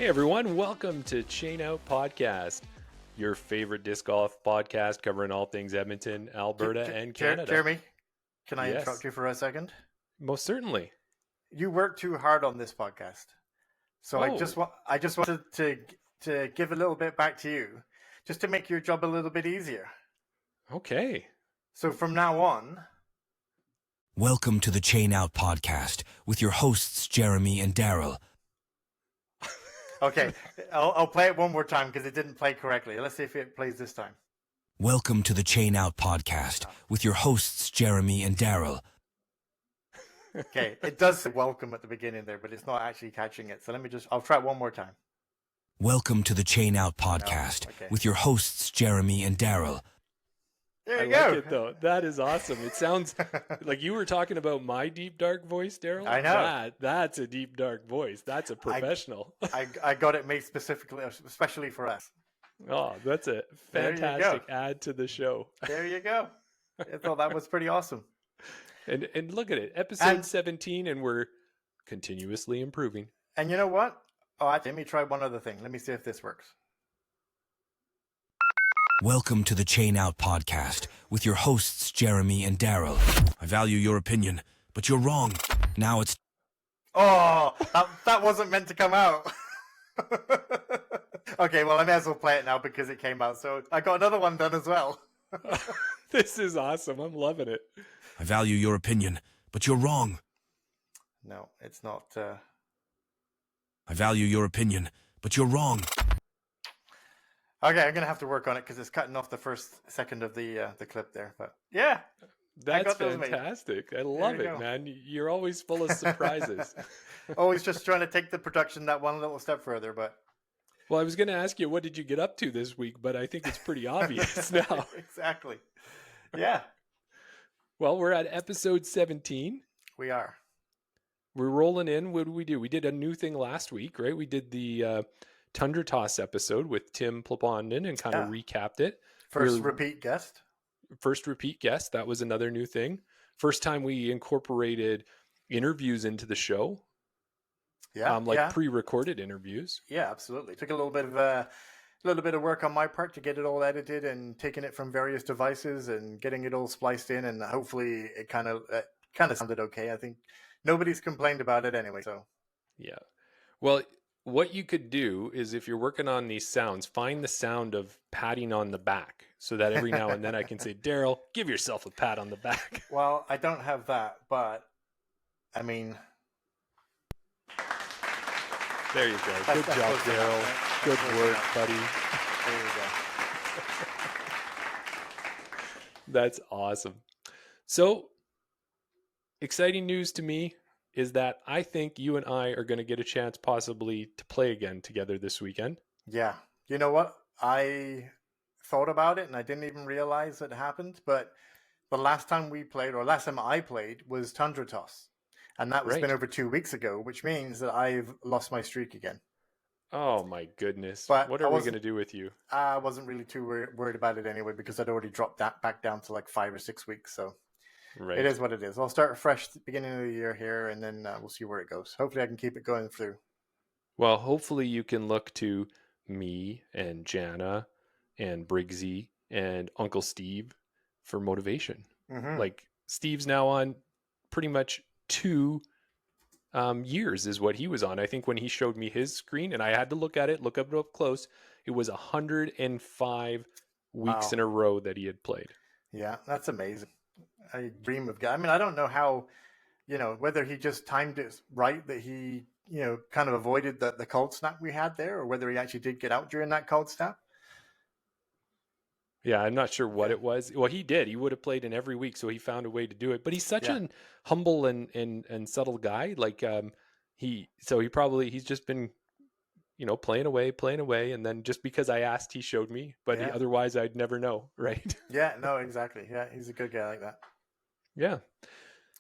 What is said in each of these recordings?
Hey everyone, welcome to Chainout Podcast, your favorite disc golf podcast covering all things Edmonton, Alberta, and Canada. Jeremy, can I Yes. interrupt you for a second? Most certainly. You work too hard on this podcast, so I just wanted to give a little bit back to you, just to make your job a little bit easier. Okay. So from now on, welcome to the Chainout Podcast with your hosts Jeremy and Daryl. Okay, I'll play it one more time because it didn't play correctly. Let's see if it plays this time. Welcome to the Chainout Podcast with your hosts Jeremy and Daryl. Okay, it does say welcome at the beginning there, but it's not actually catching it. So I'll try it one more time. Welcome to the Chainout Podcast with your hosts Jeremy and Daryl. There you go. go. Like it though. That is awesome. It sounds like you were talking about my deep dark voice, Daryl. I know. That's a deep dark voice. That's a professional. I got it made specifically, especially for us. Oh, that's a fantastic add to the show. There you go. I thought that was pretty awesome. And look at it, episode 17, and we're continuously improving. And you know what? Oh, let me try one other thing. Let me see if this works. Welcome to the Chainout Podcast with your hosts Jeremy and Daryl. I value your opinion, but you're wrong. Now it's... Oh, that wasn't meant to come out. Okay, well, I may as well play it now because it came out. So I got another one done as well. This is awesome. I'm loving it. I value your opinion, but you're wrong. No, it's not. I value your opinion, but you're wrong. Okay, I'm gonna have to work on it because it's cutting off the first second of the clip there. But yeah, that's fantastic. I love it, man. You're always full of surprises. Always just trying to take the production that one little step further. But well, I was gonna ask you what did you get up to this week, but I think it's pretty obvious now. Exactly. Yeah. Well, we're at episode 17. We are. We're rolling in. What do? We did a new thing last week, right? We did the Tundra Toss episode with Tim Plapondon and kind of recapped it. First repeat guest. That was another new thing. First time we incorporated interviews into the show. Yeah. Pre-recorded interviews. Yeah, absolutely. Took a little bit of work on my part to get it all edited and taking it from various devices and getting it all spliced in, and hopefully it kind of sounded okay. I think nobody's complained about it anyway. So yeah. Well, what you could do is if you're working on these sounds, find the sound of patting on the back so that every now and then I can say, Daryl, give yourself a pat on the back. Well, I don't have that, but I mean... There you go. Good job, Daryl. Good work, buddy. There you go. That's awesome. So, exciting news to me is that I think you and I are going to get a chance possibly to play again together this weekend. Yeah. You know what? I thought about it and I didn't even realize it happened, but the last time I played was Tundra Toss. And that was been over 2 weeks ago, which means that I've lost my streak again. Oh my goodness. But what are we going to do with you? I wasn't really too worried about it anyway because I'd already dropped that back down to like 5 or 6 weeks. So it is what it is. I'll start fresh at the beginning of the year here, and then we'll see where it goes. Hopefully I can keep it going through. Well, hopefully you can look to me and Jana and Briggsy and Uncle Steve for motivation. Mm-hmm. Like Steve's now on pretty much 2 years is what he was on. I think when he showed me his screen and I had to look at it, look up close, it was 105 weeks in a row that he had played. Yeah, that's amazing. I dream of guy. I mean, I don't know how, whether he just timed it right that he, kind of avoided the cold snap we had there, or whether he actually did get out during that cold snap. Yeah, I'm not sure what it was. Well, he did. He would have played in every week, so he found a way to do it. But he's such an humble and subtle guy. Like he's just been, playing away, and then just because I asked, he showed me. But otherwise, I'd never know, right? Yeah, no, exactly. Yeah, he's a good guy like that. Yeah.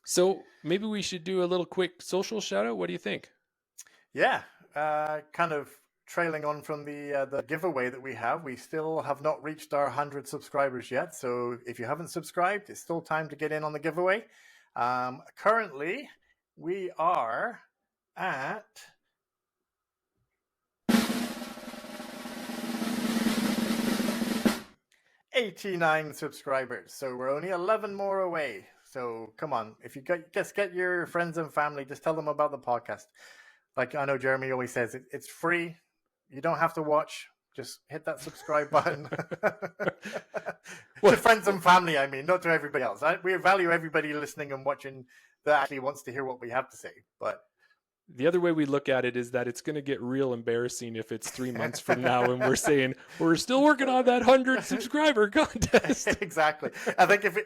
So maybe we should do a little quick social shout out. What do you think? Yeah, kind of trailing on from the giveaway that we still have not reached our 100 subscribers yet. So if you haven't subscribed, it's still time to get in on the giveaway. Currently, we are at 89 subscribers. So we're only 11 more away. So come on, if you just get your friends and family, just tell them about the podcast. Like I know Jeremy always says, it's free. You don't have to watch. Just hit that subscribe button. To friends and family, I mean, not to everybody else. We value everybody listening and watching that actually wants to hear what we have to say. But the other way we look at it is that it's going to get real embarrassing if it's 3 months from now and we're saying we're still working on that 100 subscriber contest. Exactly. I think if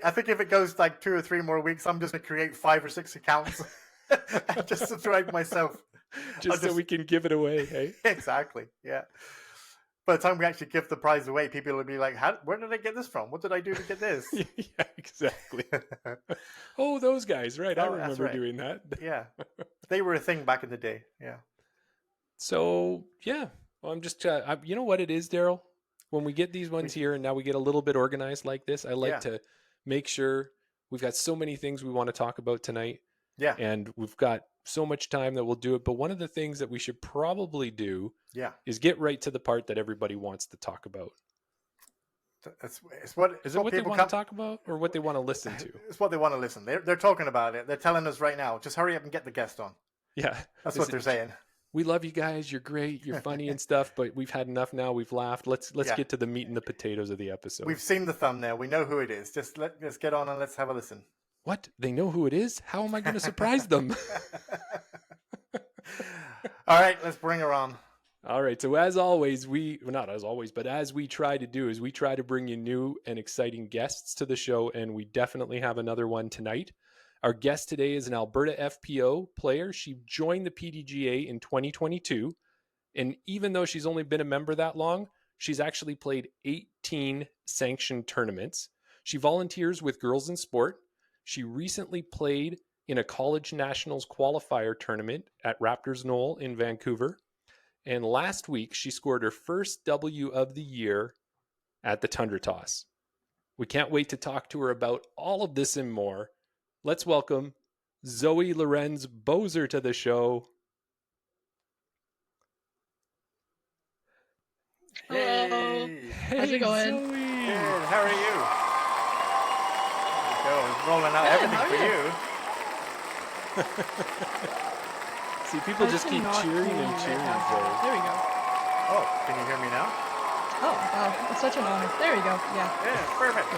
it goes like 2 or 3 more weeks, I'm just going to create 5 or 6 accounts and just subscribe myself, just so we can give it away. Hey, exactly. Yeah. By the time we actually give the prize away, people will be like, where did I get this from? What did I do to get this? Yeah, exactly. Oh, those guys, right? I remember doing that. Yeah. They were a thing back in the day. Yeah. So, yeah. Well, I'm just, you know what it is, Daryl? When we get these ones here and now we get a little bit organized like this, I like to make sure we've got so many things we want to talk about tonight. Yeah. And we've got so much time that we'll do it. But one of the things that we should probably do is get right to the part that everybody wants to talk about. Is it what they want to talk about or what they want to listen to? It's what they want to listen. They're talking about it. They're telling us right now, just hurry up and get the guest on. Yeah. That's what they're saying. We love you guys. You're great. You're funny and stuff, but we've had enough now. We've laughed. Let's get to the meat and the potatoes of the episode. We've seen the thumbnail. We know who it is. Let's get on and let's have a listen. What? They know who it is? How am I going to surprise them? All right, let's bring her on. All right. So as always, not as always, but as we try to do is we try to bring you new and exciting guests to the show. And we definitely have another one tonight. Our guest today is an Alberta FPO player. She joined the PDGA in 2022. And even though she's only been a member that long, she's actually played 18 sanctioned tournaments. She volunteers with Girls in Sport. She recently played in a college nationals qualifier tournament at Raptor's Knoll in Vancouver. And last week, she scored her first W of the year at the Tundra Toss. We can't wait to talk to her about all of this and more. Let's welcome Zoë Lorenz-Boser to the show. Hello. Hey. How's it going? Zoe. Good. How are you? Rolling out everything for you. See, people just keep cheering and cheering. There we go. Oh, can you hear me now? Oh, wow. It's such an honor. There we go. Yeah. Yeah, perfect.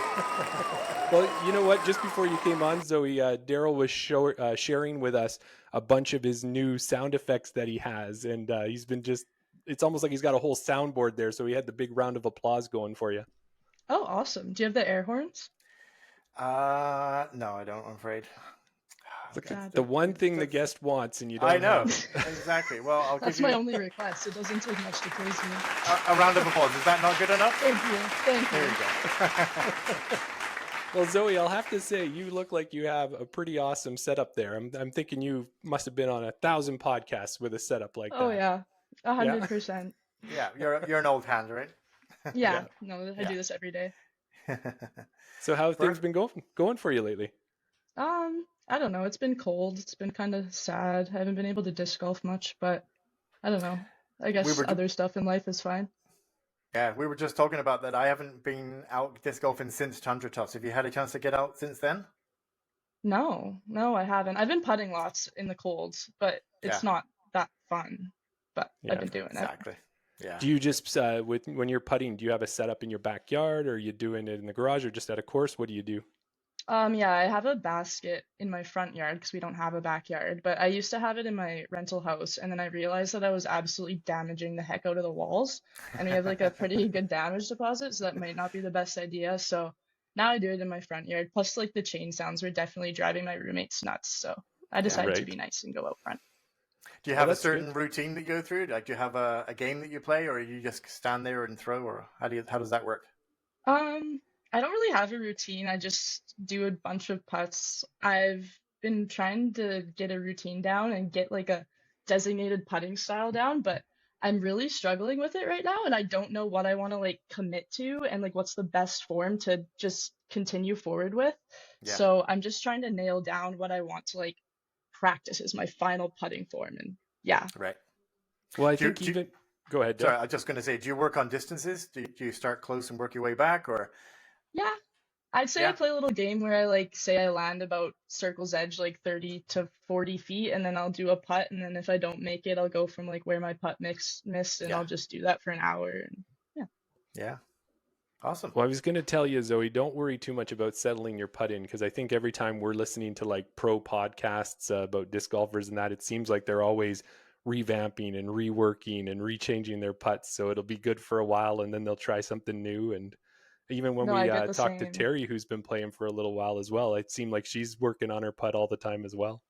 Well, you know what? Just before you came on, Zoe, Daryl was sharing with us a bunch of his new sound effects that he has. And he's been it's almost like he's got a whole soundboard there. So he had the big round of applause going for you. Oh, awesome. Do you have the air horns? No, I don't, I'm afraid. The one thing the guest wants, and you don't. I know. Have. Exactly. Well, I'll That's give you my only request. It doesn't take much to please me. a round of applause. Is that not good enough? Thank you. Thank you. There you go. Well, Zoe, I'll have to say, you look like you have a pretty awesome setup there. I'm thinking you must have been on 1,000 podcasts with a setup like that. Oh yeah, 100%. Yeah, you're an old hand, right? Yeah. No, I do this every day. So how have things been going for you lately? I don't know. It's been cold. It's been kind of sad. I haven't been able to disc golf much, but I don't know. I guess other stuff in life is fine. Yeah, we were just talking about that. I haven't been out disc golfing since Tundra Toss. Have you had a chance to get out since then? No, I haven't. I've been putting lots in the cold, but it's not that fun. But I've been doing it. Exactly. Yeah. Do you just when you're putting, do you have a setup in your backyard, or are you doing it in the garage, or just at a course? What do you do? Yeah, I have a basket in my front yard because we don't have a backyard, but I used to have it in my rental house, and then I realized that I was absolutely damaging the heck out of the walls, and we have like a pretty good damage deposit, so that might not be the best idea. So now I do it in my front yard. Plus, like the chain sounds were definitely driving my roommates nuts, so I decided to be nice and go out front. Do you have a certain routine that you go through? Like, do you have a game that you play, or you just stand there and throw, or how does that work? I don't really have a routine. I just do a bunch of putts. I've been trying to get a routine down and get like a designated putting style down, but I'm really struggling with it right now, and I don't know what I want to like commit to and like what's the best form to just continue forward with. Yeah. So I'm just trying to nail down what I want to like practice as my final putting form, and yeah. Right. Well, I think go ahead. Sorry, I was just going to say, do you work on distances? Do you start close and work your way back, or Yeah, I'd say I Yeah. play a little game where I like say I land about circle's edge like 30 to 40 feet, and then I'll do a putt, and then if I don't make it, I'll go from like where my putt missed, and Yeah. I'll just do that for an hour. And yeah. Yeah. Awesome. Well, I was going to tell you, Zoe, don't worry too much about settling your putt in, because I think every time we're listening to like pro podcasts about disc golfers and that, it seems like they're always revamping and reworking and rechanging their putts. So it'll be good for a while, and then they'll try something new. And even when No, we I get the talked to same. Terry, who's been playing for a little while as well, it seemed like she's working on her putt all the time as well.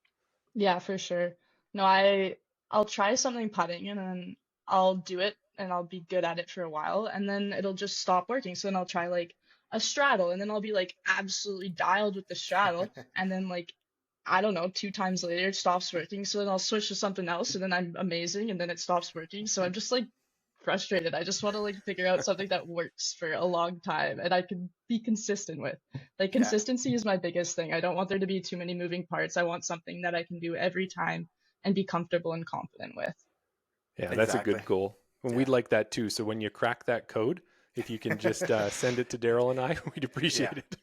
Yeah, for sure. No, I'll try something putting and then I'll do it and I'll be good at it for a while and then it'll just stop working. So then I'll try like a straddle and then I'll be like absolutely dialed with the straddle and then like I don't know, 2 times later it stops working. So then I'll switch to something else and then I'm amazing and then it stops working. So I'm just like frustrated. I just want to like figure out something that works for a long time and I can be consistent with. Like Yeah. consistency is my biggest thing. I don't want there to be too many moving parts. I want something that I can do every time and be comfortable and confident with. Yeah, that's a Exactly. good goal. And Yeah. we'd like that too. So when you crack that code, if you can just send it to Daryl and I, we'd appreciate Yeah. it.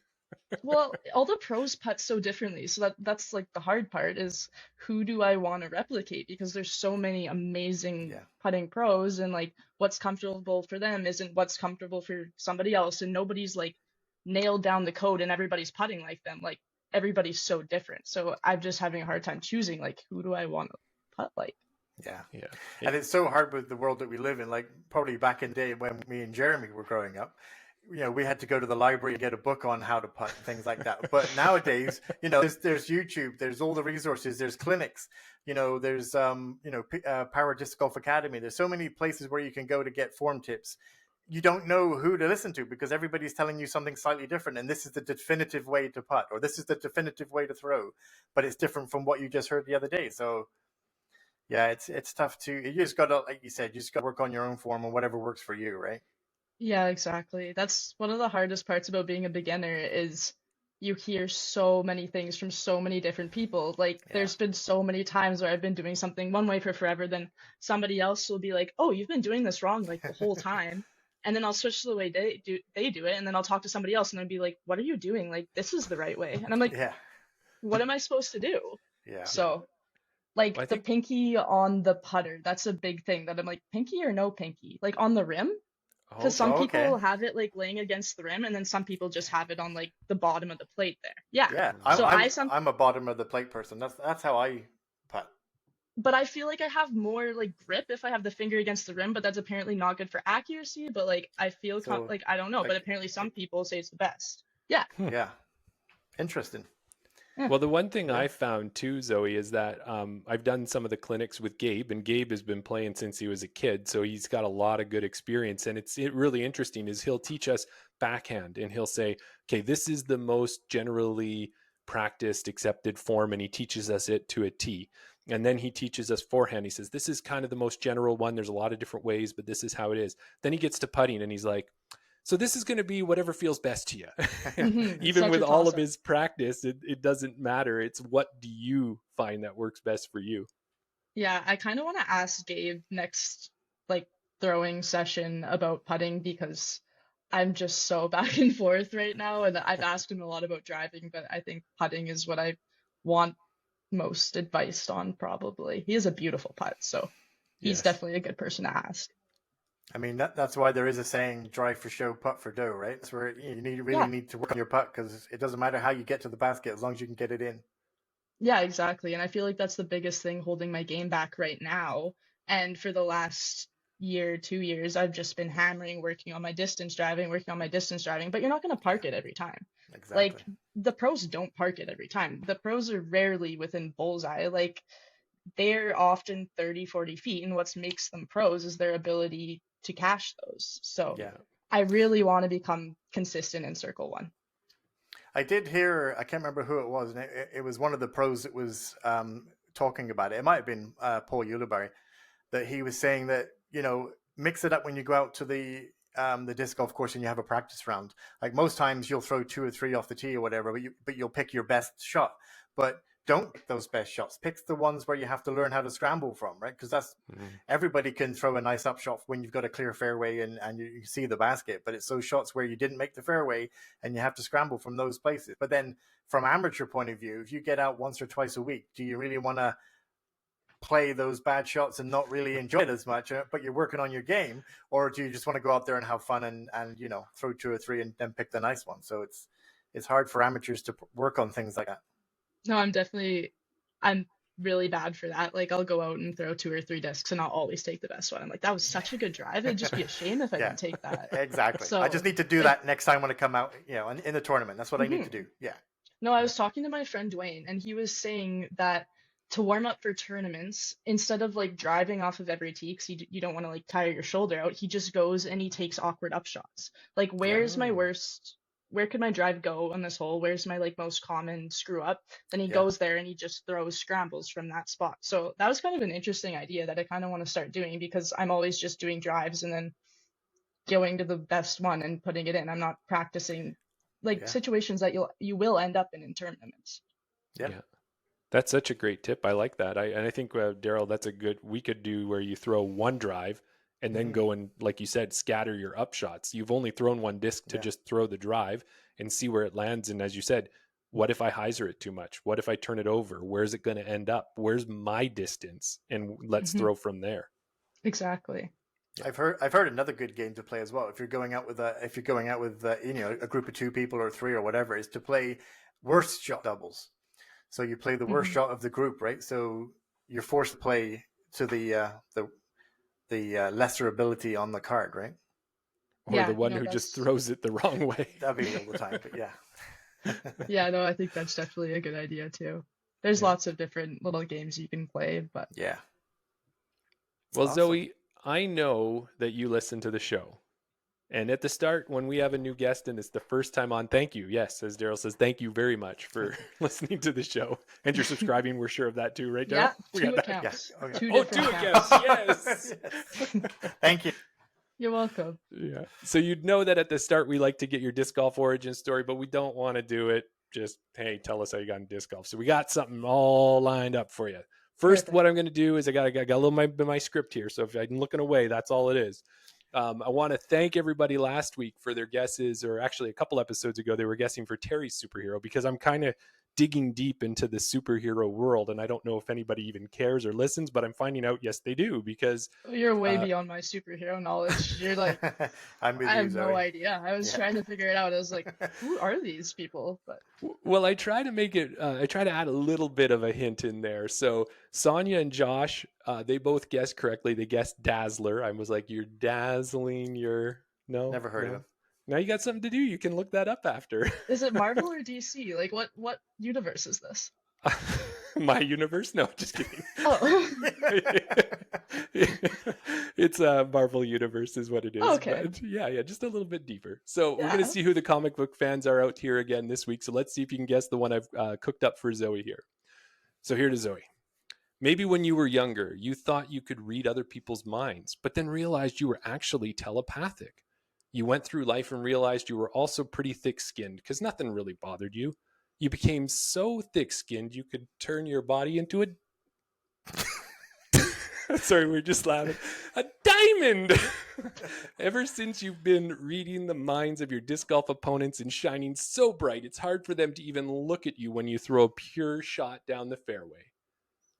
Well, all the pros putt so differently. So that's like the hard part is who do I want to replicate? Because there's so many amazing Yeah. putting pros and like what's comfortable for them isn't what's comfortable for somebody else. And nobody's like nailed down the code and everybody's putting like them. Like everybody's so different. So I'm just having a hard time choosing like who do I want to putt like? Yeah. Yeah. And it's so hard with the world that we live in. Like probably back in the day when me and Jeremy were growing up, we had to go to the library and get a book on how to putt and things like that. But nowadays, there's YouTube, there's all the resources, there's clinics, there's Power Disc Golf Academy. There's so many places where you can go to get form tips. You don't know who to listen to because everybody's telling you something slightly different. And this is the definitive way to putt, or this is the definitive way to throw, but it's different from what you just heard the other day. So yeah, it's tough you just got to, like you said, you just got to work on your own form and whatever works for you, right? Yeah, exactly. That's one of the hardest parts about being a beginner is you hear so many things from so many different people. Like Yeah. there's been so many times where I've been doing something one way for forever, then somebody else will be like, "Oh, you've been doing this wrong like the whole time." And then I'll switch to the way they do it, and then I'll talk to somebody else and I'll be like, "What are you doing? Like this is the right way." And I'm like, Yeah. "What am I supposed to do?" Yeah. So like Well, I the think pinky on the putter, that's a big thing that I'm like, pinky or no pinky? Like on the rim? Because some okay. people have it like laying against the rim, and then some people just have it on like the bottom of the plate there. Yeah. Yeah, So I'm a bottom of the plate person. That's how I putt. but I feel like I have more like grip if I have the finger against the rim, but that's apparently not good for accuracy. But like I feel So, like I don't know, but like- apparently some people say it's the best. Yeah. Yeah, interesting. Well, the one thing Yeah. I found too, Zoe, is that I've done some of the clinics with Gabe, and Gabe has been playing since he was a kid, so he's got a lot of good experience. And it's really interesting is he'll teach us backhand, and he'll say, "Okay, this is the most generally practiced, accepted form," and he teaches us it to a T. And then he teaches us forehand. He says, "This is kind of the most general one. There's a lot of different ways, but this is how it is." Then he gets to putting, and he's like, "So this is going to be whatever feels best to you." Even Such with a all of toss-up. his practice, it doesn't matter. It's what do you find that works best for you? Yeah, I kind of want to ask Gabe next like throwing session about putting because I'm just so back and forth right now, and I've asked him a lot about driving, but I think putting is what I want most advice on probably. He has a beautiful putt, so he's Yes. definitely a good person to ask. I mean, that's why there is a saying, drive for show, putt for dough, right? That's where you really need to work on your putt because it doesn't matter how you get to the basket as long as you can get it in. Yeah, exactly. And I feel like that's the biggest thing holding my game back right now. And for the last year, 2 years, I've just been hammering, working on my distance driving, but you're not going to park it every time. Exactly. Like the pros don't park it every time. The pros are rarely within bullseye. Like they're often 30, 40 feet. And what makes them pros is their ability to cash those. So Yeah. I really want to become consistent in circle one. I did hear, I can't remember who it was, and it was one of the pros that was talking about it. It might have been Paul Ulibarri, that he was saying that, mix it up when you go out to the disc golf course and you have a practice round. Like most times you'll throw 2 or 3 off the tee or whatever, but you'll pick your best shot. But don't pick those best shots. Pick the ones where you have to learn how to scramble from, right? Because that's everybody can throw a nice up shot when you've got a clear fairway and you see the basket. But it's those shots where you didn't make the fairway and you have to scramble from those places. But then from amateur point of view, if you get out once or twice a week, do you really want to play those bad shots and not really enjoy it as much, but you're working on your game? Or do you just want to go out there and have fun and throw 2 or 3 and then pick the nice one? So it's hard for amateurs to work on things like that. No, I'm really bad for that. Like, I'll go out and throw 2 or 3 discs and I'll always take the best one. I'm like, that was such a good drive. It'd just be a shame if I didn't take that. Exactly. So I just need to do that next time when I come out, in the tournament. That's what I need to do. Yeah. No, I was talking to my friend Dwayne, and he was saying that to warm up for tournaments, instead of like driving off of every tee, because you don't want to like tire your shoulder out, he just goes and he takes awkward up shots. Like, where could my drive go on this hole? Where's my like most common screw up? Then he goes there and he just throws scrambles from that spot. So that was kind of an interesting idea that I kind of want to start doing, because I'm always just doing drives and then going to the best one and putting it in. I'm not practicing situations that you will end up in tournaments. Yeah. That's such a great tip. I like that. I think, Daryl, that's we could do where you throw one drive and then go and, like you said, scatter your up shots. You've only thrown one disc to just throw the drive and see where it lands. And as you said, what if I hyzer it too much? What if I turn it over? Where's it going to end up? Where's my distance? And let's throw from there. Exactly. I've heard another good game to play as well. If you're going out with a group of 2 people or 3 or whatever, is to play worst shot doubles. So you play the worst shot of the group, right? So you're forced to play to the lesser ability on the card, right? Or the one who just throws it the wrong way. That'd be all the time, but yeah. Yeah, no, I think that's definitely a good idea too. There's lots of different little games you can play, but yeah. Well, awesome. Zoe, I know that you listen to the show. And at the start, when we have a new guest and it's the first time on, thank you. Yes, as Daryl says, thank you very much for listening to the show. And you're subscribing, we're sure of that too, right, Daryl? Yeah, 2 accounts. Yeah. Okay. 2 different accounts, yes. Thank you. You're welcome. Yeah. So you'd know that at the start, we like to get your disc golf origin story, but we don't want to do it just, hey, tell us how you got into disc golf. So we got something all lined up for you. First, what I'm going to do is I got a little my script here. So if I'm looking away, that's all it is. I want to thank everybody last week for their guesses, or actually a couple episodes ago, they were guessing for Terry's superhero, because I'm kind of digging deep into the superhero world. And I don't know if anybody even cares or listens, but I'm finding out, yes, they do, because you're way beyond my superhero knowledge. You're like, I have no idea. I was trying to figure it out. I was like, who are these people? But well, I try to make it, I try to add a little bit of a hint in there. So Sonia and Josh, they both guessed correctly. They guessed Dazzler. I was like, you're dazzling your, no. Never heard of him. Now you got something to do. You can look that up after. Is it Marvel or DC? Like, what universe is this? My universe? No, just kidding. Oh. It's a Marvel universe is what it is. Okay. But yeah, just a little bit deeper. So we're going to see who the comic book fans are out here again this week. So let's see if you can guess the one I've cooked up for Zoe here. So here to Zoe. Maybe when you were younger, you thought you could read other people's minds, but then realized you were actually telepathic. You went through life and realized you were also pretty thick-skinned because nothing really bothered you. You became so thick-skinned you could turn your body into a... Sorry, we're just laughing. A diamond! Ever since you've been reading the minds of your disc golf opponents and shining so bright, it's hard for them to even look at you when you throw a pure shot down the fairway.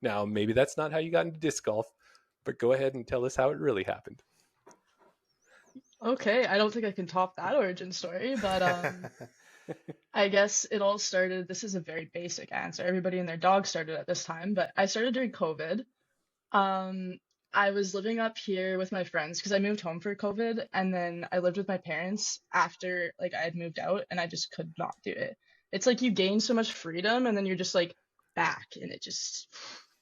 Now, maybe that's not how you got into disc golf, but go ahead and tell us how it really happened. Okay, I don't think I can top that origin story, but I guess it all started, this is a very basic answer. Everybody and their dog started at this time, but I started during COVID. I was living up here with my friends because I moved home for COVID, and then I lived with my parents after like I had moved out, and I just could not do it. It's like you gain so much freedom and then you're just like back, and it just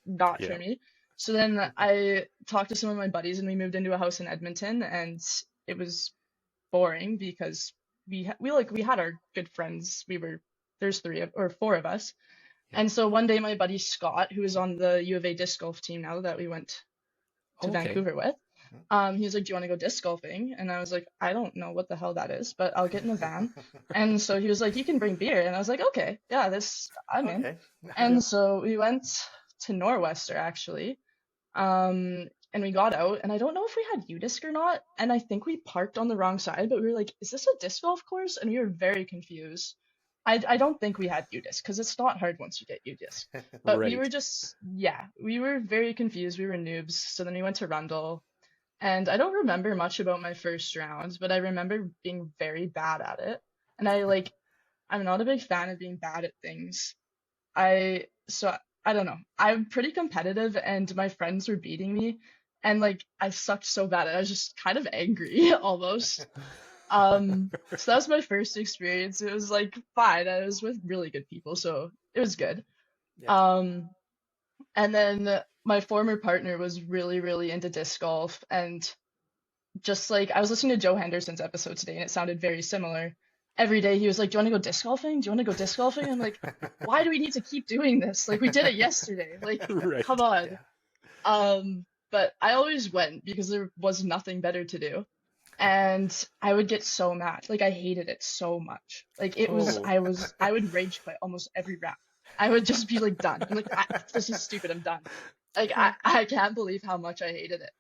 not for me. So then I talked to some of my buddies and we moved into a house in Edmonton, and it was boring because we had our good friends. There's 4 of us. And so one day my buddy Scott, who is on the U of A disc golf team now that we went to Vancouver with, He was like, do you want to go disc golfing? And I was like, I don't know what the hell that is, but I'll get in the van. And so he was like, you can bring beer. And I was like, okay, yeah, I'm in. And so we went to Norwester actually. And we got out, and I don't know if we had U-disc or not, and I think we parked on the wrong side, but we were like, is this a disc golf course? And we were very confused. I don't think we had U-disc, because it's not hard once you get U-disc. But we were just, we were very confused. We were noobs. So then we went to Rundle, and I don't remember much about my first round, but I remember being very bad at it. And I'm not a big fan of being bad at things. So I don't know. I'm pretty competitive, and my friends were beating me, and like I sucked so bad. I was just kind of angry almost. So that was my first experience. It was like fine. I was with really good people, so it was good. Yeah. And then my former partner was really, really into disc golf, and just like I was listening to Joe Henderson's episode today, and it sounded very similar. Every day he was like, do you want to go disc golfing? Do you want to go disc golfing? I'm like, why do we need to keep doing this? Like, we did it yesterday. Like, come on. Yeah. But I always went because there was nothing better to do. And I would get so mad. Like, I hated it so much. Like, I would rage quit almost every round. I would just be like, done. I'm like, this is stupid. I'm done. Like, I can't believe how much I hated it.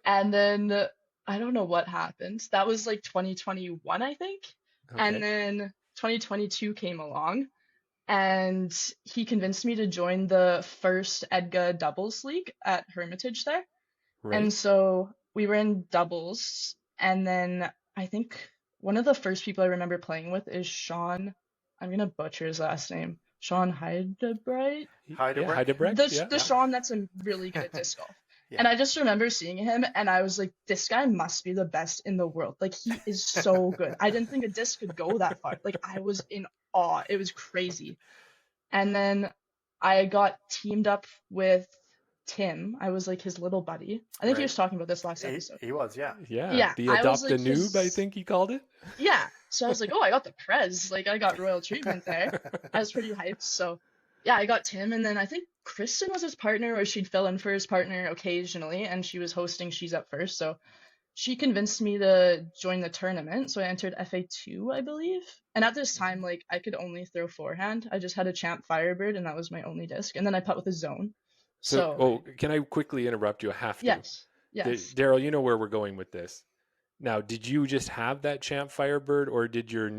And then I don't know what happened. That was like 2021, I think. Okay. And then 2022 came along, and he convinced me to join the first EDGA doubles league at Hermitage there. Right. And so we were in doubles, and then I think one of the first people I remember playing with is Sean. I'm gonna butcher his last name. Sean Heidebrecht. The Sean that's really good at disc golf. Yeah. And I just remember seeing him, and I was like, this guy must be the best in the world. Like, he is so good. I didn't think a disc could go that far. Like, I was in awe. It was crazy. And then I got teamed up with Tim. I was like his little buddy. I think he was talking about this last episode. He was, yeah. Yeah. The adopt a noob, I think he called it. Yeah. So I was like, oh, I got the Prez. Like, I got royal treatment there. I was pretty hyped. So yeah, I got Tim, and then I think Kristen was his partner, or she'd fill in for his partner occasionally, and she was hosting She's Up First, so she convinced me to join the tournament. So I entered FA2, I believe, and at this time, like, I could only throw forehand. I just had a Champ Firebird, and that was my only disc, and then I putt with a zone. So can I quickly interrupt you? I have to. Yes. Daryl, you know where we're going with this. Now, did you just have that Champ Firebird, or did your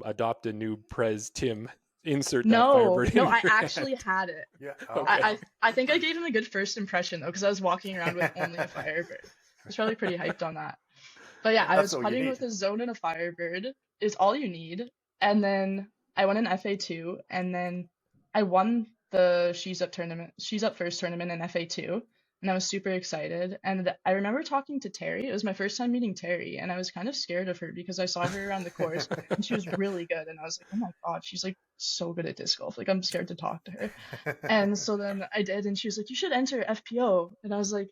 adopt a new Prez Tim insert that Firebird? No, I actually had it. Yeah. Okay. I think I gave him a good first impression, though, because I was walking around with only a Firebird. I was probably pretty hyped on that. But yeah, I was putting with a zone and a Firebird is all you need. And then I won an FA2, and then I won the She's Up First tournament in FA2. And I was super excited. And I remember talking to Terry. It was my first time meeting Terry, and I was kind of scared of her because I saw her around the course, and she was really good. And I was like, oh my God, she's like so good at disc golf. Like, I'm scared to talk to her. And so then I did, and she was like, you should enter FPO. And I was like,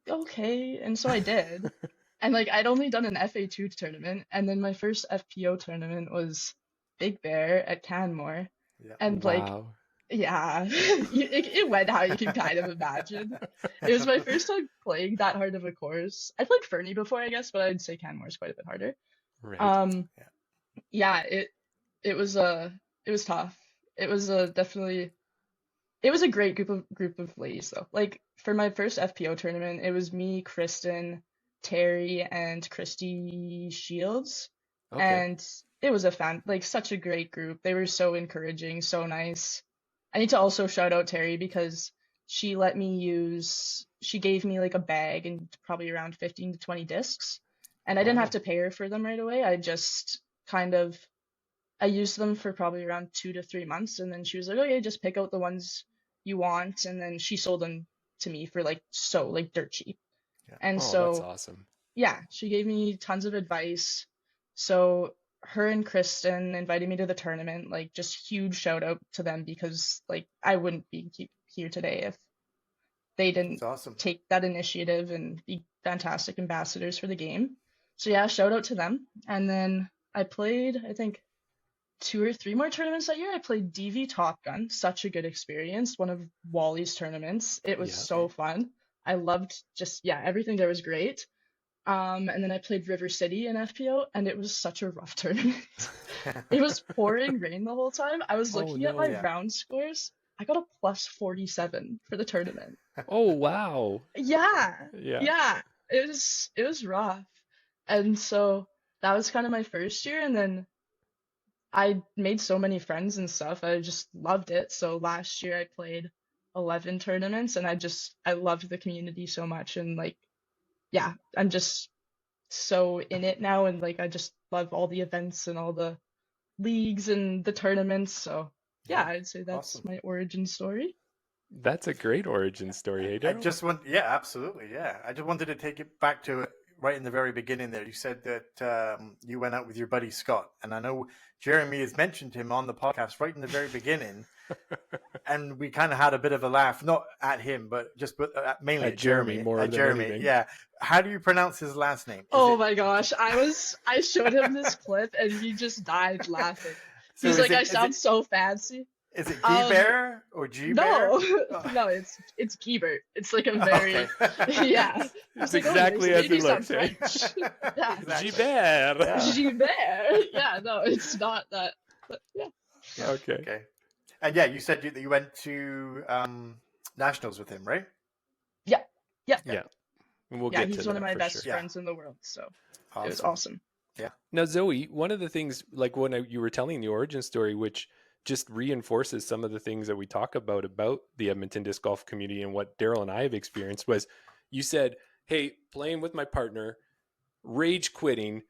okay. And so I did. And like, I'd only done an FA2 tournament, and then my first FPO tournament was Big Bear at Canmore. Yeah. And like, yeah, it went how you can kind of imagine. It was my first time playing that hard of a course. I played Fernie before, I guess, but I'd say Canmore is quite a bit harder. Right. Yeah, it was tough. It was it was a great group of ladies though. Like, for my first FPO tournament, it was me, Kristen, Terry, and Christy Shields. Okay. And it was such a great group. They were so encouraging, so nice. I need to also shout out Terry because she gave me like a bag and probably around 15 to 20 discs, and I didn't have to pay her for them right away. I just I used them for probably around 2 to 3 months, and then she was like, okay, just pick out the ones you want, and then she sold them to me for dirt cheap. Yeah. And that's awesome. Yeah, she gave me tons of advice. So her and Kristen invited me to the tournament. Like, just huge shout out to them, because like I wouldn't be here today if they didn't take that initiative and be fantastic ambassadors for the game. So yeah, shout out to them. And then I played, I think, 2 or 3 more tournaments that year. I played DV Top Gun, such a good experience, one of Wally's tournaments. It was so fun. I loved just, yeah, everything there was great. And then I played River City in FPO, and it was such a rough tournament. It was pouring rain the whole time. I was looking at my round scores. I got a plus 47 for the tournament. Oh, wow. Yeah. It was rough. And so that was kind of my first year, and then I made so many friends and stuff. I just loved it. So last year I played 11 tournaments, and I loved the community so much, and like, yeah, I'm just so in it now, and like I just love all the events and all the leagues and the tournaments. So yeah, I'd say that's awesome. My origin story. That's a great origin story, hey Daryl? Absolutely, yeah. I just wanted to take it back to right in the very beginning there. You said that you went out with your buddy Scott, and I know Jeremy has mentioned him on the podcast right in the very beginning, and we kind of had a bit of a laugh, not at him, but mainly at Jeremy. More than Jeremy, anything. Yeah. How do you pronounce his last name? My gosh, I showed him this clip, and he just died laughing. He's like, I sound so fancy. Is it Guibert or G-Bear? No, it's Guibert. It's like a very yeah. It's exactly as it looks. Yeah. Gibert. Gibert. Yeah, no, it's not that. But yeah. Okay. And yeah, you said that you went to nationals with him, right? Yeah. And we'll get to he's one of my best sure. friends in the world, so It was awesome. Yeah. Now, Zoe, one of the things, like when you were telling the origin story, which just reinforces some of the things that we talk about the Edmonton disc golf community and what Daryl and I have experienced, was you said, hey, playing with my partner, rage quitting,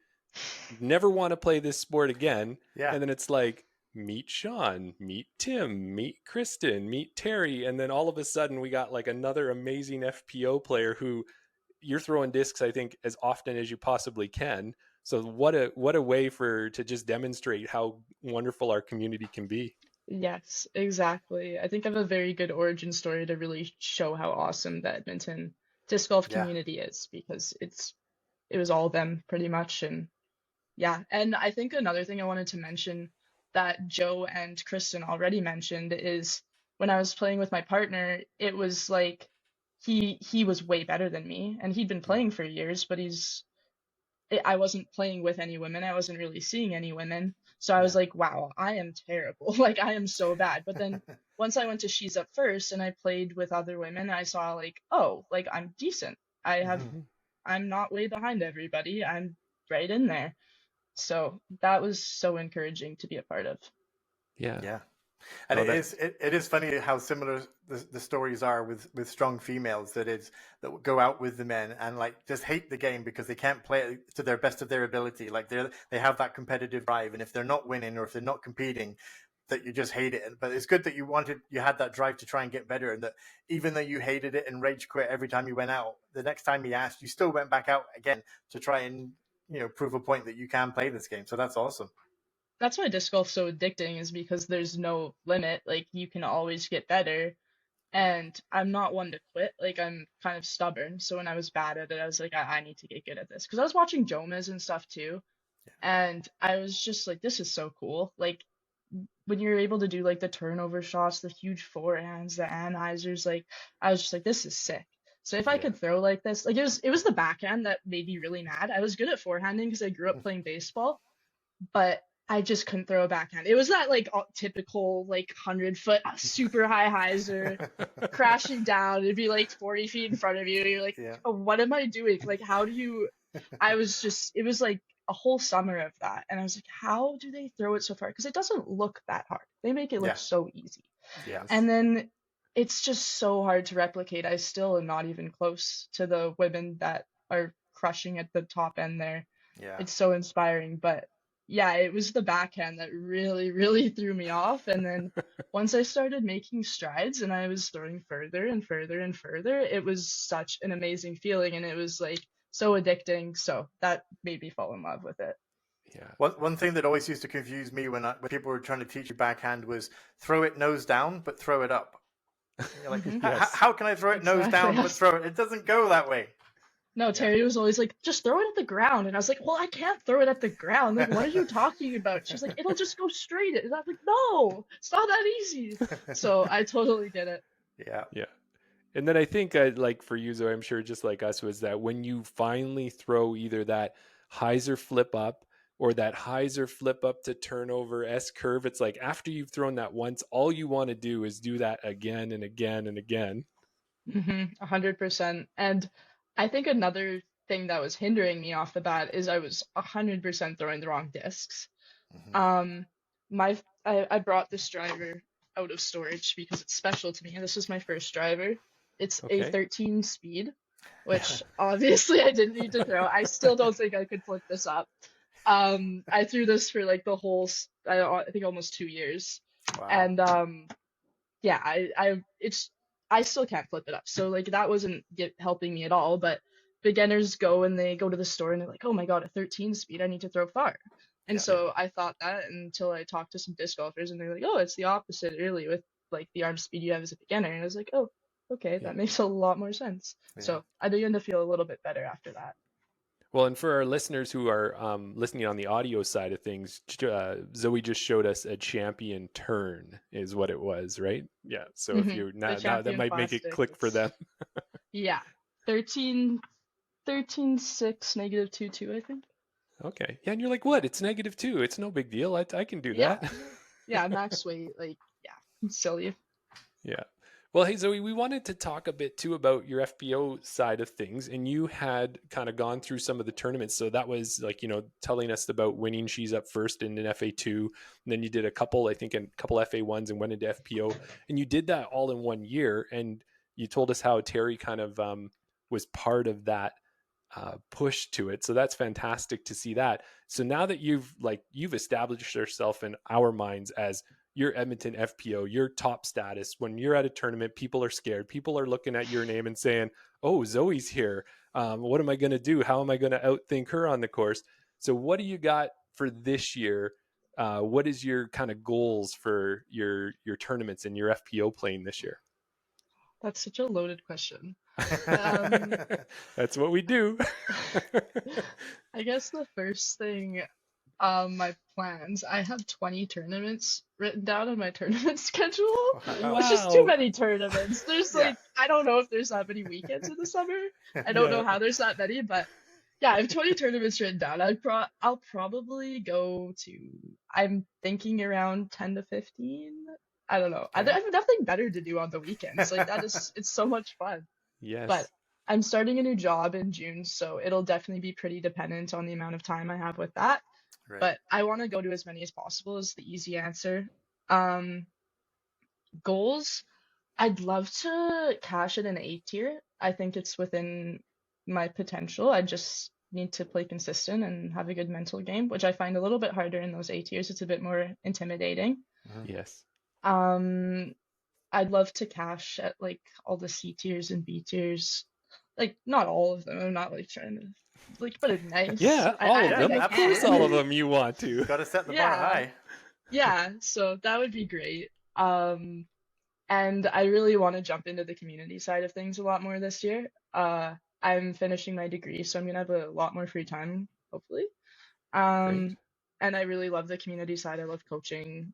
never want to play this sport again. Yeah. And then it's like, meet Sean, meet Tim, meet Kristen, meet Terry. And then all of a sudden we got like another amazing FPO player who you're throwing discs, I think, as often as you possibly can. So what a way to just demonstrate how wonderful our community can be. Yes, exactly. I think I have a very good origin story to really show how awesome the Edmonton disc golf community is, because it was all them pretty much. And yeah, and I think another thing I wanted to mention that Joe and Kristen already mentioned is when I was playing with my partner, it was like he was way better than me, and he'd been playing for years, but I wasn't playing with any women. I wasn't really seeing any women. So I was like, wow, I am terrible. Like, I am so bad. But then once I went to She's Up First and I played with other women, I saw like, oh, like I'm decent. I'm not way behind everybody. I'm right in there. So that was so encouraging to be a part of. Yeah. And it is funny how similar the stories are with strong females that go out with the men and like just hate the game because they can't play it to their best of their ability. Like they have that competitive drive, and if they're not winning or if they're not competing, that you just hate it. But it's good that you had that drive to try and get better, and that even though you hated it and rage quit every time you went out, the next time he asked, you still went back out again to try and prove a point that you can play this game. So that's awesome. That's why disc golf's so addicting, is because there's no limit. Like, you can always get better, and I'm not one to quit. Like, I'm kind of stubborn, so when I was bad at it, I was like, I need to get good at this, because I was watching Jomas and stuff too, and I was just like, this is so cool. Like, when you're able to do like the turnover shots, the huge forehands, the anhizers, like I was just like, this is sick. So if I could throw like this, like it was the backhand that made me really mad. I was good at forehanding because I grew up playing baseball, but I just couldn't throw a backhand. It was that like typical like 100-foot super high hyzer crashing down. It'd be like 40 feet in front of you. You're like, oh, what am I doing? Like, how do you? It was like a whole summer of that, and I was like, how do they throw it so far? Because it doesn't look that hard. They make it look so easy. Yes. And then it's just so hard to replicate. I still am not even close to the women that are crushing at the top end there. Yeah. It's so inspiring, but yeah, it was the backhand that really, really threw me off. And then once I started making strides and I was throwing further and further and further, it was such an amazing feeling, and it was like so addicting. So that made me fall in love with it. Yeah. One thing that always used to confuse me when people were trying to teach you backhand was throw it nose down, but throw it up. You're like, how can I throw it nose down, but throw it? It doesn't go that way. No, Terry was always like, just throw it at the ground. And I was like, well, I can't throw it at the ground. Like, what are you talking about? She's like, it'll just go straight. And I was like, no, it's not that easy. So I totally get it. Yeah. Yeah. And then I think like for you, Zoe, I'm sure just like us, was that when you finally throw either that hyzer flip up or that hyzer flip up to turnover S curve, it's like after you've thrown that once, all you want to do is do that again and again and again. 100%. And I think another thing that was hindering me off the bat is I was 100% throwing the wrong discs. I brought this driver out of storage because it's special to me. This was my first driver. It's a 13 speed, which obviously I didn't need to throw. I still don't think I could flip this up. I threw this for like the whole, I think almost 2 years. Wow. And yeah, I still can't flip it up. So like that wasn't helping me at all. But beginners go and they go to the store and they're like, oh my God, a 13 speed, I need to throw far. And so I thought that until I talked to some disc golfers and they're like, oh, it's the opposite really with like the arm speed you have as a beginner. And I was like, oh, okay, that makes a lot more sense. So I began to feel a little bit better after that. Well, and for our listeners who are listening on the audio side of things, Zoe just showed us a champion turn is what it was, right? Yeah. So if you're now that might make it click for them. Yeah. 13.6, -2.2, I think. Okay. Yeah. And you're like, what? It's -2. It's no big deal. I can do that. Yeah. Max weight. Like, yeah. Silly. Yeah. Well, hey, Zoe, we wanted to talk a bit too about your FPO side of things, and you had kind of gone through some of the tournaments. So that was like, telling us about winning She's Up first in an FA2, and then you did a couple FA1s and went into FPO, and you did that all in 1 year. And you told us how Terry kind of was part of that push to it. So that's fantastic to see that. So now that you've established yourself in our minds as your Edmonton FPO, your top status, when you're at a tournament, people are scared. People are looking at your name and saying, oh, Zoe's here. What am I going to do? How am I going to outthink her on the course? So what do you got for this year? What is your kind of goals for your tournaments and your FPO playing this year? That's such a loaded question. That's what we do. I guess the first thing, my plans, I have 20 tournaments written down on my tournament schedule. Wow. It's just too many tournaments. There's I don't know if there's that many weekends in the summer. I don't know how there's that many, but yeah, I have 20 tournaments written down. I'll probably go to, I'm thinking around 10 to 15. I don't know. I have nothing better to do on the weekends. Like it's so much fun. Yes. But I'm starting a new job in June, so it'll definitely be pretty dependent on the amount of time I have with that. Right. But I want to go to as many as possible is the easy answer. Goals, I'd love to cash it in A tier. I think it's within my potential. I just need to play consistent and have a good mental game, which I find a little bit harder in those A tiers. It's a bit more intimidating. Yes. I'd love to cash at like all the C tiers and B tiers. Like not all of them. I'm not like trying to like put it nice. Yeah, all of them. Of course, all of them you want to. Got to set the bar high. Yeah, so that would be great. And I really want to jump into the community side of things a lot more this year. I'm finishing my degree, so I'm gonna have a lot more free time, hopefully. And I really love the community side. I love coaching.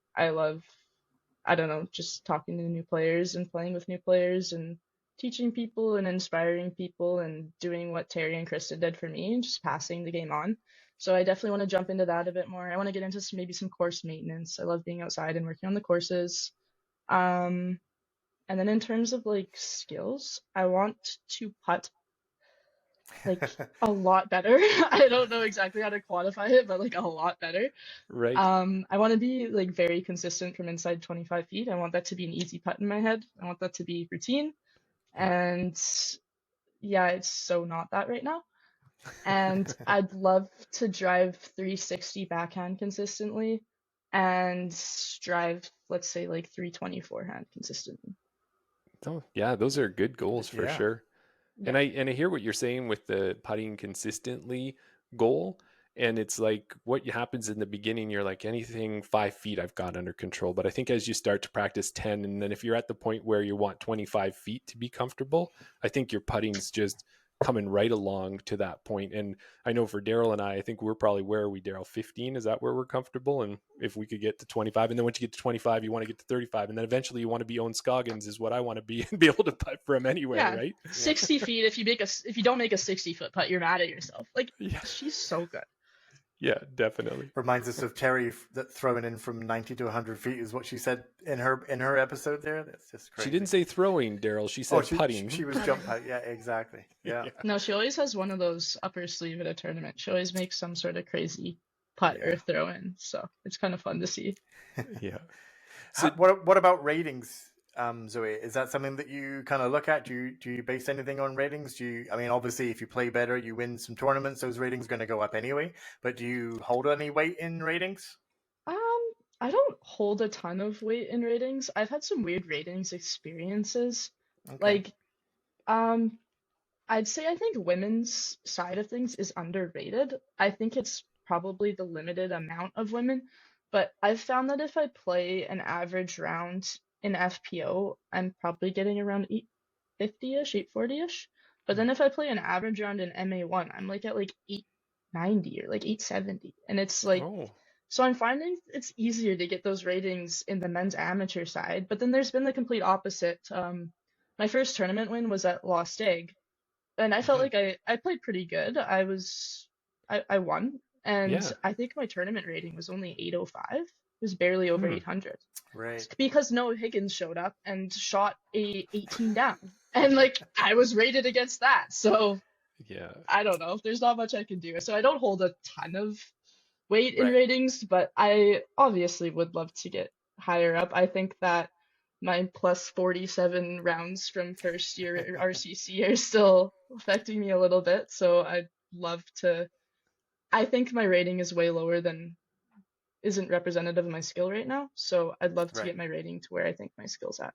I don't know, just talking to new players and playing with new players and teaching people and inspiring people and doing what Terry and Kristen did for me and just passing the game on. So I definitely want to jump into that a bit more. I want to get into maybe some course maintenance. I love being outside and working on the courses. And then in terms of like skills, I want to putt like a lot better. I don't know exactly how to quantify it, but like a lot better. Right. I want to be like very consistent from inside 25 feet. I want that to be an easy putt in my head. I want that to be routine. And yeah, it's so not that right now. And I'd love to drive 360 backhand consistently and drive, let's say, like 320 forehand consistently. Oh, yeah, those are good goals for sure. Yeah. And I hear what you're saying with the putting consistently goal. And it's like what happens in the beginning, you're like anything 5 feet I've got under control. But I think as you start to practice 10, and then if you're at the point where you want 25 feet to be comfortable, I think your putting's just coming right along to that point. And I know for Daryl and I think we're probably, where are we, Daryl? 15? Is that where we're comfortable? And if we could get to 25, and then once you get to 25, you want to get to 35, and then eventually you want to be Owen Scoggins is what I want to be, and be able to putt from anywhere, right? 60 feet. If you don't make a 60-foot putt, you're mad at yourself. Like, she's so good. Yeah, definitely. Reminds us of Terry, that throwing in from 90 to 100 feet is what she said in her episode there. That's just crazy. She didn't say throwing, Daryl. She said putting. She was jump putt. Yeah, exactly. Yeah. No, she always has one of those up her sleeve at a tournament. She always makes some sort of crazy putt or throw in. So it's kind of fun to see. Yeah. So, what about ratings, Zoe? Is that something that you kind of look at? Do you base anything on ratings? I mean, obviously, if you play better, you win some tournaments, those ratings are going to go up anyway. But do you hold any weight in ratings? I don't hold a ton of weight in ratings. I've had some weird ratings experiences. Okay. Like, I'd say I think women's side of things is underrated. I think it's probably the limited amount of women, but I've found that if I play an average round in FPO, I'm probably getting around 850-ish, 840-ish. But then if I play an average round in MA1, I'm like at like 890 or like 870. And it's like, so I'm finding it's easier to get those ratings in the men's amateur side. But then there's been the complete opposite. My first tournament win was at Lost Egg, and I felt like I played pretty good. I won, and I think my tournament rating was only 805. It was barely over 800. Right. Because Noah Higgins showed up and shot a 18 down, and like I was rated against that. So I don't know. There's not much I can do. So I don't hold a ton of weight in ratings, but I obviously would love to get higher up. I think that my plus 47 rounds from first year RCC are still affecting me a little bit. So I'd love to. I think my rating is way lower than isn't representative of my skill right now. So I'd love to get my rating to where I think my skill's at.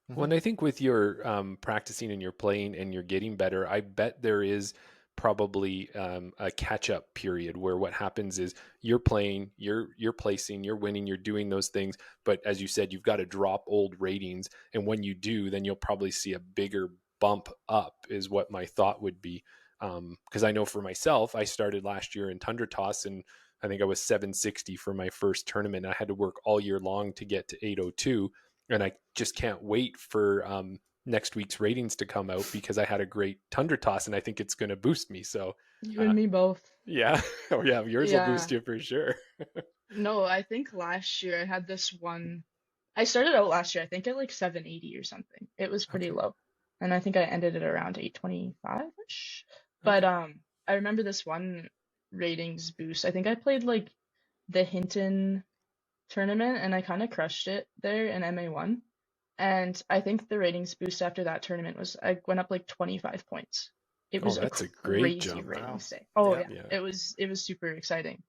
Well, and I think with your practicing and your playing and you're getting better, I bet there is probably a catch-up period where what happens is you're playing, you're placing, you're winning, you're doing those things. But as you said, you've got to drop old ratings. And when you do, then you'll probably see a bigger bump up is what my thought would be. Because I know for myself, I started last year in Tundra Toss, and I think I was 760 for my first tournament. I had to work all year long to get to 802. And I just can't wait for next week's ratings to come out because I had a great Tundra Toss, and I think it's going to boost me. So you and me both. Yeah. Oh yeah. Yours will boost you for sure. No, I think last year I had this one. I started out last year, I think at like 780 or something. It was pretty low. And I think I ended at around 825-ish. But I remember this one ratings boost. I think I played like the Hinton tournament and I kind of crushed it there in MA1. And I think the ratings boost after that tournament was I went up like 25 points. It was that's a great crazy jump. ratings day. Oh yeah. It was super exciting.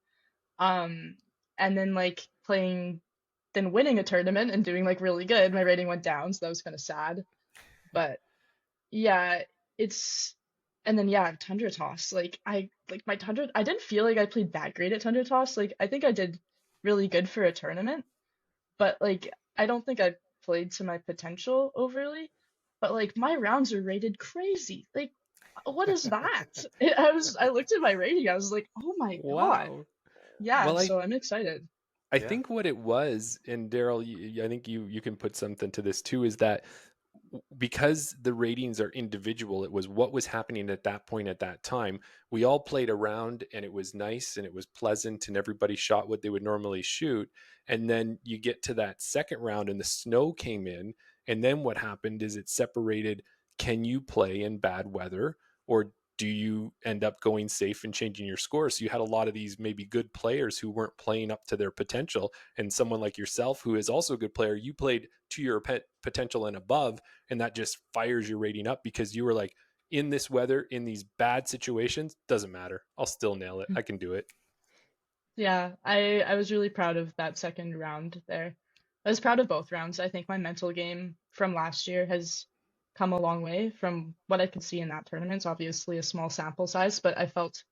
And then like winning a tournament and doing like really good, my rating went down, so that was kind of sad. But yeah, Tundra Toss. I didn't feel like I played that great at Tundra Toss. Like I think I did really good for a tournament, but like I don't think I played to my potential overly. But like my rounds are rated crazy. Like what is that? I looked at my rating, I was like, oh my god. Yeah, well, so I'm excited. I think what it was, and Daryl, I think you can put something to this too, is that because the ratings are individual, it was what was happening at that point at that time. We all played around and it was nice and it was pleasant and everybody shot what they would normally shoot. And then you get to that second round and the snow came in. And then what happened is it separated, can you play in bad weather or do you end up going safe and changing your score? So you had a lot of these maybe good players who weren't playing up to their potential. And someone like yourself, who is also a good player, you played to your potential and above, and that just fires your rating up because you were like, in this weather, in these bad situations, doesn't matter. I'll still nail it. I can do it. Yeah, I was really proud of that second round there. I was proud of both rounds. I think my mental game from last year has come a long way from what I could see in that tournament. It's obviously a small sample size, but I felt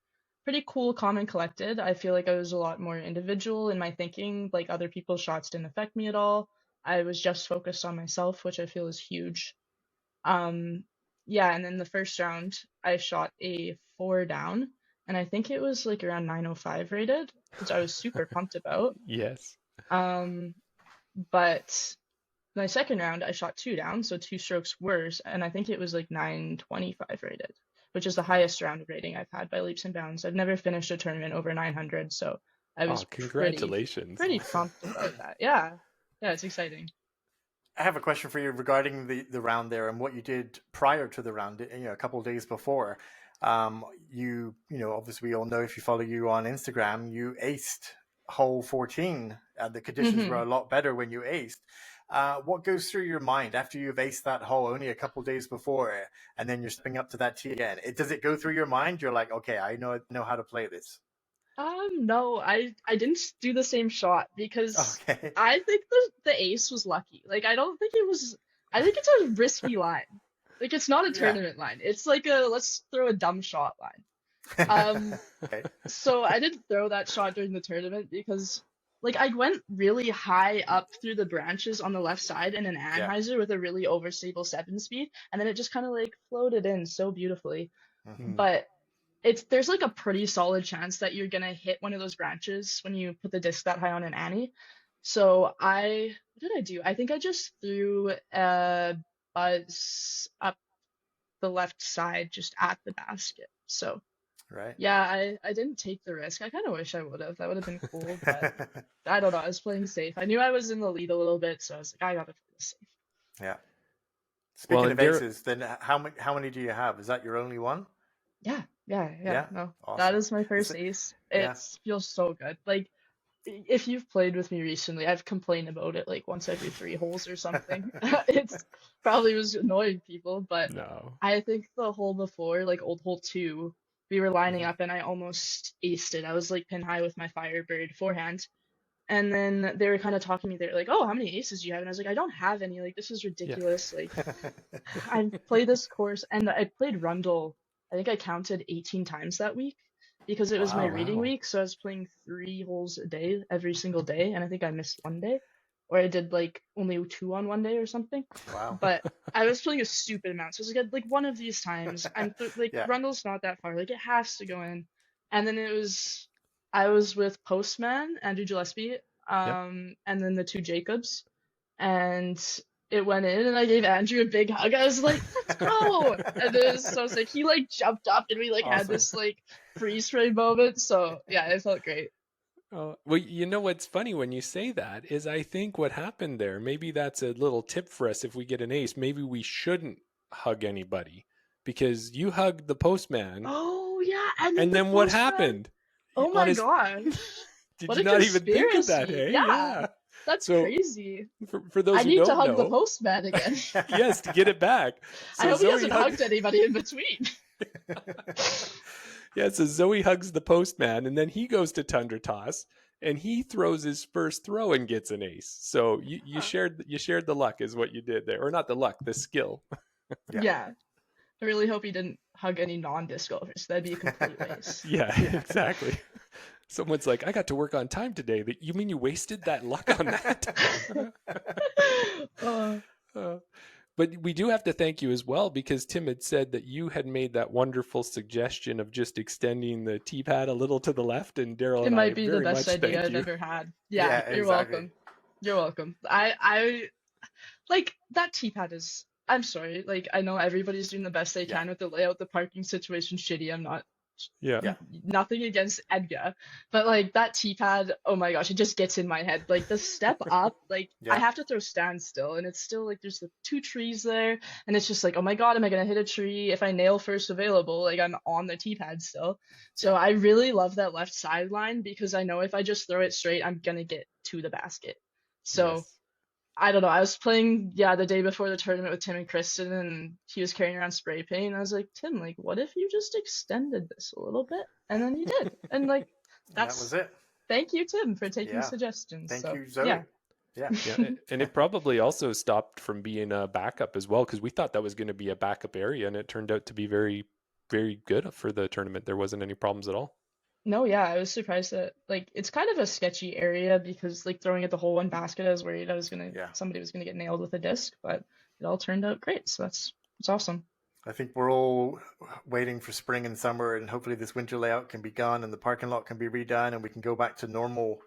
pretty cool, calm, and collected. I feel like I was a lot more individual in my thinking. Like other people's shots didn't affect me at all. I was just focused on myself, which I feel is huge. yeah, and then the first round I shot a 4 down, and I think it was like around 905 rated, which I was super pumped about. Yes. Um, but my second round I shot 2 down, so 2 strokes worse, and I think it was like 925 rated, which is the highest round rating I've had by leaps and bounds. I've never finished a tournament over 900, so I was congratulations. pretty pumped about that. Yeah, it's exciting. I have a question for you regarding the round there and what you did prior to the round, a couple of days before. Obviously we all know, if you follow you on Instagram, you aced hole 14. The conditions were a lot better when you aced. What goes through your mind after you've aced that hole only a couple of days before, and then you're stepping up to that tee again? Does it go through your mind? You're like, okay, I know how to play this. No, I didn't do the same shot because Okay. I think the ace was lucky. Like, I don't think it was. I think it's a risky line. Like, it's not a tournament line. It's like a let's throw a dumb shot line. Okay. So I didn't throw that shot during the tournament because, like, I went really high up through the branches on the left side in an anhyzer with a really overstable 7-speed, and then it just kind of like floated in so beautifully. But there's like a pretty solid chance that you're gonna hit one of those branches when you put the disc that high on an Annie. So what did I do? I think I just threw a buzz up the left side just at the basket. So right. Yeah, I didn't take the risk. I kind of wish I would have. That would have been cool, but I don't know. I was playing safe. I knew I was in the lead a little bit, so I was like, I gotta play this safe. Yeah. Speaking of aces, then how many do you have? Is that your only one? Yeah. No, Awesome. that is my first ace. It feels so good. Like, if you've played with me recently, I've complained about it like once every 3 holes or something. It's probably was annoying people, but No. I think the hole before, like old hole 2, we were lining up and I almost aced it. I was like pin high with my Firebird forehand. And then they were kind of talking to me. They're like, oh, how many aces do you have? And I was like, I don't have any. Like, this is ridiculous. Like, I played this course and I played Rundle. I think I counted 18 times that week because it was my reading week. So I was playing 3 holes a day every single day. And I think I missed one day, or I did like only 2 on one day or something. Wow. But I was playing a stupid amount. So I was like one of these times, Rundle's not that far. Like, it has to go in. And then I was with Postman, Andrew Gillespie, and then the 2 Jacobs. And it went in, and I gave Andrew a big hug. I was like, let's go! And it was so sick. He like jumped up, and we like had this like freeze frame moment. So yeah, it felt great. Oh, well, you know what's funny when you say that is I think what happened there, maybe that's a little tip for us if we get an ace. Maybe we shouldn't hug anybody because you hugged the Postman. Oh, yeah. And then what happened? Oh my gosh. Did you not even think of that, hey? Yeah. That's crazy. For those I who don't know. need to hug the Postman again. Yes, to get it back. So I hope he hasn't hugged anybody in between. Yeah, so Zoe hugs the Postman, and then he goes to Tundra Toss, and he throws his first throw and gets an ace. So you shared the luck, is what you did there, or not the luck, the skill. Yeah. I really hope he didn't hug any non-disc golfers. That'd be a complete waste. Yeah, exactly. Someone's like, I got to work on time today. But you mean you wasted that luck on that? But we do have to thank you as well, because Tim had said that you had made that wonderful suggestion of just extending the tee pad a little to the left, and Daryl and I might be the best idea I've ever had. Yeah, you're welcome. You're welcome. I like that tee pad is. I'm sorry. Like, I know everybody's doing the best they can with the layout. The parking situation's shitty. I'm not. Nothing against Edgar, but like that tee pad, oh my gosh, it just gets in my head. Like the step up, like I have to throw standstill, and it's still like there's the 2 trees there, and it's just like, oh my god, am I gonna hit a tree? If I nail first available, like I'm on the tee pad still. So I really love that left sideline because I know if I just throw it straight, I'm gonna get to the basket. So I don't know. I was playing, the day before the tournament with Tim and Kristen, and he was carrying around spray paint. And I was like, Tim, like, what if you just extended this a little bit? And then he did. And like, that was it. Thank you, Tim, for taking suggestions. Thank you, Zoe. Yeah. And it probably also stopped from being a backup as well, because we thought that was going to be a backup area, and it turned out to be very, very good for the tournament. There wasn't any problems at all. No, I was surprised that, like, it's kind of a sketchy area because, like, throwing at the hole in basket, I was worried somebody was gonna get nailed with a disc, but it all turned out great. So it's awesome. I think we're all waiting for spring and summer, and hopefully this winter layout can be gone and the parking lot can be redone and we can go back to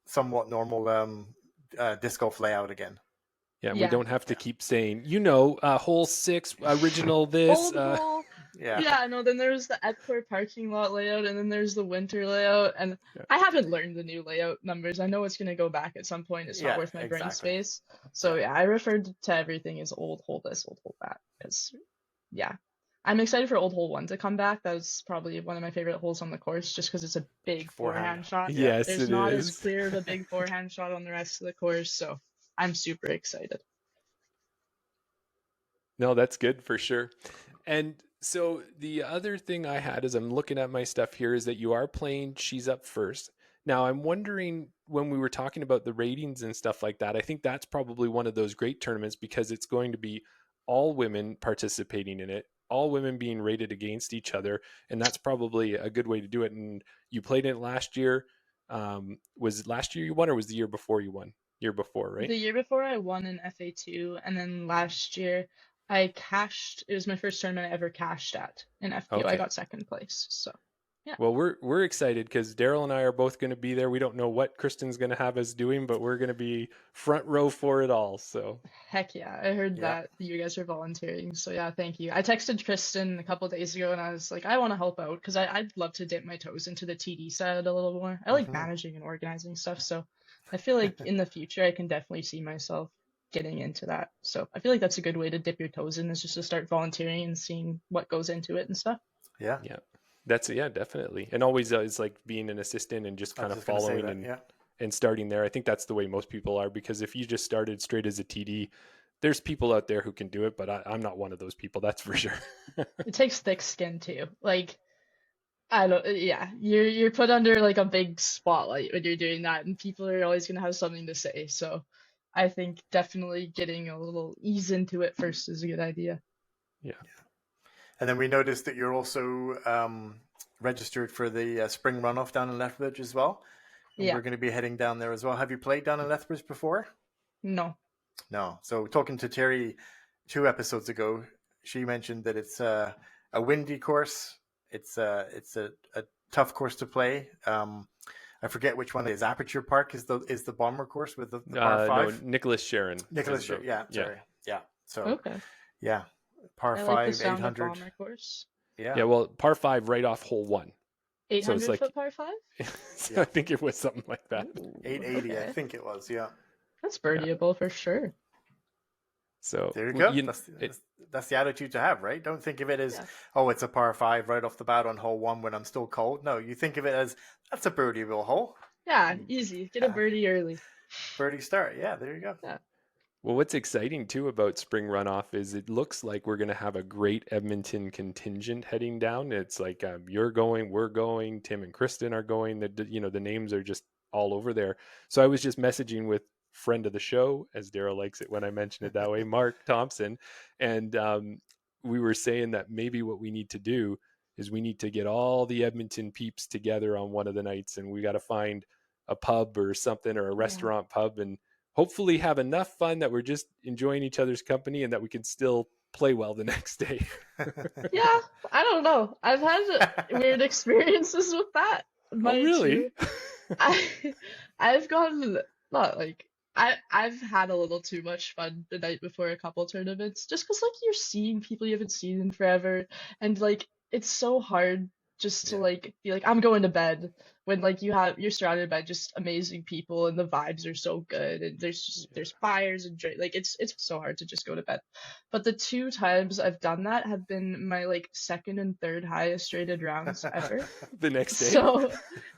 somewhat normal disc golf layout again. Yeah, we don't have to keep saying, hole 6, original this. Old hole. Yeah, no, then there's the Epcor parking lot layout, and then there's the winter layout, and I haven't learned the new layout numbers. I know it's going to go back at some point. It's not worth my brain space. So yeah, I referred to everything as old hole this, old hole that, because I'm excited for old hole 1 to come back. That was probably one of my favorite holes on the course, just because it's a big forehand shot. Yes, there's not as clear of a big forehand shot on the rest of the course, so I'm super excited. No, that's good for sure. And so the other thing I had as I'm looking at my stuff here is that you are playing She's Up First. Now, I'm wondering, when we were talking about the ratings and stuff like that, I think that's probably one of those great tournaments because it's going to be all women participating in it, all women being rated against each other. And that's probably a good way to do it. And you played it last year. Was it last year you won, or was the year before you won? Year before, right? The year before I won in FA2, and then last year I cashed. It was my first tournament I ever cashed at in FPO. I got second place. So yeah. Well, we're excited because Daryl and I are both going to be there. We don't know what Kristen's going to have us doing, but we're going to be front row for it all. So heck yeah, I heard that you guys are volunteering. So yeah, thank you. I texted Kristen a couple of days ago and I was like, I want to help out because I'd love to dip my toes into the TD side a little more. I like managing and organizing stuff, so I feel like in the future I can definitely see myself getting into that. So I feel like that's a good way to dip your toes in, is just to start volunteering and seeing what goes into it and stuff. Yeah. That's definitely. And always is like being an assistant and just kind of following and starting there. I think that's the way most people are, because if you just started straight as a TD, there's people out there who can do it, but I'm not one of those people, that's for sure. It takes thick skin too. Like, you're put under like a big spotlight when you're doing that, and people are always going to have something to say. So I think definitely getting a little ease into it first is a good idea. Yeah. And then we noticed that you're also registered for the spring runoff down in Lethbridge as well. And we're going to be heading down there as well. Have you played down in Lethbridge before? No. So talking to Terry 2 episodes ago, she mentioned that it's a windy course. It's a tough course to play. I forget which one it is. Aperture Park is the bomber course with the par 5. No, Nicholas Sharon. Sorry. Yeah. So okay. Yeah. Par 5, like the 800. Bomber course. Yeah, well, par 5 right off hole 1. 800 so foot par 5? I think it was something like that. 880, okay. I think it was, yeah. That's birdieable for sure. So there you go. That's the attitude to have, right? Don't think of it as, it's a par 5 right off the bat on hole 1 when I'm still cold. No, you think of it as, that's a birdieable hole. Yeah, easy. Get a birdie early. Birdie start. Yeah, there you go. Yeah. Well, what's exciting too about spring runoff is it looks like we're going to have a great Edmonton contingent heading down. It's like you're going, we're going, Tim and Kristen are going. The names are just all over there. So I was just messaging with friend of the show, as Daryl likes it when I mention it that way, Mark Thompson, and we were saying that maybe what we need to do is we need to get all the Edmonton peeps together on one of the nights, and we got to find a pub or something, or a restaurant pub, and hopefully have enough fun that we're just enjoying each other's company and that we can still play well the next day. Yeah, I don't know. I've had weird experiences with that. Really? I've gotten not like I've had a little too much fun the night before a couple tournaments, just because like you're seeing people you haven't seen in forever, and like it's so hard just to like be like, I'm going to bed, when like you're surrounded by just amazing people and the vibes are so good and there's fires and drink. Like it's so hard to just go to bed. But the 2 times I've done that have been my like second and third highest rated rounds ever. The next day. So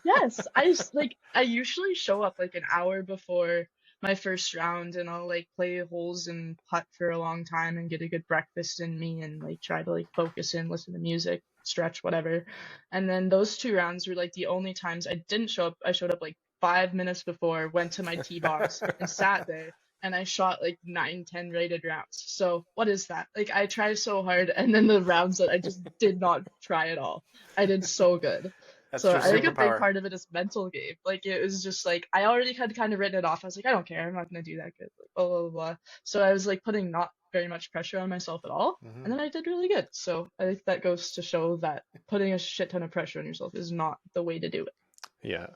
yes, I usually show up like an hour before my first round, and I'll like play holes and putt for a long time and get a good breakfast in me and like try to like focus in, listen to music, stretch, whatever. And then those 2 rounds were like the only times I didn't show up. I showed up like 5 minutes before, went to my tee box and sat there, and I shot like 9-10 rated rounds. So what is that? Like I try so hard, and then the rounds that I just did not try at all, I did so good. That's so I think a big part of it is mental game. Like it was just like I already had kind of written it off. I was like, I don't care, I'm not gonna do that good. Like, blah blah blah. So I was like putting not very much pressure on myself at all. Mm-hmm. And then I did really good. So I think that goes to show that putting a shit ton of pressure on yourself is not the way to do it. Yeah.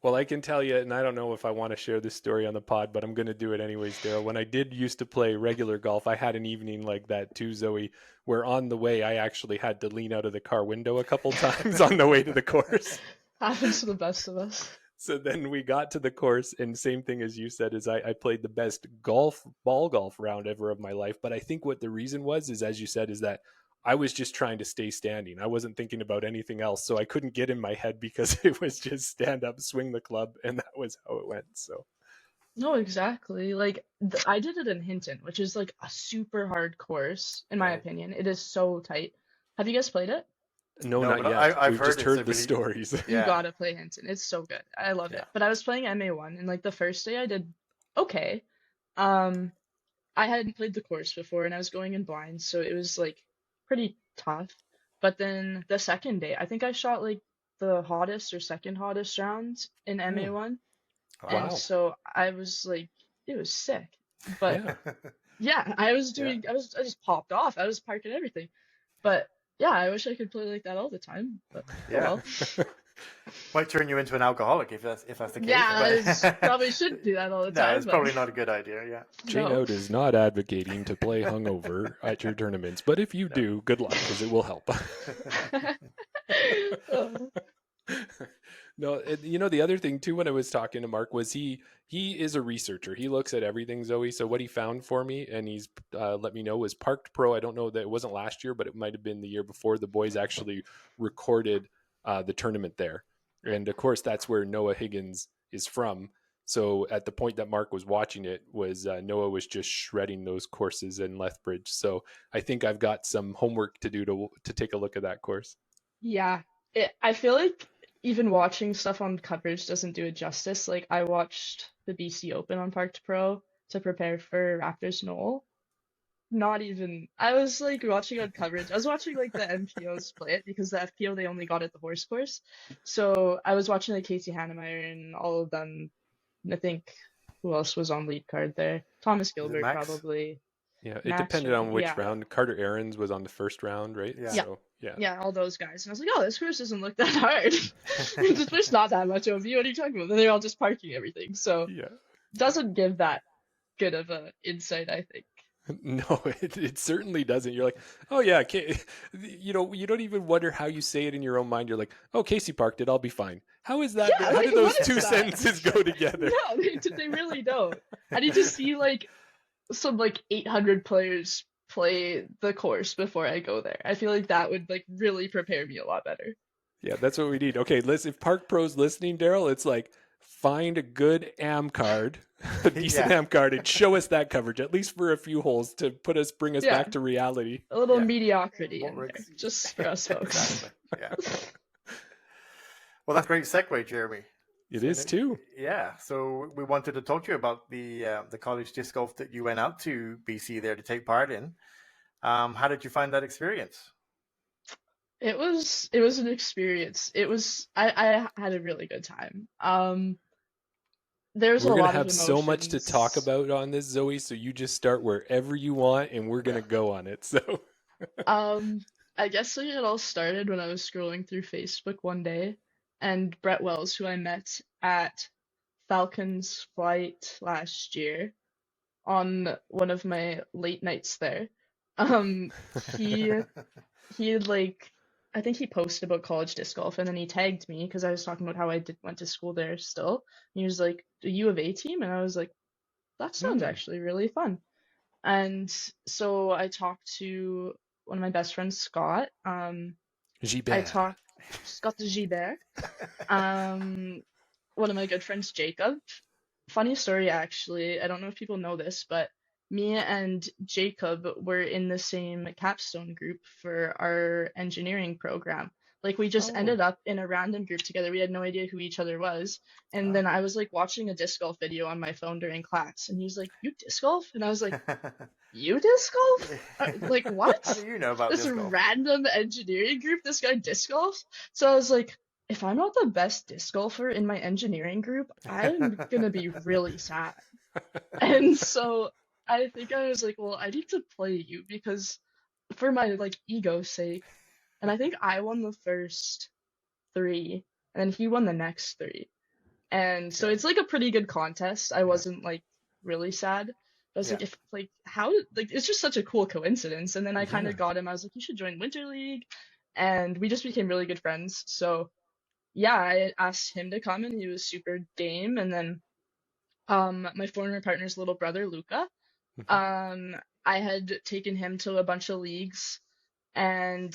Well, I can tell you, and I don't know if I want to share this story on the pod, but I'm going to do it anyways, Daryl. When I did used to play regular golf, I had an evening like that too, Zoe, where on the way I actually had to lean out of the car window a couple times on the way to the course. Happens to the best of us. So then we got to the course, and same thing as you said, is I played the best ball golf round ever of my life. But I think what the reason was, is as you said, is that I was just trying to stay standing. I wasn't thinking about anything else. So I couldn't get in my head because it was just stand up, swing the club, and that was how it went. So No, exactly. Like I did it in Hinton, which is like a super hard course, in my opinion. It is so tight. Have you guys played it? No, not but yet. I've We've just heard heard the stories. You Yeah. gotta play Hinton. It's so good. I love it. But I was playing MA1, and like the first day I did okay. I hadn't played the course before, and I was going in blind, so it was like pretty tough. But then the second day, I think I shot like the hottest or second hottest rounds in MA1. Wow. And so I was like, it was sick. But Yeah. yeah, I just popped off. I was parking everything. But yeah, I wish I could play like that all the time. But Yeah. well. Might turn you into an alcoholic if that's the case. Yeah, but- I probably shouldn't do that all the No, time. it's but- probably not a good idea. Yeah. Chainout is not advocating to play hungover at your tournaments, but if you do, good luck because it will help. No, you know, the other thing too, when I was talking to Mark, was he is a researcher. He looks at everything, Zoe. So what he found for me, and he's let me know, was Parked Pro. I don't know that it wasn't last year, but it might have been the year before. The boys actually recorded the tournament there. And of course, that's where Noah Higgins is from. So at the point that Mark was watching it, was Noah was just shredding those courses in Lethbridge. So I think I've got some homework to do to take a look at that course. Yeah, I feel like even watching stuff on coverage doesn't do it justice. Like I watched the BC Open on Parked Pro to prepare for Raptors Knoll. I was like watching on coverage. I was watching like the MPOs play it because the FPO they only got at the horse course. So I was watching like Casey Hannemeyer and all of them. I think who else was on lead card there? Thomas Gilbert Max? probably. Yeah, it Max depended or- on which yeah. round. Carter Aarons was on the first round, right? Yeah. So, yeah. Yeah, all those guys. And I was like, oh, this course doesn't look that hard. There's not that much OB. What are you talking about? And they're all just parking everything. So Yeah. doesn't give that good of a insight, I think. No, it certainly doesn't. You're like, oh yeah, you know, you don't even wonder how you say it in your own mind. You're like, oh, Casey parked it, I'll be fine. How is that? Yeah, how like, do those what is two that? sentences go together? No, they really don't. I need to see like some like 800 players play the course before I go there. I feel like that would like really prepare me a lot better. Yeah, that's what we need. Okay, if Park Pro's listening, Daryl, it's like find a good AM card, a decent Yeah. AM card, and show us that coverage at least for a few holes to bring us Yeah. back to reality. A little Yeah. mediocrity What in there, works- just for us folks. Exactly. Yeah. Well, that's a great segue, Jeremy. It is too. Yeah. So we wanted to talk to you about the college disc golf that you went out to BC there to take part in. How did you find that experience? It was an experience. I had a really good time. There's We're a gonna lot have of so much to talk emotions. about on this, Zoe. So you just start wherever you want, and we're gonna go on it. So I guess like, it all started when I was scrolling through Facebook one day, and Brett Wells, who I met at Falcons Flight last year on one of my late nights there, he like I think he posted about college disc golf, and then he tagged me because I was talking about how I went to school there still. And he was like, "A U of A team," and I was like, "That sounds actually really fun." And so I talked to one of my best friends, Scott. Gilbert. Scott de Gilbert. One of my good friends, Jacob. Funny story, actually. I don't know if people know this, but me and Jacob were in the same capstone group for our engineering program. Like we just ended up in a random group together. We had no idea who each other was. And then I was like watching a disc golf video on my phone during class, and he was like, "You disc golf?" And I was like, "You disc golf? Like what?" How do you know about This disc golf? random engineering group, this guy disc golfs. So I was like, if I'm not the best disc golfer in my engineering group, I'm gonna be really sad. And so I think I was like, well, I need to play you because for my like ego's sake. And I think I won the first 3, and then he won the next 3. And so Okay. it's like a pretty good contest. I wasn't like really sad. I was Yeah. like, if like how like it's just such a cool coincidence. And then I kind Yeah. of got him. I was like, you should join Winter League, and we just became really good friends. So yeah, I asked him to come, and he was super game. And then my former partner's little brother Luca, Mhm. I had taken him to a bunch of leagues, and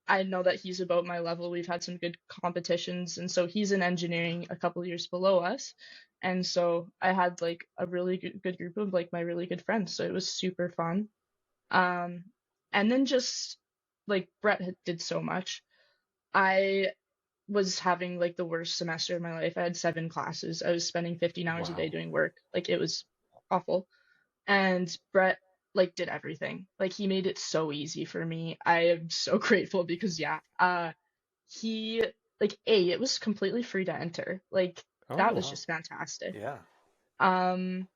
I know that he's about my level. We've had some good competitions, and so he's in engineering a couple years below us. And so I had like a really good group of like my really good friends. So it was super fun. Um, and then just like did so much. I was having like the worst semester of my life. I had 7 classes. I was spending 15 hours a day Wow. doing work. Like it was awful. And Brett like did everything. Like he made it so easy for me. I am so grateful because yeah, he like it was completely free to enter. Like Oh, that was Wow. just fantastic. Yeah. Um,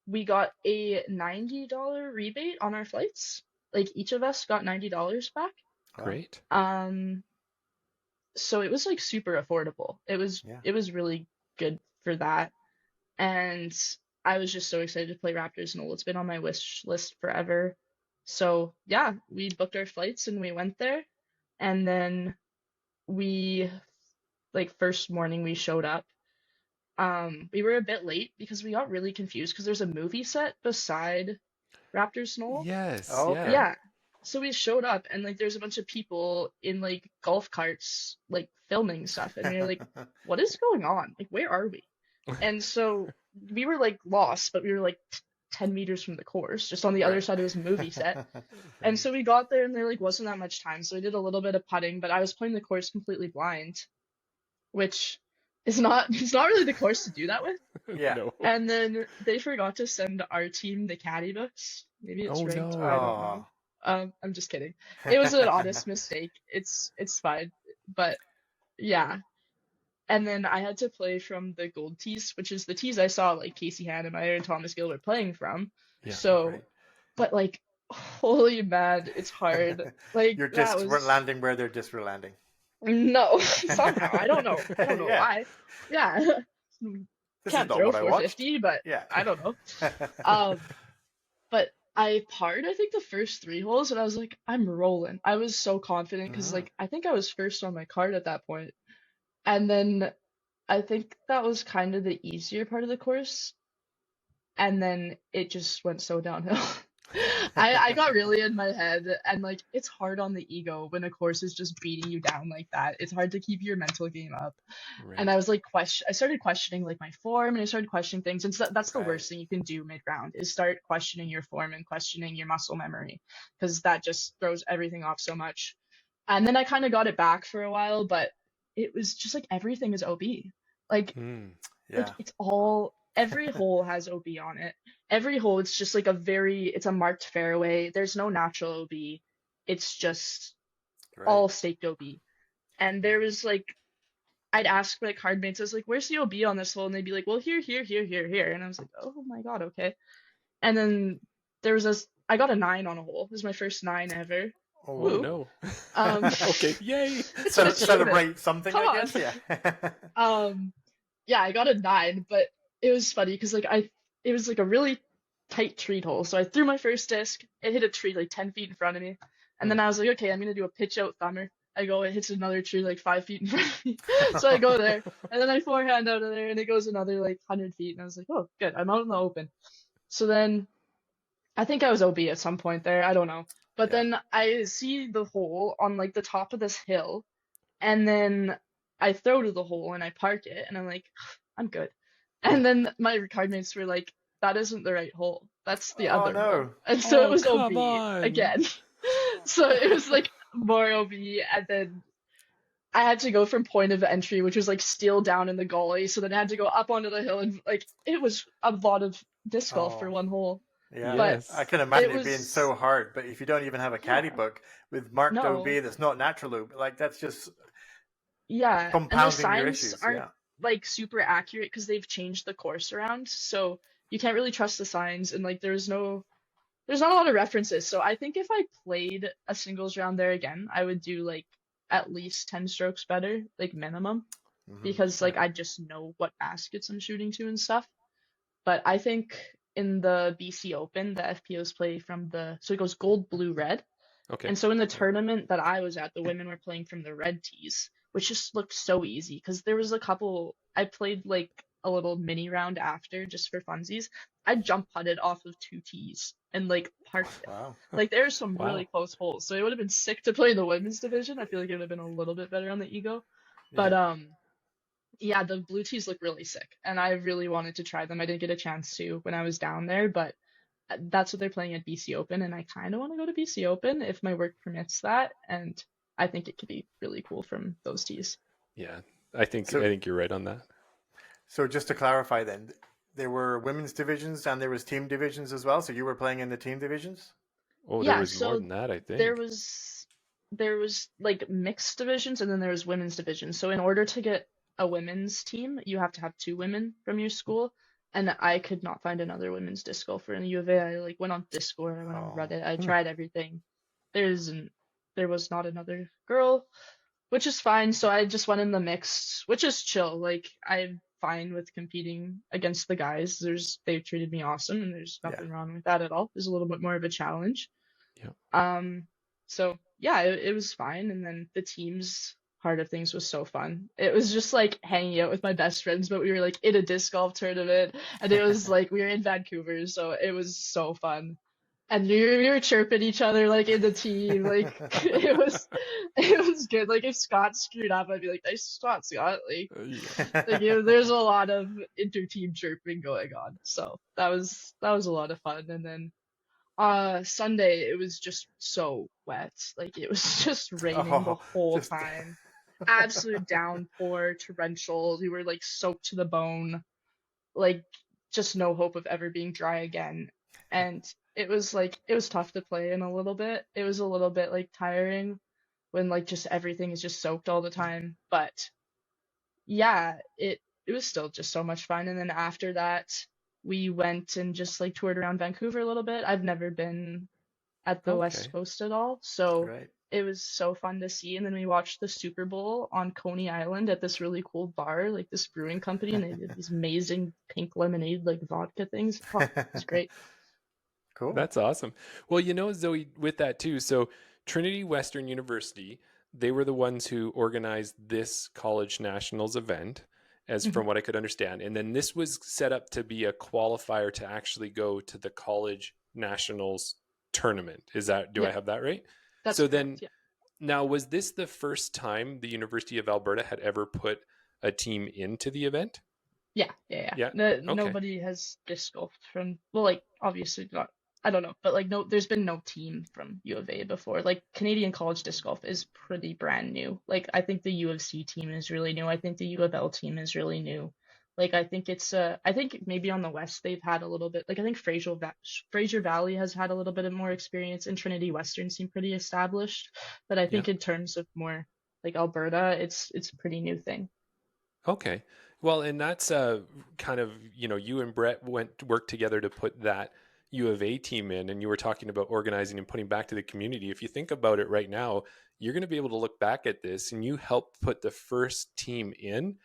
we got a $90 rebate on our flights. Like each of us got $90 back. Wow. great. Um, so it was like super affordable. Yeah. It was really good for that. And I was just so excited to play Raptors Knoll. It's been on my wish list forever. So yeah, we booked our flights and we went there. And then we like first morning we showed up. We were a bit late because we got really confused because there's a movie set beside Raptors Knoll. Yes. Oh, Yeah. okay. Yeah. So we showed up and like there's a bunch of people in like golf carts like filming stuff and we were like, what is going on? Like where are we? And so we were like lost, but we were like 10 meters from the course, just on the other Right. side of this movie set. And so we got there and there like wasn't that much time. So we did a little bit of putting, but I was playing the course completely blind, which is not it's not really the course to do that with. Yeah. No. And then they forgot to send our team the caddy books. Maybe it's Oh, rigged. no. I don't know. I'm just kidding. It was an honest mistake. It's fine. But yeah. And then I had to play from the gold tees, which is the tees I saw like Casey Hannemeyer and Thomas Gilbert playing from. Yeah. So, Right. but like, holy man, it's hard. Like You're that just was landing where they're just landing. no somehow I don't know Yeah. why. Yeah, This can't is not throw what I watched. 450, but Yeah. I don't know. Um, but I parred I think the first 3 holes and I was like, I'm rolling. I was so confident because like I think I was first on my card at that point. And then I think that was kind of the easier part of the course. And then it just went so downhill. I got really in my head and like it's hard on the ego when a course is just beating you down like that. It's hard to keep your mental game up. And I Right. was like I started questioning like my form and I started questioning things. And so that's the Right. worst thing you can do mid-round is start questioning your form and questioning your muscle memory because that just throws everything off so much. And then I kind of got it back for a while, but it was just like everything is OB. Like Hmm. Yeah. it's all every hole has OB on it. Every hole it's just like it's a marked fairway. There's no natural OB. It's just Right. all staked OB. And there was like I'd ask my card mates, I was like, where's the OB on this hole? And they'd be like, well, here, here, here, here, here. And I was like, oh my God, okay. And then there was I got a 9 on a hole. This was my first 9 ever. Oh, Oh, Woo. no. Um, Okay. Yay. it's an achievement. Celebrate something, Come I on. guess. Yeah. Yeah, I got a 9, but it was funny because like it was like a really tight tree hole. So I threw my first disc, it hit a tree like 10 feet in front of me. And then I was like, okay, I'm gonna do a pitch out thumber. I go, it hits another tree like 5 feet in front of me. So I go there, and then I forehand out of there, and it goes another like 100 feet. And I was like, oh, good, I'm out in the open. So then I think I was OB at some point there. I don't know. But Yeah. then I see the hole on like the top of this hill, and then I throw to the hole and I park it, and I'm like, I'm good. And then my card mates were like, that isn't the right hole. That's the Oh, other no. hole. And so it Oh, was come OB on. again. So it was like more OB, and then I had to go from point of entry, which was like still down in the gully. So then I had to go up onto the hill, and like it was a lot of disc golf for Oh. one hole. Yeah. But Yes. I can imagine it it being was so hard, but if you don't even have a caddy yeah, book with marked no, OB that's not natural OB, like that's just yeah, and the compounding your signs issues. aren't Yeah. like super accurate because they've changed the course around, so you can't really trust the signs, and like there's no there's not a lot of references. So I think if I played a singles round there again, I would do like at least 10 strokes better, like minimum, because like I just know what baskets I'm shooting to and stuff. But I think in the BC Open, the FPOs play from so it goes gold, blue, red. Okay. And so in the tournament that I was at, the women were playing from the red tees, which just looked so easy because there was a couple, I played like a little mini round after just for funsies. I jump putted off of 2 tees and like parked it. Wow. Like there were some Wow. really close holes. So it would have been sick to play in the women's division. I feel like it would have been a little bit better on the ego. But yeah, the blue tees look really sick, and I really wanted to try them. I didn't get a chance to when I was down there, but that's what they're playing at BC Open, and I kind of want to go to BC Open if my work permits that, and I think it could be really cool from those tees. Yeah, I think you're right on that. So just to clarify then, there were women's divisions and there was team divisions as well, so you were playing in the team divisions? Oh, there was more than that, I think. There was like mixed divisions, and then there was women's divisions. So in order to get a women's team, you have to have 2 women from your school, and I could not find another women's disc golfer in the U of A. I like went on Discord, I went on Reddit, I tried everything. There was not another girl, which is fine. So I just went in the mixed, which is chill. Like I'm fine with competing against the guys. They've treated me awesome, and there's nothing wrong with that at all. There's a little bit more of a challenge. Yeah. So yeah, it was fine, and then the teams part of things was so fun. It was just like hanging out with my best friends, but we were like in a disc golf tournament, and it was like we were in Vancouver, so it was so fun. And we were chirping each other like in the team, like it was good. Like if Scott screwed up, I'd be like, "Nice spot, Scott." Like there's a lot of inter-team chirping going on, so that was a lot of fun. And then Sunday it was just so wet, like it was just raining the whole time. Absolute downpour, torrential. We were like soaked to the bone, like just no hope of ever being dry again. And it was tough to play in a little bit. It was a little bit like tiring when like just everything is just soaked all the time. But yeah, it was still just so much fun. And then after that, we went and just like toured around Vancouver a little bit. I've never been at the West Coast at all, so it was so fun to see. And then we watched the Super Bowl on Coney Island at this really cool bar, like this brewing company, and they did these amazing pink lemonade, like vodka things. Oh, it was great. Cool. That's awesome. Well, Zoe, with that too, so Trinity Western University, they were the ones who organized this college nationals event, as from what I could understand. And then this was set up to be a qualifier to actually go to the college nationals tournament. Do I have that right? That's so correct, then, now, was this the first time the University of Alberta had ever put a team into the event? Yeah. Nobody has disc golfed from, well, like obviously not, I don't know, but like there's been no team from U of A before. Like Canadian college disc golf is pretty brand new. Like I think the U of C team is really new. I think the U of L team is really new. Like I think I think maybe on the West they've had a little bit, like I think Fraser Valley has had a little bit of more experience, and Trinity Western seem pretty established. But I think in terms of more like Alberta, it's a pretty new thing. Okay. Well, and that's kind of, you and Brett worked together to put that U of A team in, and you were talking about organizing and putting back to the community. If you think about it right now, you're going to be able to look back at this, and you helped put the first team in,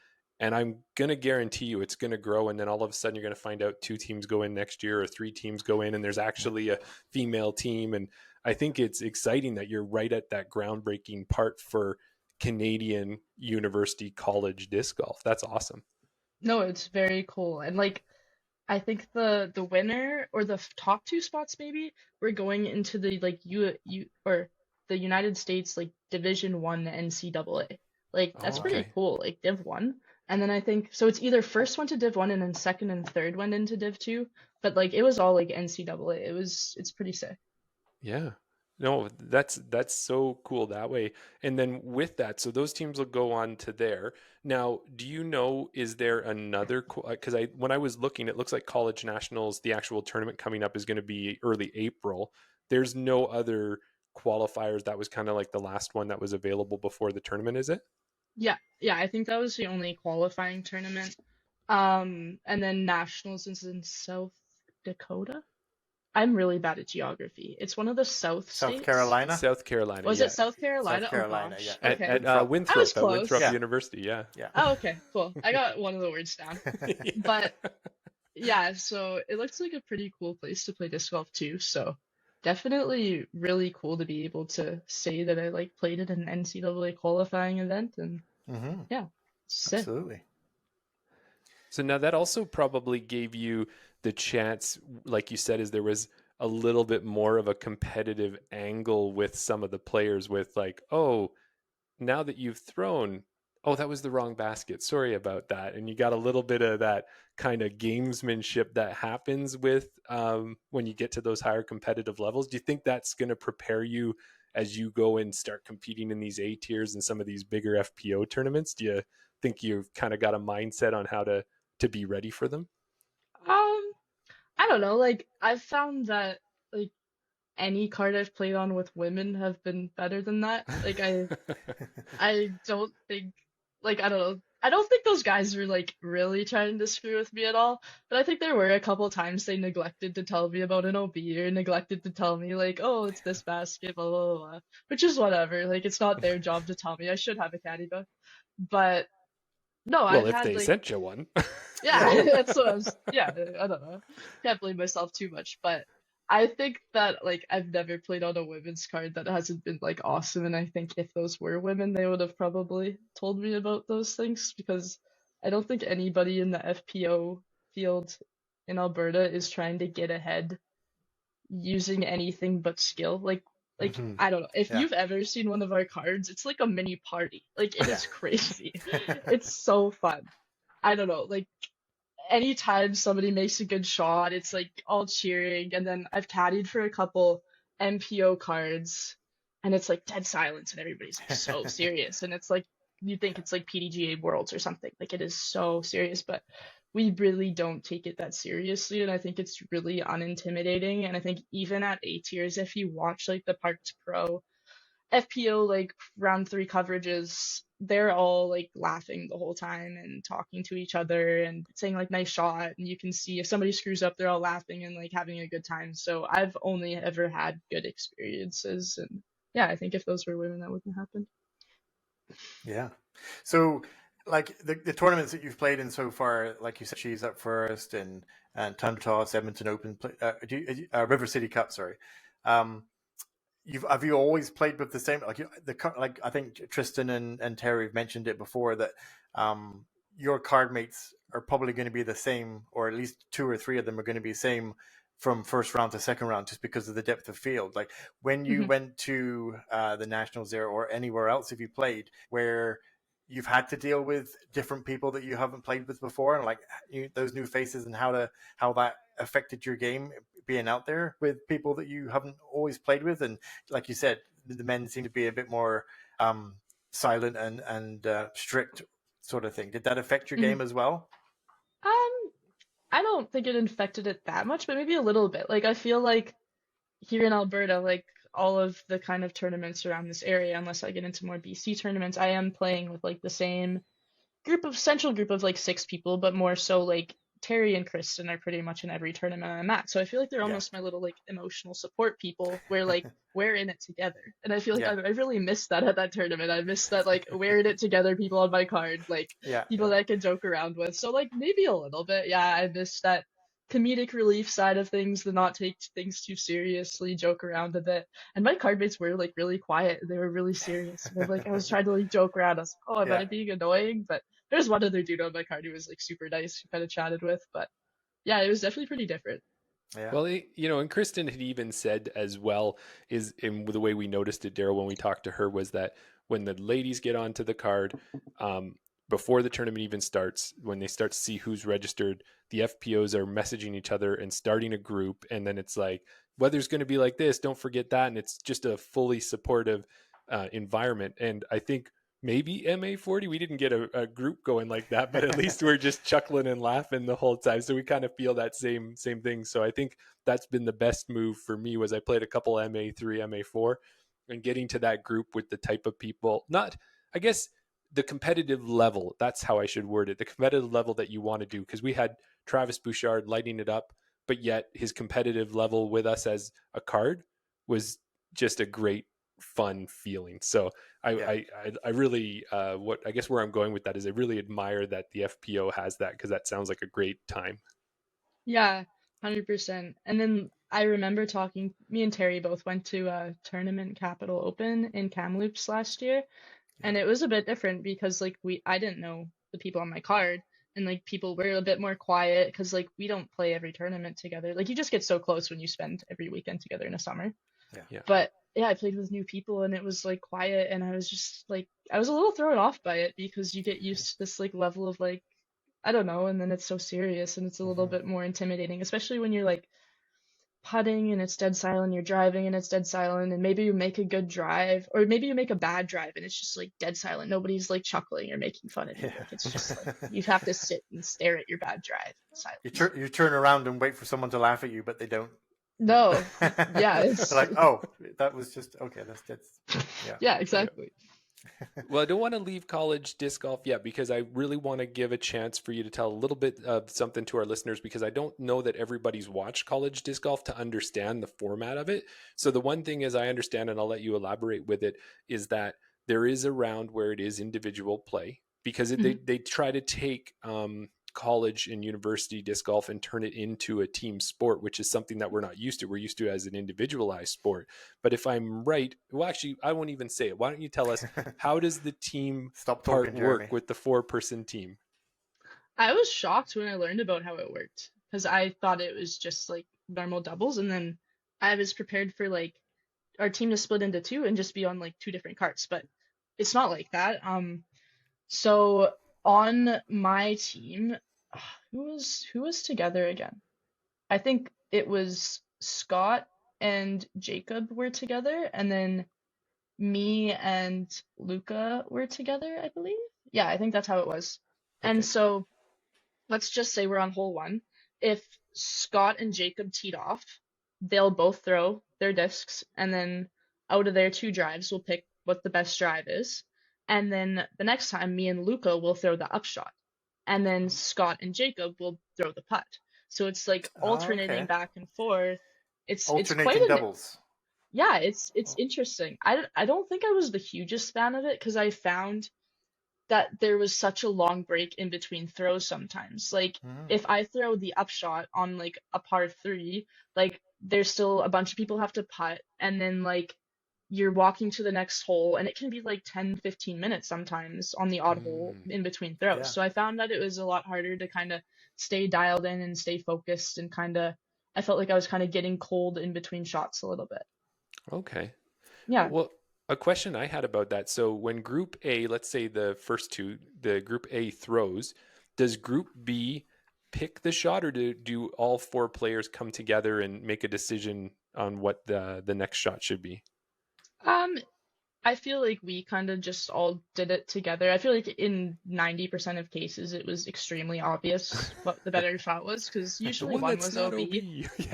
and I'm going to guarantee you it's going to grow, and then all of a sudden you're going to find out 2 teams go in next year or 3 teams go in, and there's actually a female team. And I think it's exciting that you're right at that groundbreaking part for Canadian university college disc golf. That's awesome. No, it's very cool. And like I think the winner or the top 2 spots maybe we're going into the like or the United States like Division 1 NCAA. Like that's pretty cool. Like Div 1. And then I think so it's either first went to Div 1 and then second and third went into Div 2, but like it was all like NCAA. It's pretty sick. Yeah. No, that's so cool that way. And then with that, so those teams will go on to there. Now, do you know, is there another, because when I was looking, it looks like College Nationals, the actual tournament coming up is going to be early April. There's no other qualifiers. That was kind of like the last one that was available before the tournament, is it? Yeah, I think that was the only qualifying tournament. And then Nationals is in South Dakota. I'm really bad at geography. It's one of the South South states. Carolina. South Carolina. Was yeah. it South Carolina? South Carolina, Oh gosh. yeah. Okay. At I was Winthrop, at Winthrop close. University. Yeah. Yeah. Oh, okay, cool. I got one of the words down. Yeah. But yeah, so it looks like a pretty cool place to play disc golf too. So definitely really cool to be able to say that I like played at an NCAA qualifying event, and yeah, sick. Absolutely. So now that also probably gave you the chance, like you said, is there was a little bit more of a competitive angle with some of the players with like, oh, now that you've thrown, oh, that was the wrong basket. Sorry about that. And you got a little bit of that kind of gamesmanship that happens with when you get to those higher competitive levels. Do you think that's going to prepare you as you go and start competing in these A tiers and some of these bigger FPO tournaments? Do you think you've kind of got a mindset on how to be ready for them? I don't know. Like I've found that like any card I've played on with women have been better than that. Like I don't think like I don't know. I don't think those guys were like really trying to screw with me at all. But I think there were a couple times they neglected to tell me about an OB or neglected to tell me like, oh, it's this basket, blah blah blah, which is whatever. Like it's not their job to tell me. I should have a caddy book. But no, well, I've if had they like sent you one. yeah, that's what I was. Yeah, I don't know. Can't blame myself too much, but I think that like I've never played on a women's card that hasn't been like awesome, and I think if those were women, they would have probably told me about those things because I don't think anybody in the FPO field in Alberta is trying to get ahead using anything but skill. Like I don't know. If Yeah. you've ever seen one of our cards, it's like a mini party. Like it Yeah. is crazy. It's so fun. I don't know. Like anytime somebody makes a good shot, it's like all cheering. And then I've caddied for a couple MPO cards, and it's like dead silence, and everybody's like so serious. And it's like you think it's like PDGA Worlds or something. Like it is so serious, but we really don't take it that seriously. And I think it's really unintimidating. And I think even at A tiers, if you watch like the Parked Pro FPO like round 3 coverages, they're all like laughing the whole time and talking to each other and saying like nice shot, and you can see if somebody screws up, they're all laughing and like having a good time. So I've only ever had good experiences, and yeah, I think if those were women, that wouldn't happen. Yeah. So like the tournaments that you've played in so far, like you said, she's up first and Tundra, Edmonton Open, River City Cup, sorry. Have you always played with the same like I think Tristan and Terry have mentioned it before that your card mates are probably going to be the same, or at least 2 or 3 of them are going to be the same from first round to second round, just because of the depth of field. Like when you went to the Nationals there or anywhere else, if you played where you've had to deal with different people that you haven't played with before, and like those new faces, and how that affected your game being out there with people that you haven't always played with. And like you said, the men seem to be a bit more silent and strict sort of thing. Did that affect your game as well? I don't think it affected it that much, but maybe a little bit. Like I feel like here in Alberta, like all of the kind of tournaments around this area, unless I get into more BC tournaments, I am playing with like the same central group of like 6 people, but more so like Terry and Kristen are pretty much in every tournament I'm at. So I feel like they're almost my little like emotional support people where like we're in it together. And I feel like I really missed that at that tournament. I missed that like we're in it together people on my card, like people that I can joke around with. So like maybe a little bit. Yeah, I missed that comedic relief side of things, the not take things too seriously, joke around a bit. And my card mates were like really quiet. They were really serious. And like I was trying to like joke around. I was like, oh, am I being annoying? But there's one other dude on my card who was like super nice, who kind of chatted with. But yeah, it was definitely pretty different. Yeah. Well, and Kristen had even said as well, is in the way we noticed it, Daryl, when we talked to her, was that when the ladies get onto the card, before the tournament even starts, when they start to see who's registered, the FPOs are messaging each other and starting a group. And then it's like, weather's going to be like this, don't forget that. And it's just a fully supportive environment. And I think maybe MA40, we didn't get a group going like that, but at least we're just chuckling and laughing the whole time. So we kind of feel that same thing. So I think that's been the best move for me. Was I played a couple MA3, MA4, and getting to that group with the type of people, not, I guess, the competitive level. That's how I should word it. The competitive level that you want to do. Because we had Travis Bouchard lighting it up but yet his competitive level with us as a card was just a great, fun feeling. So I really, I guess where I'm going with that is I really admire that the FPO has that, because that sounds like a great time. Yeah, 100%. And then I remember me and Terry both went to a tournament Capital Open in Kamloops last year, and it was a bit different because like I didn't know the people on my card, and like people were a bit more quiet because like we don't play every tournament together. Like you just get so close when you spend every weekend together in a summer. Yeah. But yeah, I played with new people and it was like quiet, and I was just like I was a little thrown off by it because you get used to this like level of like I don't know, and then it's so serious and it's a little bit more intimidating, especially when you're like putting and it's dead silent, you're driving and it's dead silent, and maybe you make a good drive or maybe you make a bad drive and it's just like dead silent. Nobody's like chuckling or making fun of you. Like, it's just like you have to sit and stare at your bad drive in silence. You turn around and wait for someone to laugh at you, but they don't. No, yeah, it's like, oh, that was just okay. That's yeah, exactly. Well, I don't want to leave college disc golf yet, because I really want to give a chance for you to tell a little bit of something to our listeners, because I don't know that everybody's watched college disc golf to understand the format of it. So the one thing is I understand, and I'll let you elaborate with it, is that there is a round where it is individual play, because they try to take college and university disc golf and turn it into a team sport, which is something that we're not used to. We're used to as an individualized sport. But if I'm right, well, actually, I won't even say it. Why don't you tell us, how does the team part work with the 4-person team? I was shocked when I learned about how it worked, because I thought it was just like normal doubles, and then I was prepared for like our team to split into 2 and just be on like 2 different carts, but it's not like that. So on my team, who was together again? I think it was Scott and Jacob were together, and then me and Luca were together, I believe. Yeah, I think that's how it was. Okay. And so let's just say we're on hole 1. If Scott and Jacob teed off, they'll both throw their discs, and then out of their 2 drives, we'll pick what the best drive is. And then the next time, me and Luca will throw the upshot. And then Scott and Jacob will throw the putt. So it's like alternating back and forth. It's quite doubles. Yeah, it's interesting. I don't think I was the hugest fan of it, because I found that there was such a long break in between throws sometimes. Like if I throw the upshot on like a par 3, like there's still a bunch of people have to putt, and then like you're walking to the next hole, and it can be like 10-15 minutes sometimes on the odd hole in between throws. Yeah. So I found that it was a lot harder to kind of stay dialed in and stay focused, and I felt like I was kind of getting cold in between shots a little bit. Okay. Yeah. Well, a question I had about that. So when Group A, let's say the first 2, the Group A throws, does Group B pick the shot, or do all 4 players come together and make a decision on what the next shot should be? I feel like we kind of just all did it together. I feel like in 90% of cases, it was extremely obvious what the better shot was, because usually one was OB.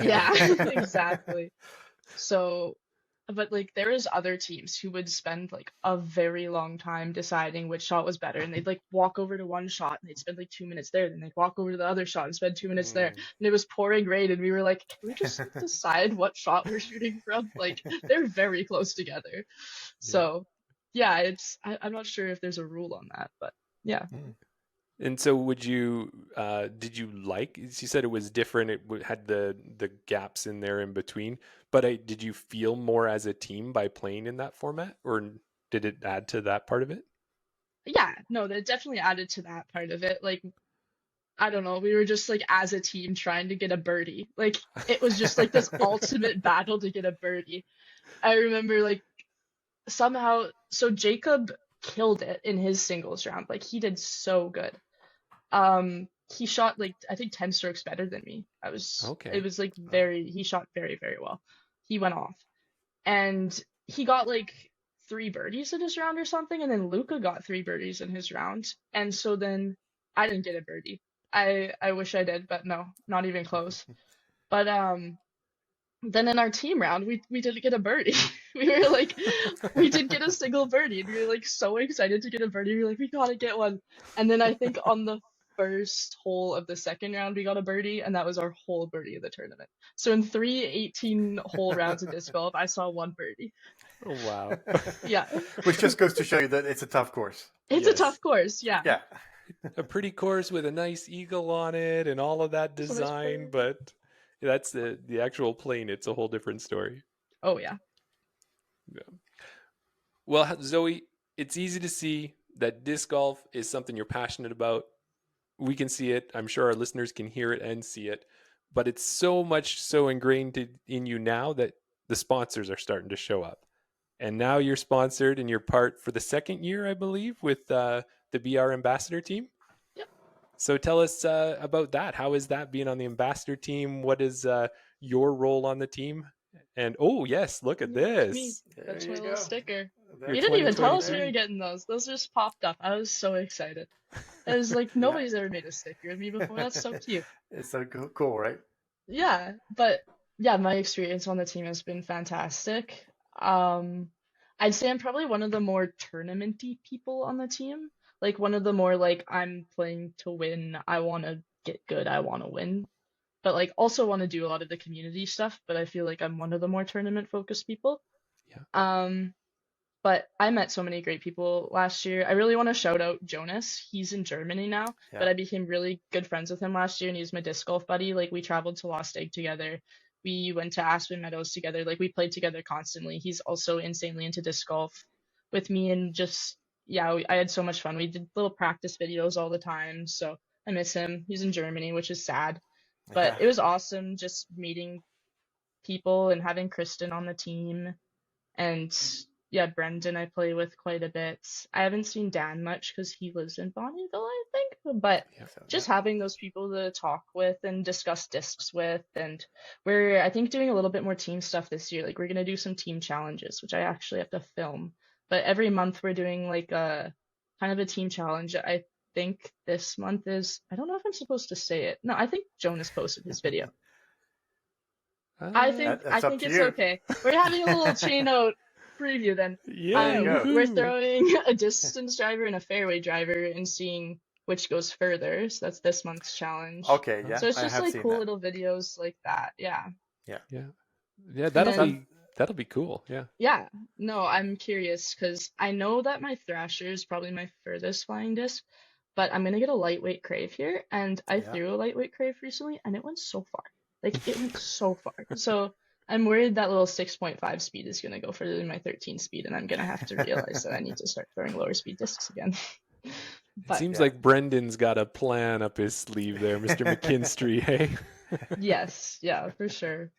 Yeah, exactly. So, but like there is other teams who would spend like a very long time deciding which shot was better, and they'd like walk over to one shot and they'd spend like 2 minutes there, then they'd walk over to the other shot and spend 2 minutes there, and it was pouring rain, and we were like, can we just decide what shot we're shooting from? Like they're very close together. So yeah, I'm not sure if there's a rule on that, but yeah. And so did you like, you said it was different, it had the gaps in there in between, but did you feel more as a team by playing in that format, or did it add to that part of it? Yeah, no, that definitely added to that part of it. Like, I don't know, we were just like as a team trying to get a birdie. Like it was just like this ultimate battle to get a birdie. I remember like somehow, so Jacob killed it in his singles round. Like he did so good. He shot like I think 10 strokes better than me. It was like he shot very, very well. He went off, and he got like 3 birdies in his round or something, and then Luca got 3 birdies in his round, and so then I didn't get a birdie. I wish I did, but no, not even close. But then in our team round, we didn't get a birdie. We were like, we didn't get a single birdie, and we were like so excited to get a birdie. We were like, we gotta get one. And then I think on the first hole of the second round we got a birdie, and that was our whole birdie of the tournament. So in 3 18-hole rounds of disc golf, I saw one birdie. Oh, wow. Yeah. Which just goes to show you that it's a tough course. It's a tough course, yeah. Yeah. A pretty course with a nice eagle on it and all of that design, but that's the actual plane. It's a whole different story. Oh, yeah. Well, Zoe, it's easy to see that disc golf is something you're passionate about. We can see it. I'm sure our listeners can hear it and see it. But it's so much so ingrained in you now that the sponsors are starting to show up. And now you're sponsored and you're part for the second year, I believe, with the BR Ambassador team. Yep. So tell us about that. How is that being on the Ambassador team? What is your role on the team? And oh, yes, look at this. That's my little sticker. Your You didn't even tell us 2023. we were getting those. Those just popped up. I was so excited. I was like, nobody's ever made a sticker of me before. That's so cute. It's so cool, right? Yeah, but yeah, my experience on the team has been fantastic. I'd say I'm probably one of the more tournament-y people on the team. Like one of the more like I'm playing to win. I want to get good. I want to win. But like also want to do a lot of the community stuff, but I feel like I'm one of the more tournament-focused people. Yeah. But I met so many great people last year. I really want to shout out Jonas. He's in Germany now, but I became really good friends with him last year, and he's my disc golf buddy. Like we traveled to Lost Egg together. We went to Aspen Meadows together. Like we played together constantly. He's also insanely into disc golf with me, and just I had so much fun. We did little practice videos all the time, so I miss him. He's in Germany, which is sad, but it was awesome just meeting people and having Kristen on the team, and Brendan I play with quite a bit. I haven't seen Dan much because he lives in Bonnyville, I think. But just having those people to talk with and discuss discs with, and we're I think doing a little bit more team stuff this year. Like we're gonna do some team challenges, which I actually have to film. But every month we're doing like a kind of a team challenge. I think this month is I don't know if I'm supposed to say it. No, I think Jonas posted his video. I think it's okay. We're having a little chainout preview then. We're throwing a distance driver and a fairway driver and seeing which goes further. So that's this month's challenge. Okay, yeah. So it's just like cool little videos like that. Yeah. That'll be cool. Yeah. No, I'm curious because I know that my Thrasher is probably my furthest flying disc, but I'm gonna get a lightweight crave here, and I threw a lightweight crave recently, and it went so far. Like it went so far. So I'm worried that little 6.5 speed is going to go further than my 13 speed, and I'm going to have to realize that I need to start throwing lower speed discs again. It seems like Brendan's got a plan up his sleeve there, Mr. McKinstry, hey? Yes, yeah, for sure.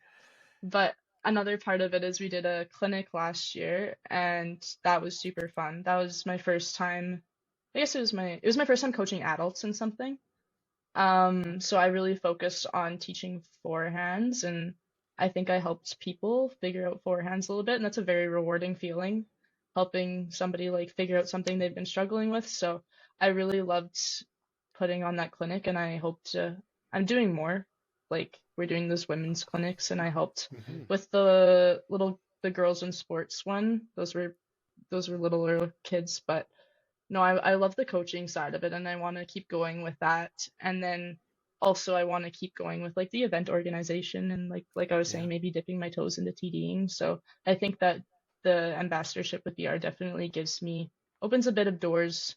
But another part of it is we did a clinic last year, and that was super fun. That was my first time. I guess it was my first time coaching adults in something. So I really focused on teaching forehands, and I think I helped people figure out forehands a little bit, and that's a very rewarding feeling, helping somebody like figure out something they've been struggling with. So I really loved putting on that clinic, and I'm doing more. Like we're doing those women's clinics, and I helped with the girls in sports one. Those were littler kids, but no, I love the coaching side of it, and I want to keep going with that. And then also I want to keep going with like the event organization, and like I was saying, maybe dipping my toes into TDing. So I think that the ambassadorship with BR definitely opens a bit of doors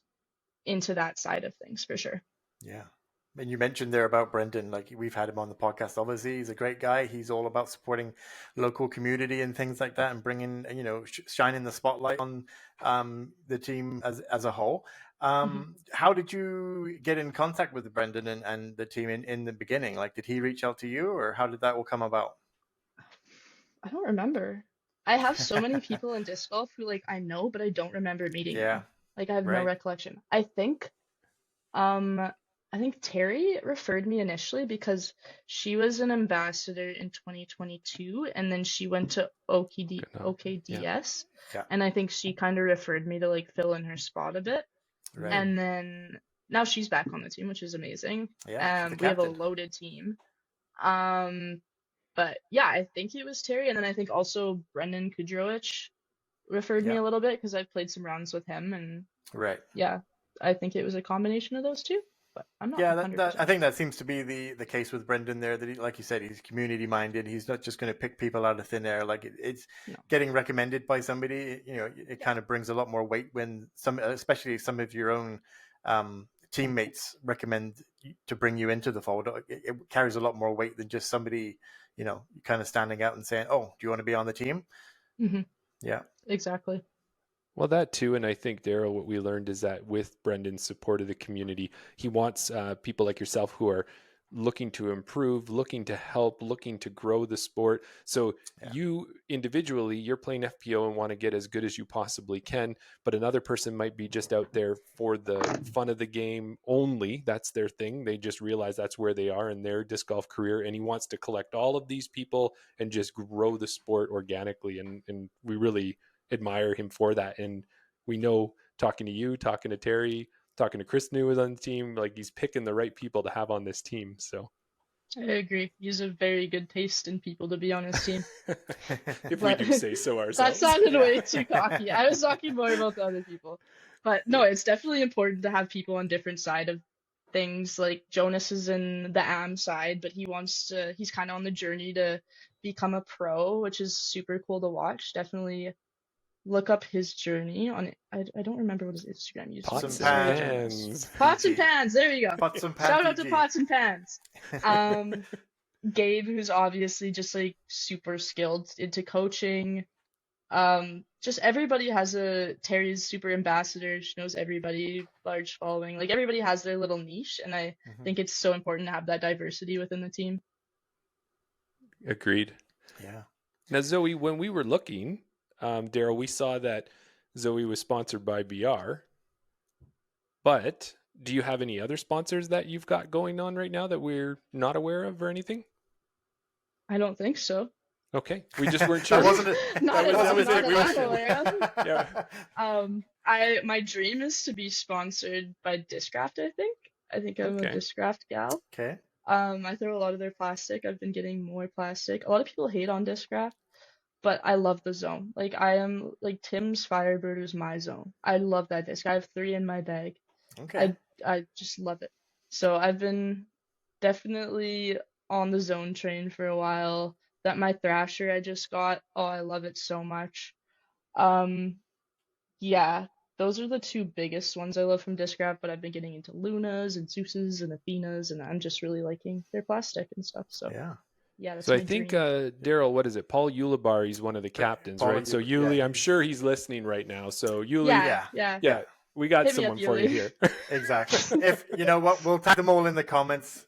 into that side of things for sure. Yeah. And you mentioned there about Brendan, like we've had him on the podcast. Obviously, he's a great guy. He's all about supporting local community and things like that, and bringing, shining the spotlight on the team as a whole. How did you get in contact with Brendan and the team in the beginning? Like, did he reach out to you, or how did that all come about? I don't remember. I have so many people in disc golf who like I know, but I don't remember meeting them. Like I have no recollection. I think Terry referred me initially because she was an ambassador in 2022, and then she went to OKDS, and I think she kind of referred me to like fill in her spot a bit. Right. And then now she's back on the team, which is amazing. We have a loaded team. But yeah, I think it was Terry, and then I think also Brendan Kudrowicz referred me a little bit because I played some rounds with him, and I think it was a combination of those two. but I'm not. Yeah, 100%. I think that seems to be the case with Brendan there. That like you said, he's community minded. He's not just going to pick people out of thin air. Like it's getting recommended by somebody. It kind of brings a lot more weight when especially some of your own teammates recommend to bring you into the fold. It carries a lot more weight than just somebody, kind of standing out and saying, "Oh, do you want to be on the team?" Mm-hmm. Yeah, exactly. Well, that too, and I think, Daryl, what we learned is that with Brendan's support of the community, he wants people like yourself who are looking to improve, looking to help, looking to grow the sport. So you individually, you're playing FPO and want to get as good as you possibly can, but another person might be just out there for the fun of the game only. That's their thing. They just realize that's where they are in their disc golf career, and he wants to collect all of these people and just grow the sport organically. And we really admire him for that. And we know, talking to you, talking to Terry, talking to Chris New was on the team, like he's picking the right people to have on this team. So I agree. He's a very good taste in people to be on his team. If we do say so ourselves. That sounded way too cocky. I was talking more about the other people. But no, it's definitely important to have people on different side of things. Like Jonas is in the AM side, but he's kind of on the journey to become a pro, which is super cool to watch. Definitely look up his journey on it. I don't remember what his Instagram uses. Pots and Pans. Pots and Pans. There you go. Pots and Pans. Shout out to Pots and Pans. Gabe, who's obviously just like super skilled into coaching. Just everybody has Terry's super ambassador. She knows everybody, large following. Like everybody has their little niche, and I think it's so important to have that diversity within the team. Agreed. Yeah. Now, Zoe, when we were looking, Daryl, we saw that Zoe was sponsored by BR, but do you have any other sponsors that you've got going on right now that we're not aware of or anything? I don't think so. Okay, we just weren't sure. That was it. My dream is to be sponsored by Discraft. I think I'm a Discraft gal. Okay. I throw a lot of their plastic. I've been getting more plastic. A lot of people hate on Discraft, but I love the zone. Like I am like Tim's Firebird is my zone. I love that disc. I have 3 in my bag. Okay. I just love it. So I've been definitely on the zone train for a while. That my Thrasher I just got. Oh, I love it so much. Yeah, those are the 2 biggest ones I love from Discraft, but I've been getting into Lunas and Zeus's and Athenas, and I'm just really liking their plastic and stuff. So yeah, that's so my I think dream. Daryl, what is it? Paul Ulibar, he's one of the captains, right? So Yuli, I'm sure he's listening right now. So Yuli, yeah, we got someone for you here. Exactly. If you know what, we'll tag them all in the comments.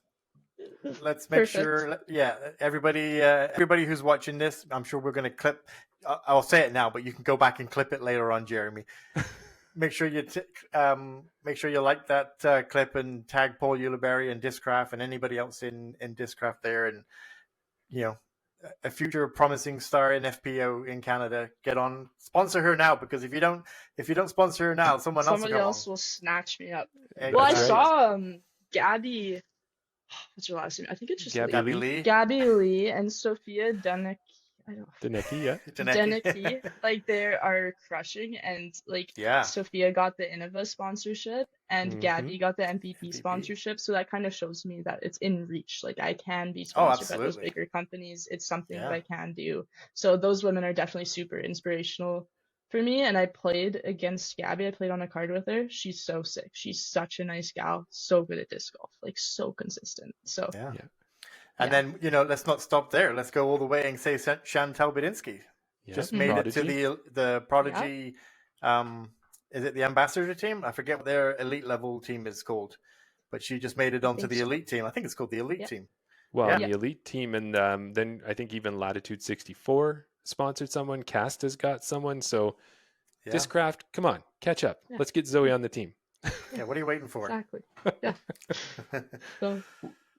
Let's make sure. Yeah, everybody who's watching this, I'm sure we're going to clip. I'll say it now, but you can go back and clip it later on, Jeremy. Make sure you like that clip and tag Paul Ulibarri and Discraft and anybody else in Discraft there, and a future promising star in FPO in Canada. Get on, sponsor her now, because if you don't sponsor her now, somebody else will snatch me up. Exactly. Well, I saw Gabby. What's her last name? I think it's just Gabby Lee. Gabby Lee and Sophia Denek. I don't know. Deneki, yeah. Deneki, like they are crushing, and like Sophia got the Innova sponsorship, and Gabby got the MVP sponsorship, so that kind of shows me that it's in reach. Like I can be sponsored by those bigger companies. It's something that I can do. So those women are definitely super inspirational for me. And I played against Gabby. I played on a card with her. She's so sick. She's such a nice gal. So good at disc golf. Like so consistent. So And then, let's not stop there. Let's go all the way and say Chantal Bedinsky just made Prodigy. It to the Prodigy. Is it the ambassador team? I forget what their elite level team is called, but she just made it onto the elite team. I think it's called the elite team. Well, the elite team, and then I think even Latitude 64 sponsored someone. Cast has got someone. So Discraft, come on, catch up. Let's get Zoe on the team. Yeah, what are you waiting for? Exactly. Yeah.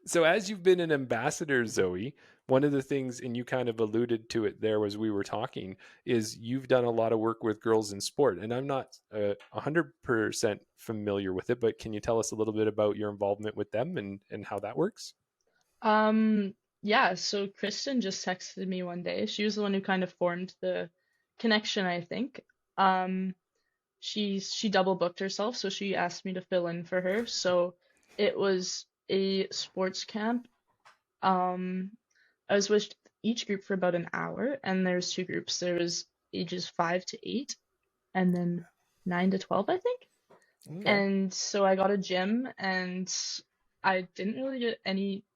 So as you've been an ambassador, Zoe, one of the things, and you kind of alluded to it there as we were talking, is you've done a lot of work with girls in sport. And I'm not 100% familiar with it, but can you tell us a little bit about your involvement with them and how that works? Yeah, so Kristen just texted me one day. She was the one who kind of formed the connection, I think. She double booked herself, so she asked me to fill in for her. So it was a sports camp. I was with each group for about an hour, and there's two groups. There was ages 5 to 8, and then 9 to 12, I think. Okay. And so I got a gym, and I didn't really get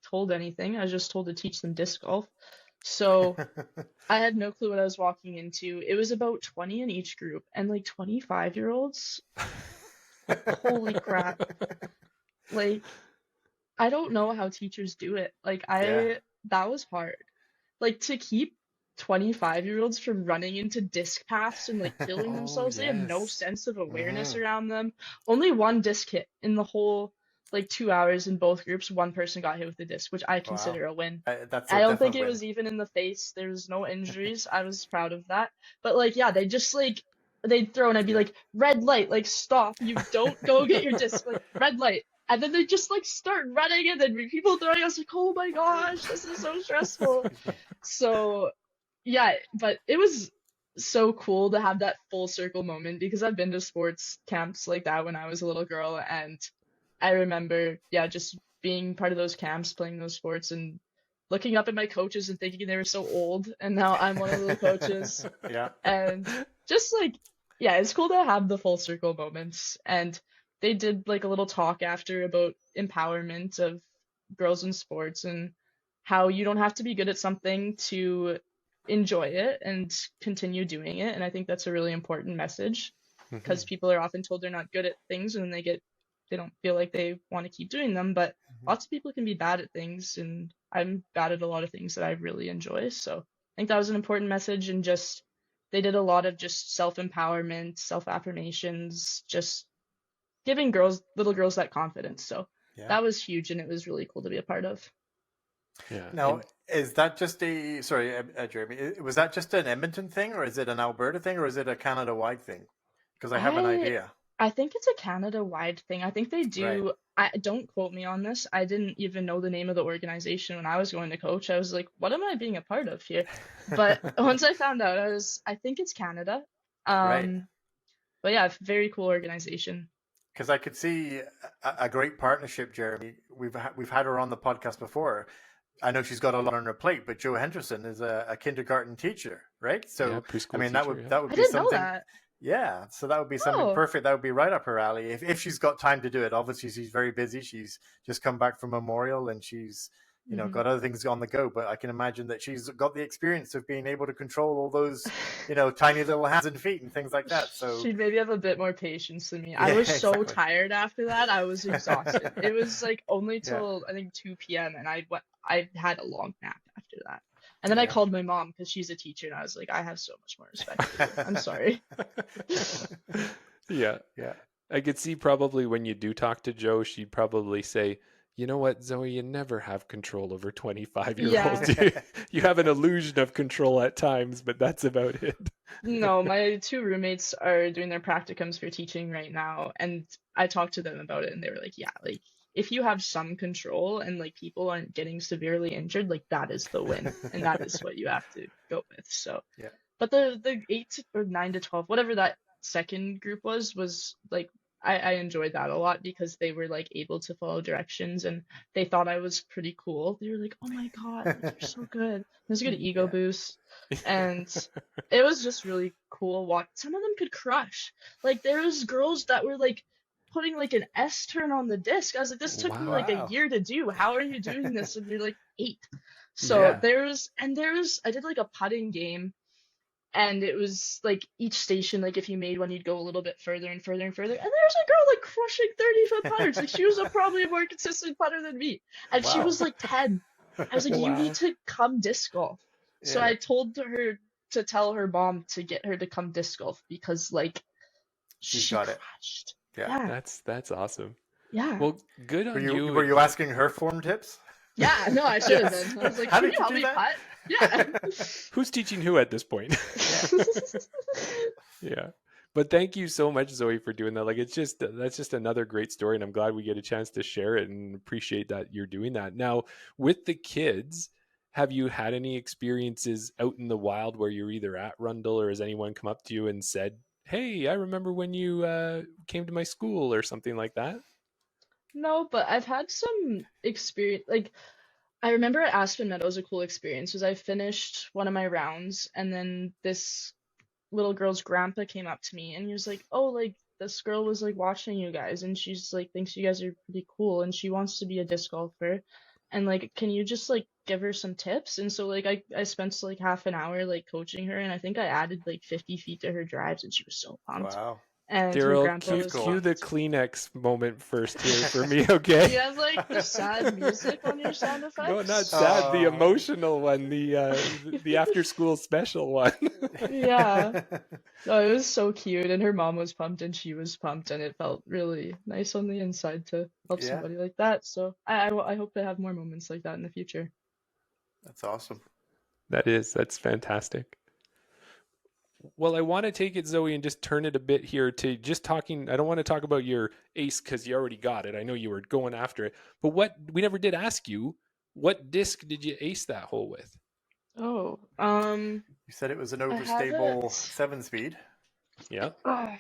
told anything. I was just told to teach them disc golf. So I had no clue what I was walking into. It was about 20 in each group, and like 25-year-olds. Holy crap. Like, I don't know how teachers do it. Like, that was hard. Like, to keep 25-year-olds from running into disc paths and like killing themselves. They have no sense of awareness around them. Only one disc hit in the whole like 2 hours in both groups. One person got hit with the disc, which I consider a win. I don't think it was even in the face. There was no injuries. I was proud of that. But like, yeah, they just like they'd throw and I'd be like, red light, like stop. You don't go get your disc, like red light. And then they just like start running and then people throwing us like, oh my gosh, this is so stressful. So yeah, but it was so cool to have that full circle moment because I've been to sports camps like that when I was a little girl, and I remember, yeah, just being part of those camps, playing those sports, and looking up at my coaches and thinking they were so old, and now I'm one of the coaches. Yeah. And just like, yeah, it's cool to have the full circle moments. And they did like a little talk after about empowerment of girls in sports and how you don't have to be good at something to enjoy it and continue doing it. And I think that's a really important message because people are often told they're not good at things and they don't feel like they want to keep doing them. But lots of people can be bad at things, and I'm bad at a lot of things that I really enjoy. So I think that was an important message. And just they did a lot of just self-empowerment, self-affirmations, just giving little girls that confidence. So that was huge, and it was really cool to be a part of. Yeah. Now, is that just Jeremy, was that just an Edmonton thing, or is it an Alberta thing, or is it a Canada-wide thing? Because I have an idea. I think it's a Canada-wide thing. I think they do. Don't quote me on this. I didn't even know the name of the organization when I was going to coach. I was like, what am I being a part of here? But once I found out, I think it's Canada. But yeah, very cool organization. Because I could see a great partnership, Jeremy. We've had her on the podcast before. I know she's got a lot on her plate, but Jo Henderson is a kindergarten teacher, right? So I mean, that would be something. Know that. Yeah, so that would be something perfect. That would be right up her alley if she's got time to do it. Obviously, she's very busy. She's just come back from Memorial, and she's got other things on the go. But I can imagine that she's got the experience of being able to control all those tiny little hands and feet and things like that. So she'd maybe have a bit more patience than me. I was so tired after that. I was exhausted. It was like only till I think 2 p.m. and I had a long nap after that. And then I called my mom because she's a teacher, and I was like, I have so much more respect for you. I'm sorry. Yeah. I could see probably when you do talk to Jo, she'd probably say, you know what, Zoe, you never have control over 25-year-olds. Yeah. You have an illusion of control at times, but that's about it. No, my 2 roommates are doing their practicums for teaching right now, and I talked to them about it, and they were like, yeah, like, if you have some control and like people aren't getting severely injured, like that is the win, and that is what you have to go with. So but the 8 or 9 to 12, whatever that second group was like, I enjoyed that a lot because they were like able to follow directions and they thought I was pretty cool. They were like, oh my god, like, you're so good. It was a good ego boost, and it was just really cool. Some of them could crush. Like there was girls that were like putting like an S turn on the disc. I was like, this took me like a year to do. How are you doing this? And you're like 8. So I did like a putting game, and it was like each station, like if you made one, you'd go a little bit further and further and further. And there's a girl like crushing 30-foot putters. Like she was probably a more consistent putter than me. And she was like 10. I was like, you need to come disc golf. So I told her to tell her mom to get her to come disc golf because like she got crushed. it. Yeah. That's awesome. Yeah. Well, good on you. Were you asking her form tips? Yeah, no, I should have been. I was like, can you help me putt? Yeah. Who's teaching who at this point? Yeah. But thank you so much, Zoe, for doing that. Like, that's just another great story, and I'm glad we get a chance to share it and appreciate that you're doing that. Now, with the kids, have you had any experiences out in the wild where you're either at Rundle or has anyone come up to you and said, hey, I remember when you came to my school or something like that? No, but I've had some experience. Like, I remember at Aspen Meadow was a cool experience because I finished one of my rounds, and then this little girl's grandpa came up to me and he was like, "Oh, like this girl was like watching you guys and she's like thinks you guys are pretty cool and she wants to be a disc golfer. And like, can you just like give her some tips?" And so like I spent like half an hour like coaching her and I think I added like 50 feet to her drives and she was so pumped. Wow. And her Daryl, grandpa was cue the pumped. Kleenex moment first here for me, Do okay? you have like the sad music on your sound No, effects? not sad. The Oh. emotional one, the after school special one. Yeah. No, it was so cute, and her mom was pumped, and she was pumped, and it felt really nice on the inside to help Yeah, somebody like that. So I hope to have more moments like that in the future. that's awesome. That's fantastic. Well, I want to take it, Zoe, and just turn it a bit here to just talking. I don't want to talk about your ace because you already got it. I know you were going after it, but we never did ask you, what disc did you ace that hole with? Oh, You said it was an I have overstable it. 7-speed. Yeah. Oh,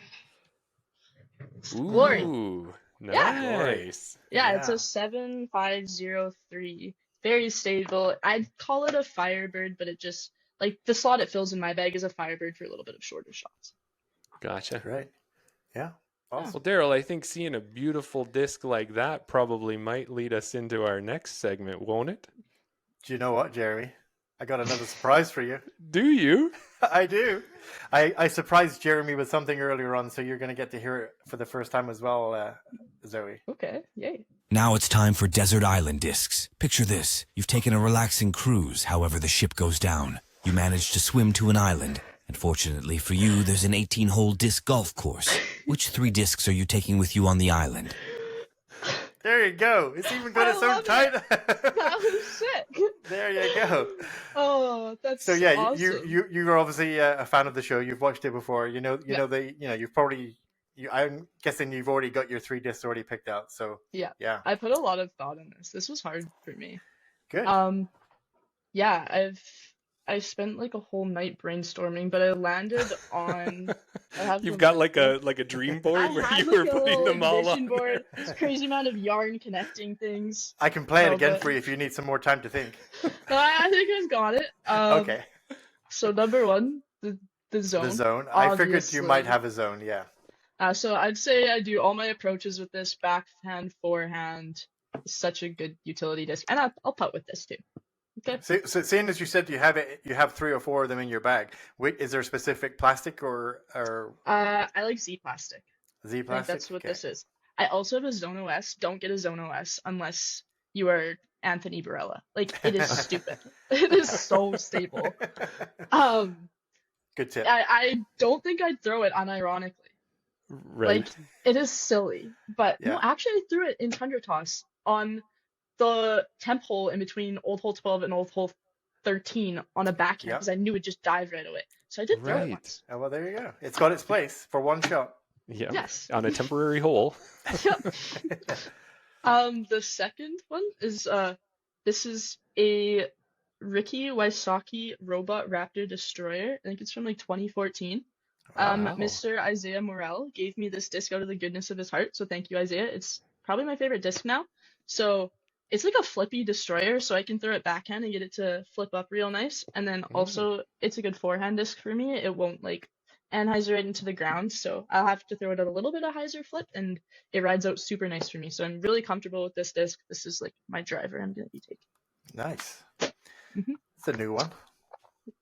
Ooh, Glory. Glory. nice. Yeah, it's Yeah. a 7503. Very stable. I'd call it a Firebird, but it just like the slot it fills in my bag is a Firebird for a little bit of shorter shots. Gotcha. Great. Yeah. Awesome. Well, Daryl, I think seeing a beautiful disc like that probably might lead us into our next segment, won't it? Do you know what, Jeremy? I got another surprise for you. Do you? I do. I surprised Jeremy with something earlier on, so you're going to get to hear it for the first time as well, Zoe. Okay, yay. Now it's time for desert island discs. Picture this. You've taken a relaxing cruise, however the ship goes down. You manage to swim to an island, and fortunately for you, there's an 18-hole disc golf course. Which 3 discs are you taking with you on the island? There you go. It's even got I its own love title. That was sick. There you go. Oh, that's So yeah, awesome. you're obviously a fan of the show. You've watched it before. You know you've probably I'm guessing you've already got your 3 discs already picked out. So Yeah, yeah, I put a lot of thought in this. This was hard for me. good. Yeah, I spent like a whole night brainstorming, but I landed on. I have You've them got right like a dream I board where had you like were a putting little them all vision on board, there. this crazy amount of yarn connecting things. I can play it No, again but for you if you need some more time to think. no, I think I've got it. Okay. So number one, the zone. The zone. I figured you might obviously. have a zone. Yeah. So I'd say I do all my approaches with this backhand, forehand. Such a good utility disc, and I'll putt with this too. Okay. So seeing as you said you have 3 or 4 of them in your bag. Is there specific plastic or I like Z plastic. Z I think plastic? that's what Okay. this is. I also have a Zone OS. Don't get a Zone OS unless you are Anthony Barella. Like it is stupid. It is so stable. Good tip. I don't think I'd throw it unironically. Right. Like it is silly. But no, Yeah. actually I threw it in Tundra Toss on the temp hole in between Old Hole 12 and Old Hole 13 on a backhand Yeah. because I knew it just dive right away. So I did throw it Right. once. Oh, well, there you go. It's got its place for one shot. Yeah. Yes. On a temporary hole. Yep. The second one is this is a Ricky Wysocki Robot Raptor Destroyer. I think it's from like 2014. Wow. Mr. Isaiah Morel gave me this disc out of the goodness of his heart, so thank you, Isaiah. It's probably my favorite disc now. So it's like a flippy destroyer, so I can throw it backhand and get it to flip up real nice. And then also, it's a good forehand disc for me. It won't like anhyzer right into the ground, so I'll have to throw it at a little bit of hyzer flip, and it rides out super nice for me. So I'm really comfortable with this disc. This is like my driver I'm going to be taking. Nice. Mhm. It's a new one.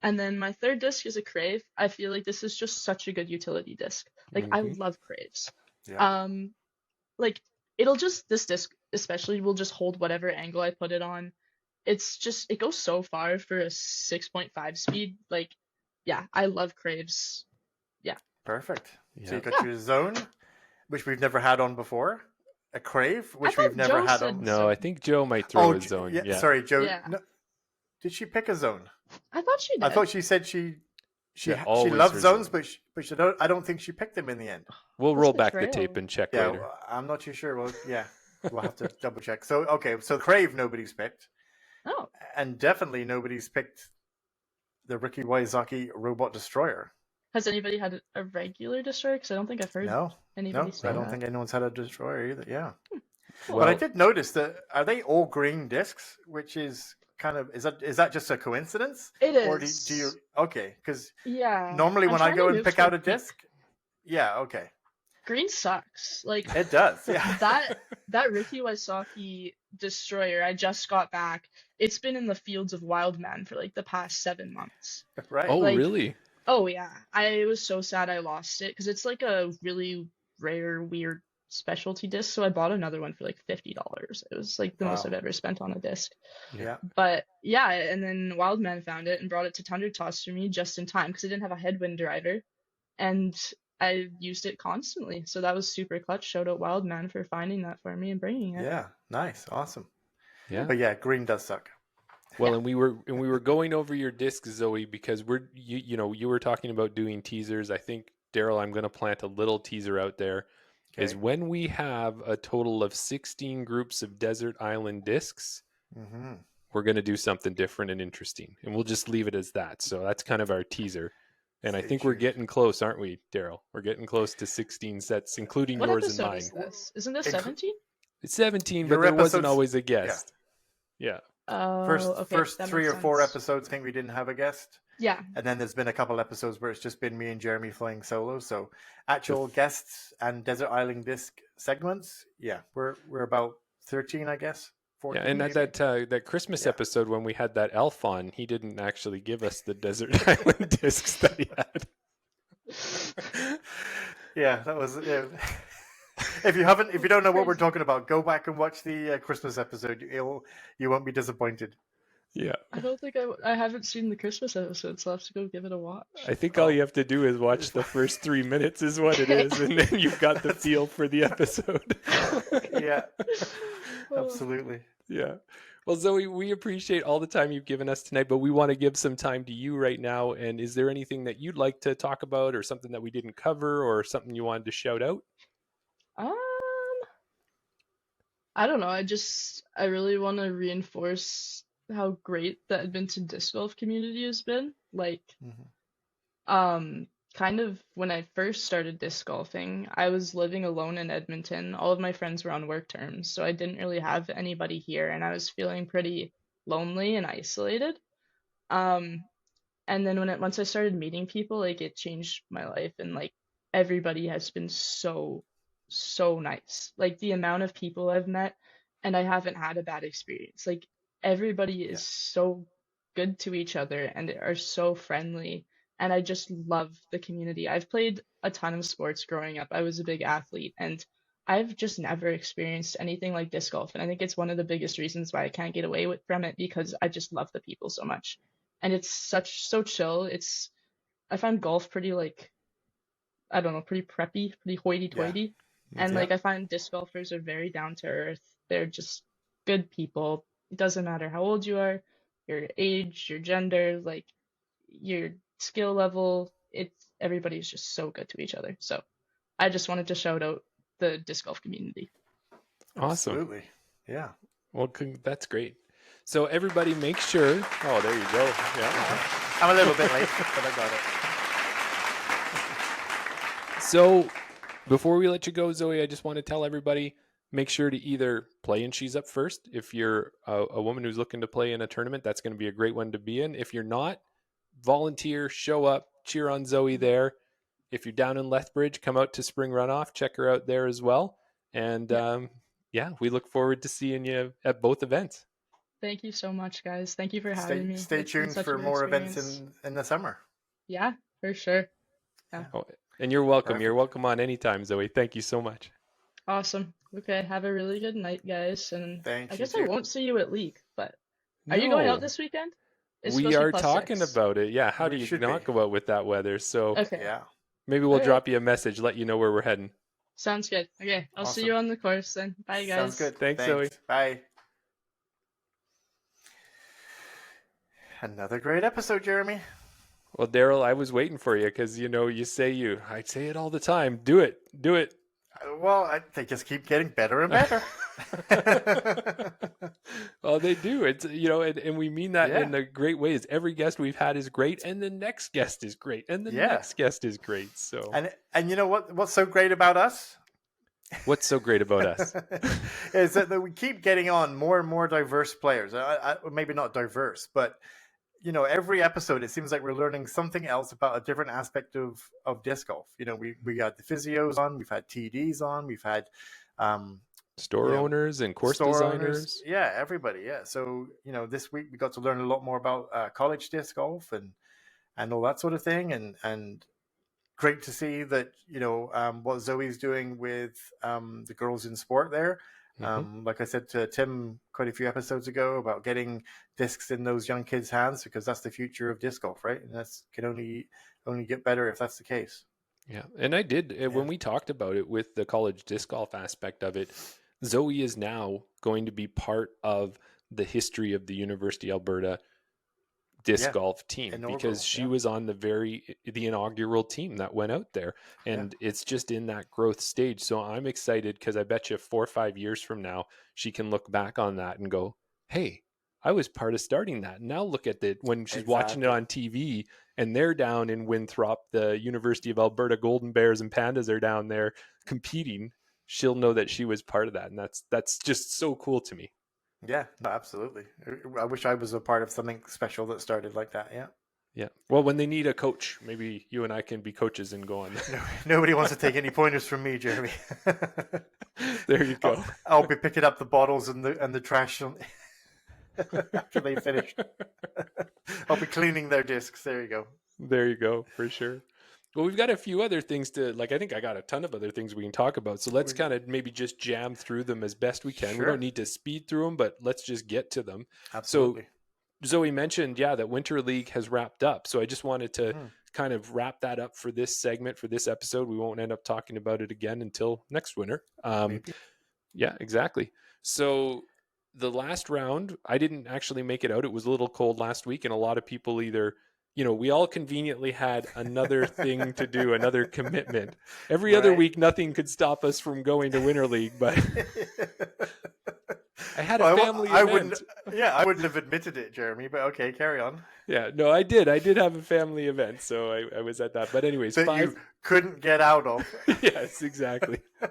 And then my third disc is a Crave. I feel like this is just such a good utility disc. Like I love Craves. Yeah. Like this disc especially will just hold whatever angle I put it on. It's just it goes so far for a 6.5 speed. Like yeah, I love Craves. Yeah. Perfect. So Yeah. you got your zone, which we've never had on before. A Crave, which thought we've never Joe had said on. No, I think Joe might throw a J- zone. Yeah, Yeah. Sorry, Joe. Yeah. No, did she pick a zone? I thought she did. I thought she said she Yeah, always loves her zones, zone. but I don't think she picked them in the end. We'll That's roll back the betrayal. tape and check Yeah, later. I'm not too sure. Well, yeah, we'll have to double check. So okay, so Crave nobody's picked, Oh, and definitely nobody's picked the Ricky Wysocki Robot Destroyer. has anybody had a regular destroyer? Because I don't think I've heard No, anybody no, say I don't that. think anyone's had a destroyer either. Yeah. But I did notice that are they all green discs, which is kind of is that just a coincidence? It is. Or do you okay? Because yeah, normally when I go and pick out a disc, yeah, okay, green sucks. Like it does. Yeah, that Ricky Wysocki destroyer I just got back. It's been in the fields of Wildman for like the past 7 months. right. Oh, Like, really? oh yeah, I was so sad I lost it because it's like a really rare, weird specialty disc. So I bought another one for like $50. It was like the most I've ever spent on a disc. Yeah. But yeah, and then Wildman found it and brought it to Tundra Toss for me just in time because it didn't have a headwind driver, and I used it constantly. So that was super clutch. Shout out Wildman for finding that for me and bringing it. Yeah, nice, awesome. Yeah. But yeah, green does suck. Well, and we were going over your discs, Zoe, because you were talking about doing teasers. I think, Daryl, I'm going to plant a little teaser out there. Okay. Is when we have a total of 16 groups of desert island discs, we're going to do something different and interesting, and we'll just leave it as that. So that's kind of our teaser. And I think we're getting close, aren't we, Daryl? We're getting close to 16 sets, including yours and mine. What episode is this? Isn't this 17? It's 17, but there wasn't always a guest. Yeah. First 3 or 4 episodes, I think we didn't have a guest. Yeah. And then there's been a couple episodes where it's just been me and Jeremy flying solo. So actual guests and desert island disc segments, yeah, we're about 13, I guess. 14, yeah, and maybe. that Christmas episode when we had that elf on, he didn't actually give us the desert island discs that he had. Yeah, that was. Yeah. If you don't know what we're talking about, go back and watch the Christmas episode. You won't be disappointed. Yeah. I don't think I haven't seen the Christmas episode, so I'll have to go give it a watch. I think all you have to do is watch the first 3 minutes is what it is, and then you've got the feel for the episode. Yeah. Absolutely. Yeah. Well, Zoe, we appreciate all the time you've given us tonight, but we want to give some time to you right now. And is there anything that you'd like to talk about, or something that we didn't cover, or something you wanted to shout out? I don't know. I really want to reinforce how great the Edmonton disc golf community has been. Like, kind of when I first started disc golfing, I was living alone in Edmonton. All of my friends were on work terms, so I didn't really have anybody here, and I was feeling pretty lonely and isolated. And then once I started meeting people, like, it changed my life, and like everybody has been so nice. Like, the amount of people I've met, and I haven't had a bad experience. Like, everybody is so good to each other and are so friendly. And I just love the community. I've played a ton of sports growing up. I was a big athlete, and I've just never experienced anything like disc golf. And I think it's one of the biggest reasons why I can't get away from it, because I just love the people so much. And it's so chill. I find golf pretty, like, I don't know, pretty preppy, pretty hoity-toity. Yeah. And like, I find disc golfers are very down to earth. They're just good people. It doesn't matter how old you are, your age, your gender, like your skill level. Everybody's just so good to each other. So I just wanted to shout out the disc golf community. Awesome. Absolutely. Yeah. Well, that's great. So everybody make sure. Oh, there you go. Yeah. I'm a little bit late, but I got it. So before we let you go, Zoe, I just want to tell everybody, make sure to either play in She's Up First. If you're a woman who's looking to play in a tournament, that's going to be a great one to be in. If you're not, volunteer, show up, cheer on Zoe there. If you're down in Lethbridge, come out to Spring Runoff, check her out there as well. And we look forward to seeing you at both events. Thank you so much, guys. Thank you for having me. Stay tuned for more events in the summer. Yeah, for sure. Yeah. Oh, and you're welcome. Perfect. You're welcome on anytime, Zoe. Thank you so much. Awesome. Okay, have a really good night, guys. And I guess I won't see you at League, but are you going out this weekend? We are talking about it. Yeah, how do you not go out with that weather? So maybe we'll drop you a message, let you know where we're heading. Sounds good. Okay, I'll see you on the course then. Bye, guys. Sounds good. Thanks, Zoe. Bye. Another great episode, Jeremy. Well, Daryl, I was waiting for you because, I say it all the time. Do it. Well, they just keep getting better and better. Well, they do. It's, and we mean that in a great ways. Every guest we've had is great, and the next guest is great, and the next guest is great. So, and you know what's so great about us? What's so great about us? Is that we keep getting on more and more diverse players. Maybe not diverse, but every episode it seems like we're learning something else about a different aspect of disc golf. We got the physios on, we've had TDs on, we've had store owners and course designers. Yeah, everybody. Yeah. So this week we got to learn a lot more about college disc golf and all that sort of thing, and great to see that what Zoe's doing with the girls in sport there. Like I said to Tim quite a few episodes ago about getting discs in those young kids' hands, because that's the future of disc golf, right? And that's can only get better if that's the case. Yeah, and I did when we talked about it with the college disc golf aspect of it. Zoe is now going to be part of the history of the University of Alberta disc golf team, because she was on the inaugural team that went out there, and it's just in that growth stage. So I'm excited, because I bet you 4 or 5 years from now she can look back on that and go, hey, I was part of starting that. Now look at it when she's watching it on TV and they're down in Winthrop, the University of Alberta Golden Bears and Pandas are down there competing. She'll know that she was part of that, and that's just so cool to me. Yeah, no, absolutely. I wish I was a part of something special that started like that. Yeah. Yeah. Well, when they need a coach, maybe you and I can be coaches and go on. Nobody wants to take any pointers from me, Jeremy. There you go. I'll be picking up the bottles and the trash after they finish. I'll be cleaning their discs. There you go. There you go, for sure. Well, we've got a few other things I think I got a ton of other things we can talk about. So let's kind of maybe just jam through them as best we can. Sure. We don't need to speed through them, but let's just get to them. Absolutely. So Zoe mentioned, that Winter League has wrapped up. So I just wanted to kind of wrap that up for this segment, for this episode. We won't end up talking about it again until next winter. Yeah, exactly. So the last round, I didn't actually make it out. It was a little cold last week, and a lot of people either... we all conveniently had another thing to do, another commitment. Every other week, nothing could stop us from going to Winter League, but I had a family event. I wouldn't have admitted it, Jeremy, but okay, carry on. Yeah, no, I did. I did have a family event, so I was at that. But anyways, you couldn't get out of. Yes, exactly. A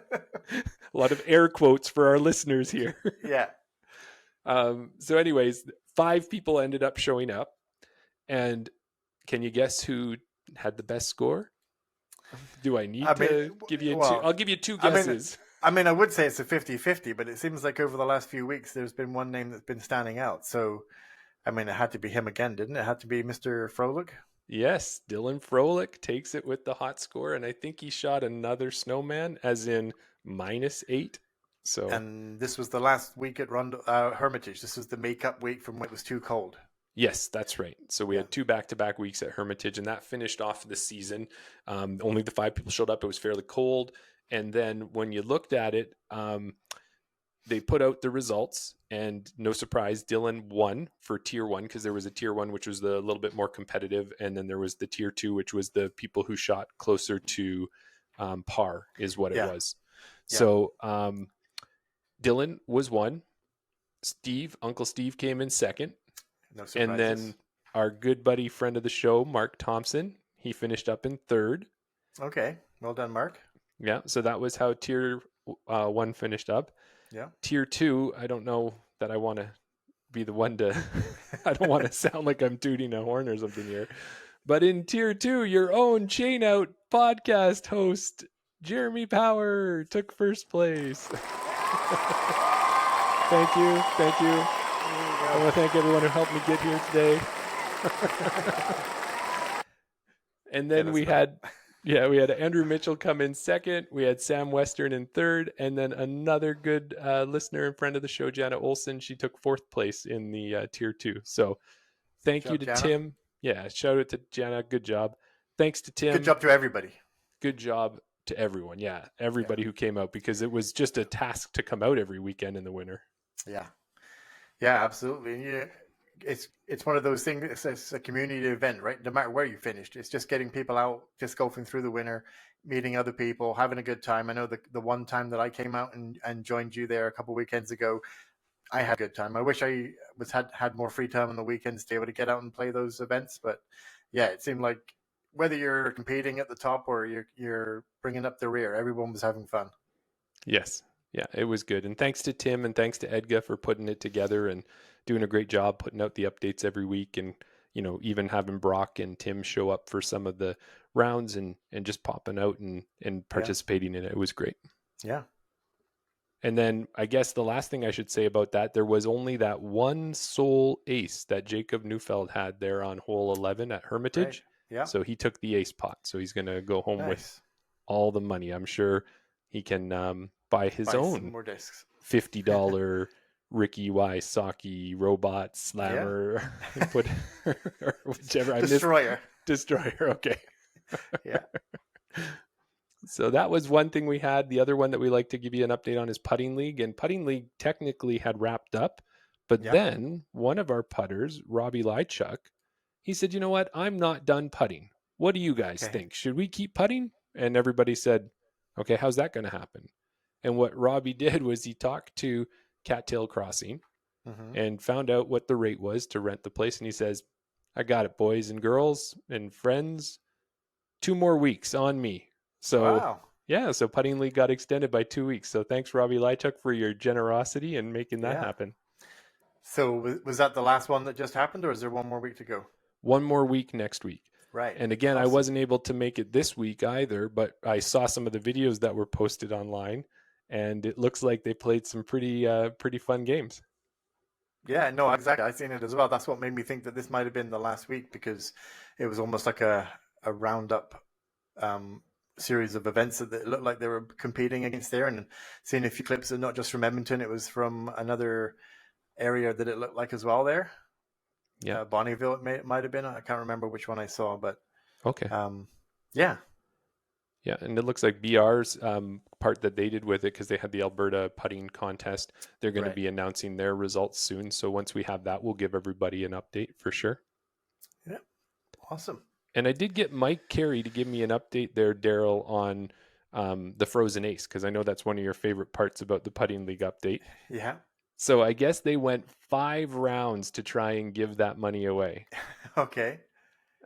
lot of air quotes for our listeners here. Yeah. So anyways, 5 people ended up showing up, and can you guess who had the best score? Do I need to give you two? I'll give you 2 guesses. I would say it's a 50-50, but it seems like over the last few weeks, there's been one name that's been standing out. So, it had to be him again, didn't it? It had to be Mr. Froelich? Yes, Dylan Froelich takes it with the hot score, and I think he shot another snowman, as in -8. So, and this was the last week at Hermitage. This was the makeup week from when it was too cold. Yes, that's right. So we had 2 back-to-back weeks at Hermitage, and that finished off the season. Only the 5 people showed up. It was fairly cold. And then when you looked at it, they put out the results, and no surprise, Dylan won for Tier 1, because there was a Tier 1, which was a little bit more competitive, and then there was the Tier 2, which was the people who shot closer to par, is what it was. Yeah. So Dylan was 1. Uncle Steve came in 2nd. No surprises. And then our good buddy, friend of the show, Mark Thompson, he finished up in 3rd. Okay. Well done, Mark. Yeah. So that was how Tier 1 finished up. Yeah. Tier 2, I don't know that I want to be the one to, I don't want to sound like I'm tooting a horn or something here. But in Tier 2, your own Chainout podcast host, Jeremy Power, took 1st place. Thank you. Thank you. I want to thank everyone who helped me get here today. And then we had Andrew Mitchell come in 2nd. We had Sam Western in 3rd. And then another good listener and friend of the show, Jana Olson. She took 4th place in the Tier 2. So thank you to Jana. Tim. Yeah, shout out to Jana. Good job. Thanks to Tim. Good job to everybody. Good job to everyone. Yeah, everybody who came out, because it was just a task to come out every weekend in the winter. Yeah. Yeah, absolutely. Yeah, it's one of those things. It's a community event, right? No matter where you finished, it's just getting people out, just golfing through the winter, meeting other people, having a good time. I know the one time that I came out and joined you there a couple of weekends ago, I had a good time. I wish I had more free time on the weekends to be able to get out and play those events. But yeah, it seemed like whether you're competing at the top or you're bringing up the rear, everyone was having fun. Yes. Yeah, it was good. And thanks to Tim and thanks to Edgar for putting it together and doing a great job putting out the updates every week, and even having Brock and Tim show up for some of the rounds and just popping out and participating in it. It was great. Yeah. And then I guess the last thing I should say about that, there was only that one sole ace that Jacob Neufeld had there on hole 11 at Hermitage. Right. Yeah. So he took the ace pot. So he's going to go home with all the money. I'm sure he can buy his own more discs. $50 Ricky Wysocki robot slammer. Put whichever. Destroyer. Destroyer. Okay. Yeah. So that was one thing we had. The other one that we like to give you an update on is Putting League. And Putting League technically had wrapped up. But then one of our putters, Robbie Lychuk, he said, you know what? I'm not done putting. What do you guys think? Should we keep putting? And everybody said, okay, how's that going to happen? And what Robbie did was he talked to Cattail Crossing and found out what the rate was to rent the place. And he says, I got it, boys and girls and friends. 2 more weeks on me. So, so Putting League got extended by 2 weeks. So thanks, Robbie Lychuk, for your generosity and making that happen. So was that the last one that just happened, or is there 1 more week to go? 1 more week next week. Right. And again, I wasn't able to make it this week either, but I saw some of the videos that were posted online, and it looks like they played some pretty fun games. Yeah, no, exactly. I've seen it as well. That's what made me think that this might have been the last week, because it was almost like a roundup series of events that looked like they were competing against there. And seeing a few clips, and not just from Edmonton, it was from another area that it looked like as well there. Yeah, Bonnieville it might have been. I can't remember which one I saw, but okay. Yeah, and it looks like BR's part that they did with it, because they had the Alberta putting contest. They're going to be announcing their results soon. So once we have that, we'll give everybody an update for sure. Yeah, awesome. And I did get Mike Carey to give me an update there, Daryl, on the Frozen Ace, because I know that's one of your favorite parts about the Putting League update. Yeah. So I guess they went 5 rounds to try and give that money away. Okay.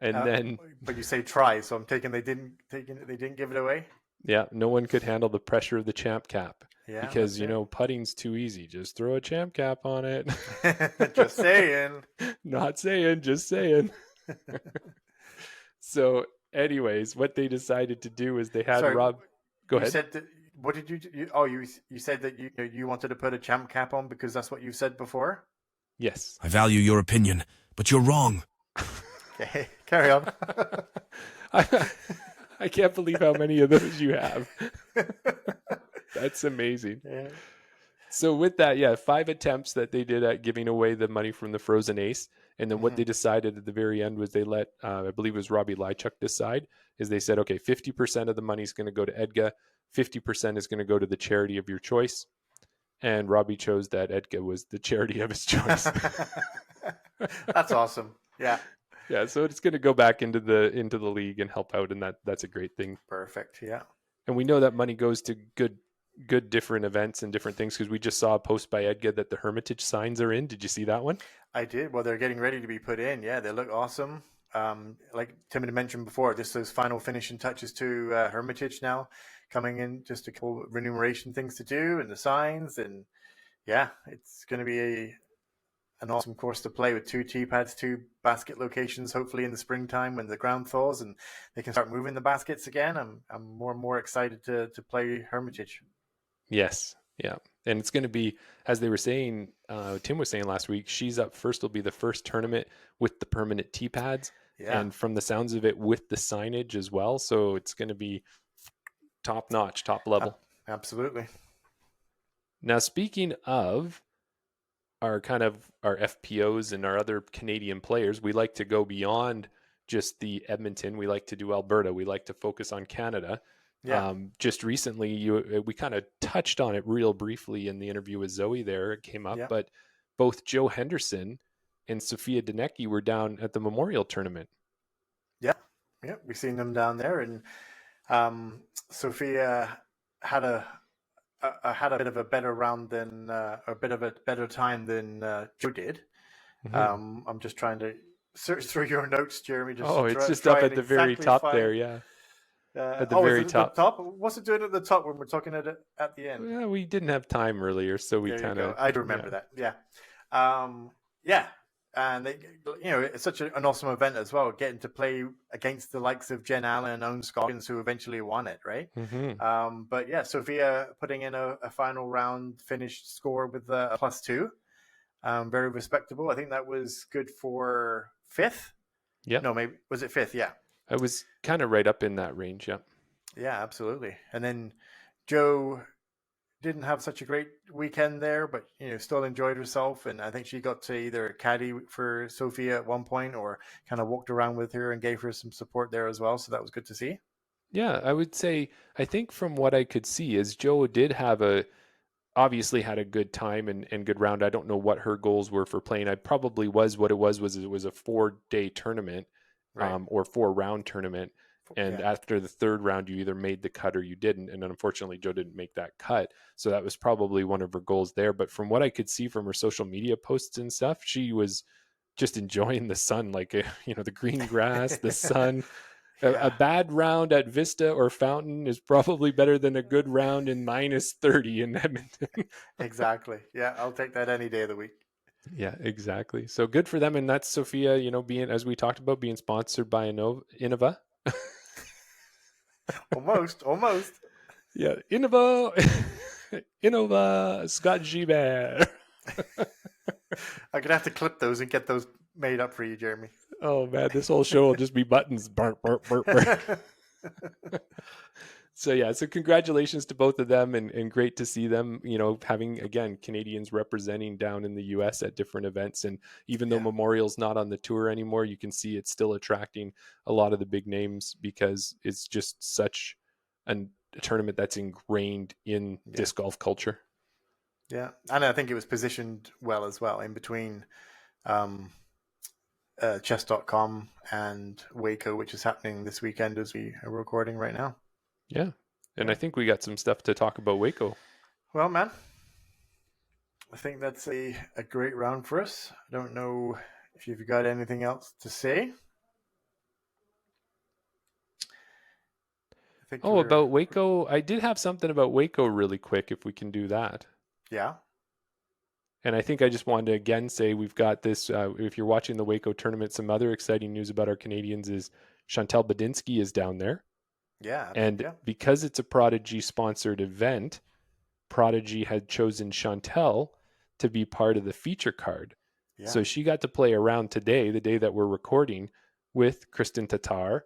And then, but you say try, so I'm taking they didn't give it away. Yeah, no one could handle the pressure of the champ cap. Yeah, because putting's too easy. Just throw a champ cap on it. Just saying. Not saying, just saying. So, anyways, what they decided to do is they had Rob. Go ahead. Said that, what did you said that you wanted to put a champ cap on because that's what you said before? Yes. I value your opinion, but you're wrong. Okay, carry on. I can't believe how many of those you have. That's amazing. Yeah. So with that, 5 attempts that they did at giving away the money from the Frozen Ace. And then what they decided at the very end was they let, I believe it was Robbie Lychuk decide, is they said, okay, 50% of the money is going to go to Edgar, 50% is going to go to the charity of your choice. And Robbie chose that Edgar was the charity of his choice. That's awesome. Yeah. Yeah, so it's going to go back into the league and help out, and that's a great thing. Perfect. Yeah. And we know that money goes to good different events and different things, because we just saw a post by Edgar that the Hermitage signs are in. Did you see that one? I did. Well, they're getting ready to be put in. Yeah, they look awesome. Like Tim had mentioned before, just those final finishing touches to Hermitage now coming in, just a couple remuneration things to do and the signs, and yeah, it's going to be an awesome course to play with 2 tee pads, 2 basket locations, hopefully in the springtime when the ground thaws and they can start moving the baskets again. I'm more and more excited to play Hermitage. Yes. Yeah. And it's going to be, as they were saying, Tim was saying last week, She's Up First will be the first tournament with the permanent tee pads. Yeah. And from the sounds of it, with the signage as well. So it's going to be top notch, top level. Absolutely. Now, speaking of our FPOs and our other Canadian players, we like to go beyond just the Edmonton. We like to do Alberta. We like to focus on Canada. Yeah. Just recently, we kind of touched on it real briefly in the interview with Zoe there. It came up, but both Joe Henderson and Sophia Danecki were down at the Memorial tournament. Yeah. Yeah. We've seen them down there, and Sophia had a bit of a better round than a bit of a better time than Joe did. Mm-hmm. I'm just trying to search through your notes, Jeremy. It's just up at the very top there. Yeah. at the very is it top. at the top? What's it doing at the top when we're talking at the end? Well, we didn't have time earlier, so we kind of. I do remember that. Yeah, yeah, and it's such an awesome event as well. Getting to play against the likes of Jen Allen and Owen Scoggins, who eventually won it, right? Mm-hmm. But yeah, Sophia putting in a final round finished score with a +2, very respectable. I think that was good for fifth. Yeah. No, maybe was it fifth? Yeah. I was kind of right up in that range. Yeah. Yeah, absolutely. And then Joe didn't have such a great weekend there, but still enjoyed herself. And I think she got to either caddy for Sophia at one point or kind of walked around with her and gave her some support there as well. So that was good to see. Yeah, I would say, I think from what I could see is Joe did have obviously had a good time and good round. I don't know what her goals were for playing. I probably was what it was it was a 4-day tournament, Right. or 4-round tournament. And after the third round, you either made the cut or you didn't. And unfortunately, Joe didn't make that cut. So that was probably one of her goals there. But from what I could see from her social media posts and stuff, she was just enjoying the sun, like, the green grass, the sun. A bad round at Vista or Fountain is probably better than a good round in -30 in Edmonton. Exactly. Yeah, I'll take that any day of the week. Yeah, exactly. So good for them. And that's Sophia, being, as we talked about, being sponsored by Innova. Almost. Yeah, Innova, Scott Gibert. I'm going to have to clip those and get those made up for you, Jeremy. Oh, man, this whole show will just be buttons. Burp, burp, burp, burp. So congratulations to both of them, and great to see them, having, again, Canadians representing down in the US at different events. And even though Memorial's not on the tour anymore, you can see it's still attracting a lot of the big names because it's just such a tournament that's ingrained in disc golf culture. Yeah, and I think it was positioned well as well in between chess.com and Waco, which is happening this weekend as we are recording right now. Yeah. And I think we got some stuff to talk about Waco. Well, man, I think that's a great round for us. I don't know if you've got anything else to say. About Waco. I did have something about Waco really quick, if we can do that. Yeah. And I think I just wanted to again say we've got this, if you're watching the Waco tournament, some other exciting news about our Canadians is Chantal Badinsky is down there. Yeah. And because it's a Prodigy sponsored event, Prodigy had chosen Chantal to be part of the feature card. Yeah. So she got to play around today, the day that we're recording, with Kristen Tatar,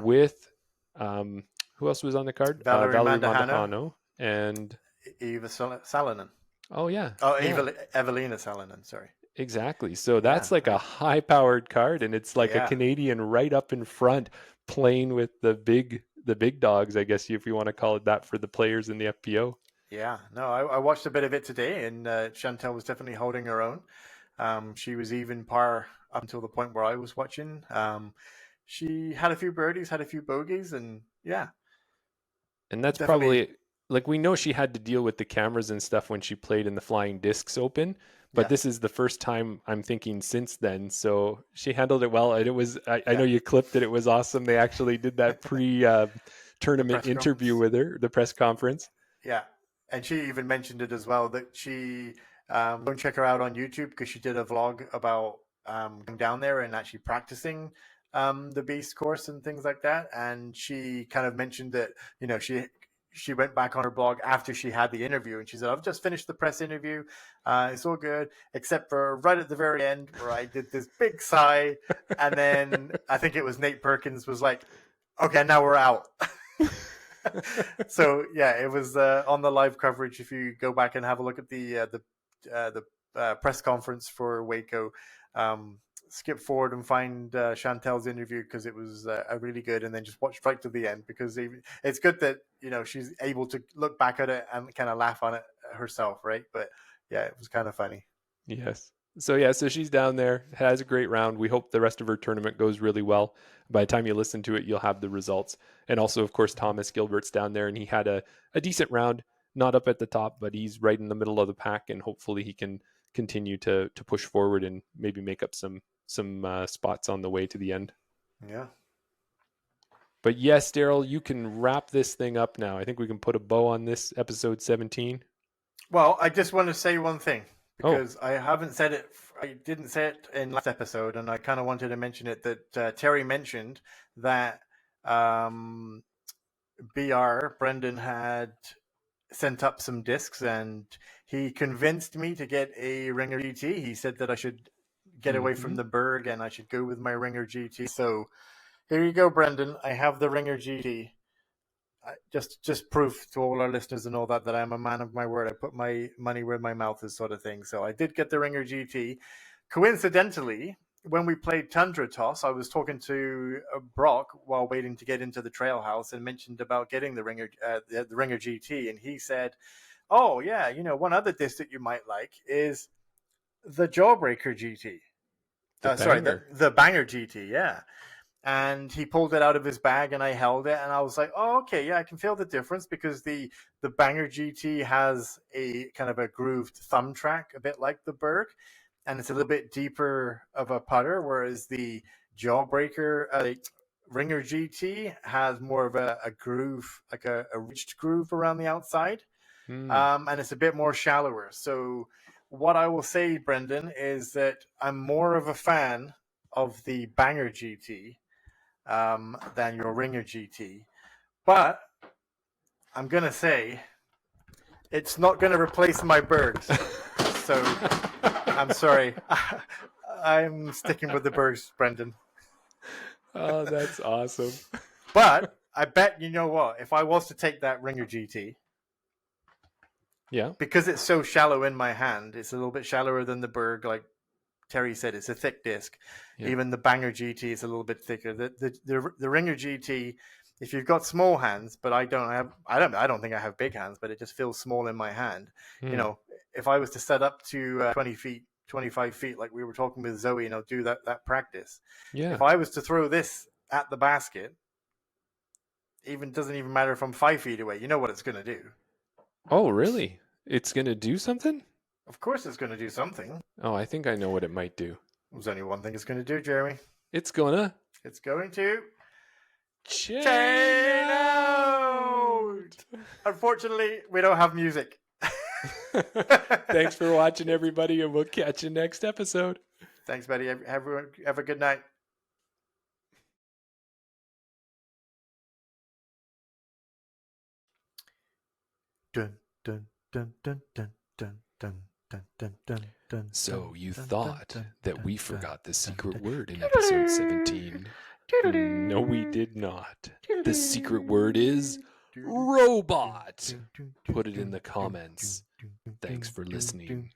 with who else was on the card? Valerie Mandahano and Eva Salonen. Oh, yeah. Evelina Salonen, sorry. Exactly. So that's like a high-powered card, and it's like a Canadian right up in front playing with the big dogs, I guess, if you want to call it that, for the players in the FPO. Yeah. No, I watched a bit of it today, and Chantal was definitely holding her own. She was even par up until the point where I was watching. She had a few birdies, had a few bogeys, and And that's probably, like, we know she had to deal with the cameras and stuff when she played in the Flying Discs Open, but this is the first time I'm thinking since then. So she handled it well. And it was, I know you clipped it. It was awesome. They actually did that tournament interview with her, the press conference. Yeah. And she even mentioned it as well, that she, go and check her out on YouTube, because she did a vlog about going down there and actually practicing the Beast course and things like that. And she kind of mentioned that, she went back on her blog after she had the interview, and she said, I've just finished the press interview. It's all good, except for right at the very end where I did this big sigh. And then I think it was Nate Perkins was like, okay, now we're out. So it was on the live coverage. If you go back and have a look at the press conference for Waco, skip forward and find Chantal's interview, because it was really good, and then just watch right to the end, because it's good that she's able to look back at it and kind of laugh on it herself, right? But it was kind of funny. Yes. So she's down there, has a great round. We hope the rest of her tournament goes really well. By the time you listen to it, you'll have the results. And also, of course, Thomas Gilbert's down there, and he had a decent round, not up at the top, but he's right in the middle of the pack, and hopefully he can continue to push forward and maybe make up some spots on the way to the end. Yeah. But yes, Daryl, you can wrap this thing up now. I think we can put a bow on this episode 17. Well, I just want to say one thing because I haven't said it. I didn't say it in last episode, and I kind of wanted to mention it. That Terry mentioned that Brendan had sent up some discs, and he convinced me to get a Ringer GT. He said that I should get away from the Berg and I should go with my Ringer GT. So here you go, Brendan. I have the Ringer GT. Just proof to all our listeners and all that I'm a man of my word. I put my money where my mouth is, sort of thing. So I did get the Ringer GT. Coincidentally, when we played Tundra Toss, I was talking to Brock while waiting to get into the trail house and mentioned about getting the Ringer GT, and he said, "Oh yeah, one other disc that you might like is the Jawbreaker GT. The Banger GT, yeah." And he pulled it out of his bag, and I held it, and I was like, "Oh, okay, yeah, I can feel the difference because the Banger GT has a kind of a grooved thumb track, a bit like the Berg, and it's a little bit deeper of a putter, whereas the Jawbreaker Ringer GT has more of a groove, like a reached groove around the outside, and it's a bit more shallower. So what I will say, Brendan, is that I'm more of a fan of the Banger GT than your Ringer GT. But I'm going to say it's not going to replace my Bergs. So I'm sorry. I'm sticking with the Bergs, Brendan. Oh, that's awesome. But I bet, you know what, if I was to take that Ringer GT, because it's so shallow in my hand, it's a little bit shallower than the Berg, like Terry said, it's a thick disc. Yeah. Even the Banger GT is a little bit thicker. The Ringer GT, if you've got small hands, but I don't think I have big hands, but it just feels small in my hand. If I was to set up to 20 feet, 25 feet, like we were talking with Zoe, and I'll do that practice. Yeah. If I was to throw this at the basket, doesn't even matter if I'm 5 feet away. You know what it's going to do. Oh, really? It's going to do something? Of course it's going to do something. Oh, I think I know what it might do. There's only one thing it's going to do, Jeremy. It's going to chain out. Unfortunately, we don't have music. Thanks for watching, everybody, and we'll catch you next episode. Thanks, buddy. Everyone, have a good night. Dun, dun, dun, dun, dun, dun, dun. Dun, dun, dun, dun, so you thought that we forgot the secret word in episode 17. No, we did not. The secret word is robot. Put it in the comments. Thanks for listening.